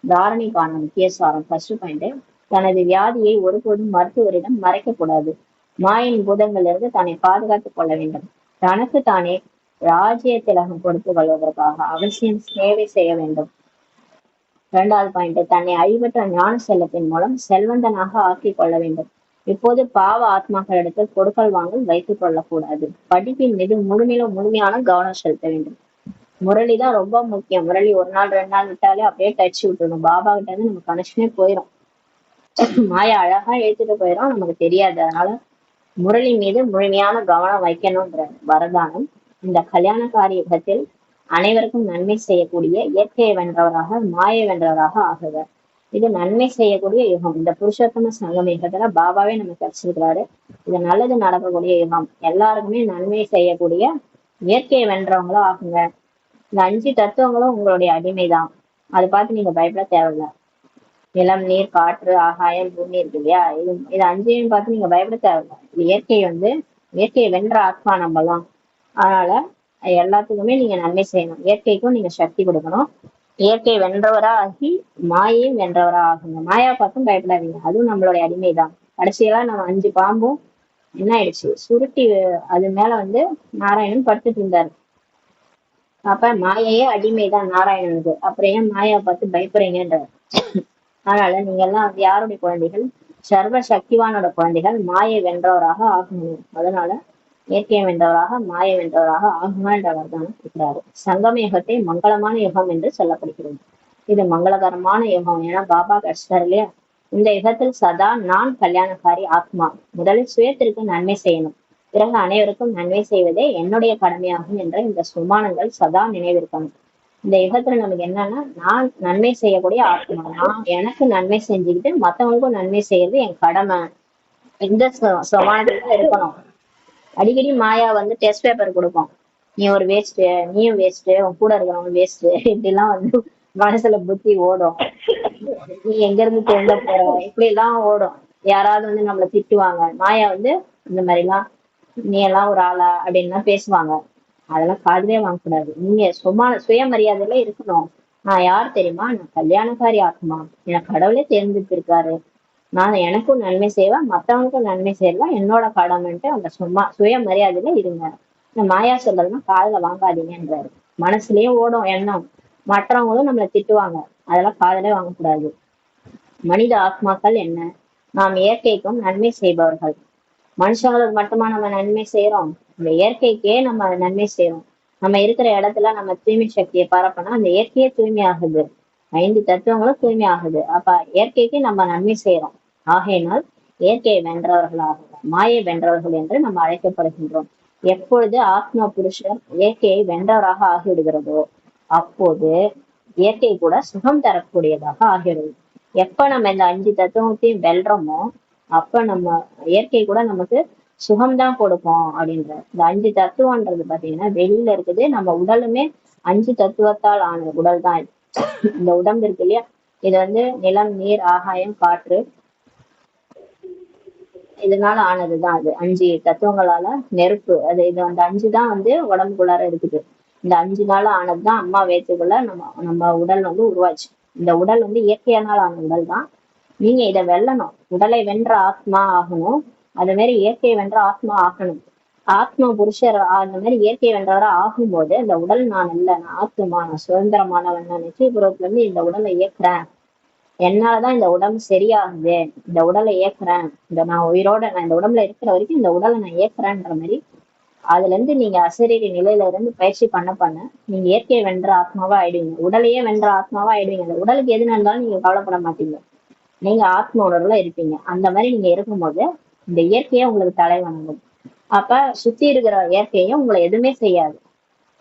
தாரணைக்கான முக்கிய சாரம் ஃபர்ஸ்ட் பாயிண்ட், தனது வியாதியை ஒருபோதும் மருத்துவரிடம் மறைக்க கூடாது. மாயின் பூதங்களிலிருந்து தன்னை பாதுகாத்துக் கொள்ள வேண்டும். தனக்கு தானே ராஜ்ய திலகம் கொடுத்துக் கொள்வதற்காக அவசியம் சேவை செய்ய வேண்டும். 2வது பாயிண்ட், தன்னை அழிவற்ற ஞான செல்லத்தின் மூலம் செல்வந்தனாக ஆக்கிக் கொள்ள வேண்டும். இப்போது பாவ ஆத்மாக்களிடத்தில் கொடுக்கல் வாங்கல் வைத்துக் கொள்ளக்கூடாது. படிப்பின் மீது முழுமையான கவனம் செலுத்த வேண்டும். முரளி தான் ரொம்ப முக்கியம். முரளி 1 நாள் 2 நாள் விட்டாலே அப்படியே டச் விட்டுணும். பாபா கிட்ட இருந்து நம்ம கனெக்ஷனே போயிடும். மாயா அழகா எழுத்துட்டு போயிடும், நமக்கு தெரியாது. அதனால முரளி மீது முழுமையான கவனம் வைக்கணும்ன்ற வரதானம் இந்த கல்யாணக்காரி யுகத்தில் அனைவருக்கும் நன்மை செய்யக்கூடிய இயற்கையை வென்றவராக மாயை வென்றவராக ஆகுவர். இது நன்மை செய்யக்கூடிய யுகம். இந்த புருஷோத்தம சங்கம் யுகத்துல பாபாவே நமக்கு கிடைச்சிருக்கிறாரு. இது நல்லது நடக்கக்கூடிய யுகம். எல்லாருக்குமே நன்மை செய்யக்கூடிய இயற்கையை வென்றவங்களும் ஆகுங்க. இந்த 5 தத்துவங்களும் உங்களுடைய அடிமைதான். அதை பார்த்து நீங்க பயப்பட தேவையில்ல. நிலம், நீர், காற்று, ஆகாயம், பூமி இருக்கு இல்லையா, இது 5ஐயும் பார்த்து நீங்க பயப்பட தேவையில்ல. இது இயற்கையை வென்ற ஆத்மா நம்பலாம். அதனால எல்லாத்துக்குமே நீங்க நன்மை செய்யணும். இயற்கைக்கும் நீங்க சக்தி கொடுக்கணும். இயற்கை வென்றவரா ஆகி மாயையும் வென்றவரா ஆகுங்க. மாயா பார்த்தும் பயப்படாதீங்க, அதுவும் நம்மளுடைய அடிமைதான். கடைசியெல்லாம் நம்ம 5 பாம்பும் என்ன ஆயிடுச்சு, சுருட்டி அது மேல நாராயணன் படுத்துட்டு இருந்தாரு. அப்ப மாயையே அடிமைதான் நாராயணனுக்கு. அப்புறம் ஏன் மாயா பார்த்து பயப்படுறீங்கன்ற. அதனால நீங்க எல்லாம் யாருடைய குழந்தைகள்? சர்வ சக்திவானோட குழந்தைகள். மாயை வென்றவராக ஆகணும். அதனால இயற்கையை வென்றவராக மாயை வென்றவராக ஆகுமான்றவர் தான் இருக்கிறாரு. சங்கம யுகத்தை மங்களமான யுகம் என்று சொல்லப்படுகிறது. இது மங்களகரமான யுகம். ஏன்னா பாபா கிடைச்சிட்டாரு இல்லையா. இந்த யுகத்தில் சதா நான் கல்யாணக்காரி ஆத்மா. முதலில் சுயத்திற்கு நன்மை செய்யணும், பிறகு அனைவருக்கும் நன்மை செய்வதே என்னுடைய கடமையாகும் என்ற இந்த சுமானங்கள் சதா நினைவிருக்கணும். இந்த யுகத்துல நமக்கு என்னன்னா, நான் நன்மை செய்யக்கூடிய ஆத்மா. நான் எனக்கு நன்மை செஞ்சுக்கிட்டு மத்தவங்களுக்கும் நன்மை செய்யறது என் கடமை. இந்த சுமானத்துல இருக்கணும். அடிக்கடி மாயா டெஸ்ட் பேப்பர் கொடுக்கும். நீ ஒரு வேஸ்ட், நீயும் வேஸ்ட், உன் கூட இருக்கிறவங்க வேஸ்ட், இப்படி எல்லாம் மனசுல புத்தி ஓடும். நீ எங்க இருந்து திருந்த போற, இப்படி எல்லாம் ஓடும். யாராவது நம்மள திட்டுவாங்க. மாயா இந்த மாதிரி எல்லாம், நீ எல்லாம் ஒரு ஆளா அப்படின்னு பேசுவாங்க. அதெல்லாம் காதுலயே வாங்கக்கூடாது. நீங்க சுயமரியாதையில இருக்கணும். நான் யார் தெரியுமா? நான் கல்யாணக்காரி ஆத்மா. எனக்கு கடவுளே தேர்ந்தெடுத்திருக்காரு. நான் எனக்கும் நன்மை செய்வேன், மத்தவங்களுக்கும் நன்மை செய்யலாம், என்னோட கடமைன்ட்டு அந்த சுயமரியாதையில இருங்க. இந்த மாயா சொல்றதுன்னா காதுல வாங்காதீங்கன்றாரு. மனசுலயும் ஓடும் எண்ணம். மற்றவங்களும் நம்மளை திட்டுவாங்க, அதெல்லாம் காதுலயே வாங்கக்கூடாது. மனித ஆத்மாக்கள் என்ன? நாம் இயற்கைக்கும் நன்மை செய்பவர்கள். மனுஷங்களுக்கு மட்டுமா நம்ம நன்மை செய்யறோம்? இந்த இயற்கைக்கே நம்ம நன்மை செய்யறோம். நம்ம இருக்கிற இடத்துல நம்ம தூய்மை சக்தியை பரப்பினா அந்த இயற்கையே தூய்மை ஆகுது. 5 தத்துவங்களும் தூய்மை ஆகுது. அப்ப இயற்கைக்கு நம்ம நன்மை செய்யறோம். ஆகையினால் இயற்கையை வென்றவர்களாக, மாயை வென்றவர்கள் என்று நம்ம அழைக்கப்படுகின்றோம். எப்பொழுது ஆத்மா புருஷர் இயற்கையை வென்றவராக ஆகிவிடுகிறதோ அப்போது இயற்கை கூட சுகம் தரக்கூடியதாக ஆகிவிடுது. எப்ப நம்ம இந்த 5 தத்துவத்தையும் வெல்றோமோ அப்ப நம்ம இயற்கை கூட நமக்கு சுகம்தான் கொடுக்கும் அப்படின்ற. இந்த 5 தத்துவம்ன்றது பாத்தீங்கன்னா வெளியில இருக்குது. நம்ம உடலுமே 5 தத்துவத்தால் ஆன உடல் தான். இந்த உடம்பு இருக்கு இல்லையா, இது நிலம், நீர், ஆகாயம், காற்று, இதனால ஆனதுதான். அது 5 தத்துவங்களால, நெருப்பு, அது இது 5 தான் உடம்புக்குள்ளார இருக்குது. இந்த 5 நாள் ஆனதுதான் அம்மா வயிற்றுக்குள்ள நம்ம உடல் உருவாச்சு. இந்த உடல் இயற்கையானால் ஆன உடல் தான். நீங்க இதை வெல்லணும். உடலை வென்ற ஆத்மா ஆகணும். அது மாதிரி இயற்கையை வென்ற ஆத்மா ஆகணும். ஆத்மா புருஷர் அந்த மாதிரி இயற்கை வென்றவரா ஆகும்போது இந்த உடல் நான் இல்லை, நான் ஆத்மா, நான் சுதந்திரமானவன், நான் நிச்சயபூர்வத்துல இந்த உடலை இயக்குறேன், என்னாலதான் இந்த உடம்பு சரியாகுது, இந்த உடலை இயக்குறேன், நான் இந்த உடம்புல இருக்கிற வரைக்கும் இந்த உடலை நான் இயக்குறேன்ற மாதிரி அதுல இருந்து நீங்க அசரீரி நிலையில இருந்து பயிற்சி பண்ண நீங்க இயற்கையை வென்ற ஆத்மாவா ஆயிடுவீங்க. உடலையே வென்ற ஆத்மாவா ஆயிடுவீங்க. அந்த உடலுக்கு எது நடந்தாலும் நீங்க கவலைப்பட மாட்டீங்க. நீங்க ஆத்ம உணர்வுல இருப்பீங்க. அந்த மாதிரி நீங்க இருக்கும்போது இந்த இயற்கையை உங்களுக்கு தலை வணங்கும். அப்ப சுத்தி இருக்கிற இயற்கையும் உங்களை எதுவுமே செய்யாது.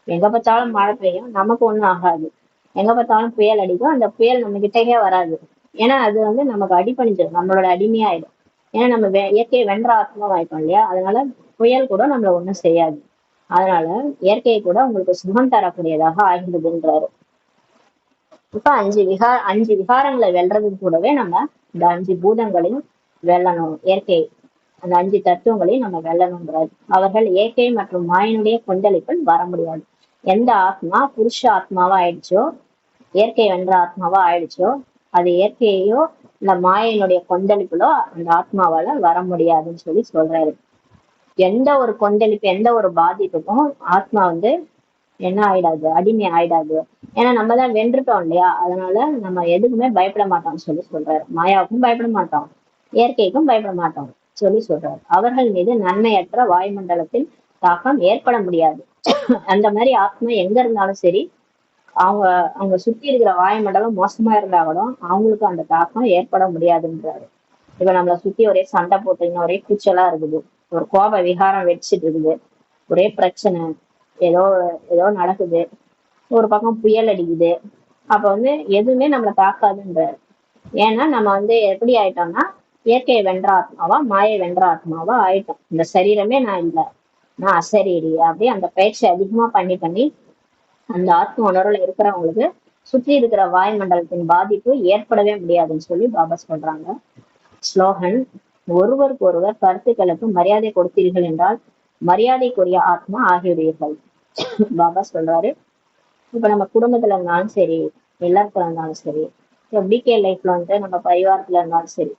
எங்க பார்த்தாலும் மழை பெய்யும், நமக்கு ஒண்ணும் ஆகாது. எங்க பார்த்தாலும் புயல் அடிக்கும், அந்த புயல் நம்ம கிட்டக்கே வராது. ஏன்னா அது நமக்கு அடிபணிஞ்சிடும், நம்மளோட அடிமையாயிடும். ஏன்னா நம்ம இயற்கையை வென்ற ஆத்மா வாய்ப்போம் இல்லையா. அதனால புயல் கூட நம்மள ஒண்ணும் செய்யாது. அதனால இயற்கையை கூட உங்களுக்கு சுகம் தரக்கூடியதாக ஆகிடுதுன்றாரு. இப்ப 5 விகாரங்களை வெல்றதுக்கு கூடவே நம்ம இந்த 5 பூதங்களையும் வெல்லணும். இயற்கை அந்த 5 தத்துவங்களையும் நம்ம வெல்லணும்ன்றாரு. அவர்கள் இயற்கை மற்றும் மாயினுடைய கொந்தளிப்பில் வர முடியாது. எந்த ஆத்மா புருஷ ஆத்மாவா ஆயிடுச்சோ, இயற்கை வென்ற ஆத்மாவா ஆயிடுச்சோ, அது இயற்கையோ இல்ல மாயினுடைய கொந்தளிப்புலோ அந்த ஆத்மாவால வர முடியாதுன்னு சொல்றாரு. எந்த ஒரு கொந்தளிப்பு, எந்த ஒரு பாதிப்புக்கும் ஆத்மா என்ன ஆயிடாது, அடிமை ஆயிடாது. ஏன்னா நம்ம தான் வென்றுட்டோம் இல்லையா. அதனால நம்ம எதுக்குமே பயப்பட மாட்டோம்னு சொல்றாரு. மாயாவுக்கும் பயப்பட மாட்டோம், இயற்கைக்கும் பயப்பட மாட்டோம் சொல்றாரு. அவர்கள் மீது நன்மையற்ற வாயுமண்டலத்தில் தாக்கம் ஏற்பட முடியாது. அந்த மாதிரி ஆத்மா எங்க இருந்தாலும் சரி, அவங்க சுத்தி இருக்கிற வாயுமண்டலம் மோசமா இருந்தா கூட அவங்களுக்கு அந்த தாக்கம் ஏற்பட முடியாதுன்றாரு. இப்ப நம்மளை சுத்தி ஒரே சண்டை போட்டுங்க, ஒரே கூச்சலா இருக்குது. ஒரு கோப விகாரம் வெடிச்சிட்டு இருக்குது, ஒரே பிரச்சனை, ஏதோ ஏதோ நடக்குது, ஒரு பக்கம் புயல் அடிக்குது, அப்ப வந்து எதுவுமே நம்மளை தாக்காதுன்றாரு. ஏன்னா நம்ம வந்து எப்படி ஆயிட்டோம்னா இயற்கையை வென்ற ஆத்மாவா மாயை வென்ற ஆத்மாவா ஆயிட்டோம். இந்த சரீரமே நான் இல்லை, நான் அசரீரி அப்படி அந்த பயிற்சி அதிகமா பண்ணி பண்ணி அந்த ஆத்ம உணர்வுல இருக்கிறவங்களுக்கு சுற்றி இருக்கிற வாயுமண்டலத்தின் பாதிப்பு ஏற்படவே முடியாதுன்னு சொல்லி பாபா சொல்றாங்க. ஸ்லோகன்: ஒருவருக்கு ஒருவர் கருத்துக்களுக்கு மரியாதை கொடுத்தீர்கள் என்றால் மரியாதைக்குரிய ஆத்மா ஆகிவிடுவீர்கள். பாபா சொல்றாரு, இப்ப நம்ம குடும்பத்துல இருந்தாலும் சரி, எல்லாருக்கும் இருந்தாலும் சரி, பிகே லைஃப்ல வந்து நம்ம பரிவாரத்துல இருந்தாலும் சரி,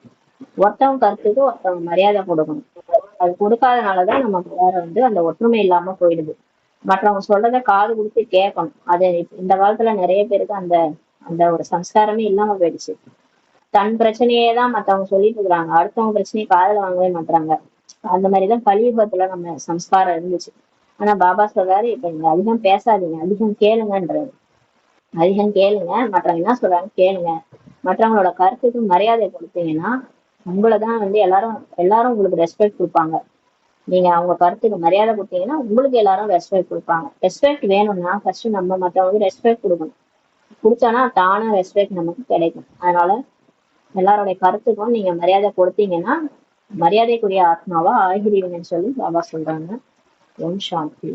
ஒருத்தவங்க கருத்துக்கு ஒருத்தவங்க மரியாதை கொடுக்கணும். அது கொடுக்காதனாலதான் நமக்கு வேற வந்து அந்த ஒற்றுமை இல்லாம போயிடுது. மற்றவங்க சொல்றத காது கொடுத்து கேட்கணும். அது இந்த காலத்துல நிறைய பேருக்கு அந்த அந்த ஒரு சம்ஸ்காரமே இல்லாம போயிடுச்சு. தன் பிரச்சனையே தான் மத்தவங்க சொல்லிட்டு இருக்கிறாங்க, அடுத்தவங்க பிரச்சனையை காதுல வாங்கவே மாட்டாங்க. அந்த மாதிரிதான் கலியுகத்துல நம்ம சம்ஸ்காரம் இருந்துச்சு. ஆனா பாபா சொல்றாரு, இப்ப நீங்க அதிகம் பேசாதீங்க, அதிகம் கேளுங்கன்றாரு. அதிகம் கேளுங்க, மற்றவங்க என்ன சொல்றாங்க கேளுங்க. மற்றவங்களோட கருத்துக்கு மரியாதை கொடுத்தீங்கன்னா உங்களைதான் வந்து எல்லாரும் எல்லாரும் உங்களுக்கு ரெஸ்பெக்ட் கொடுப்பாங்க. நீங்க அவங்க கருத்துக்கு மரியாதை கொடுத்தீங்கன்னா உங்களுக்கு எல்லாரும் ரெஸ்பெக்ட் கொடுப்பாங்க. ரெஸ்பெக்ட் வேணும்னா ஃபர்ஸ்ட் நம்ம மற்றவங்க ரெஸ்பெக்ட் கொடுக்கணும். கொடுத்தோன்னா தானா ரெஸ்பெக்ட் நமக்கு கிடைக்கும். அதனால எல்லாருடைய கருத்துக்கும் நீங்க மரியாதை கொடுத்தீங்கன்னா மரியாதைக்குரிய ஆத்மாவா ஆகிறீங்கன்னு சொல்லி பாபா சொல்றாங்க. ஓம் சாந்தி.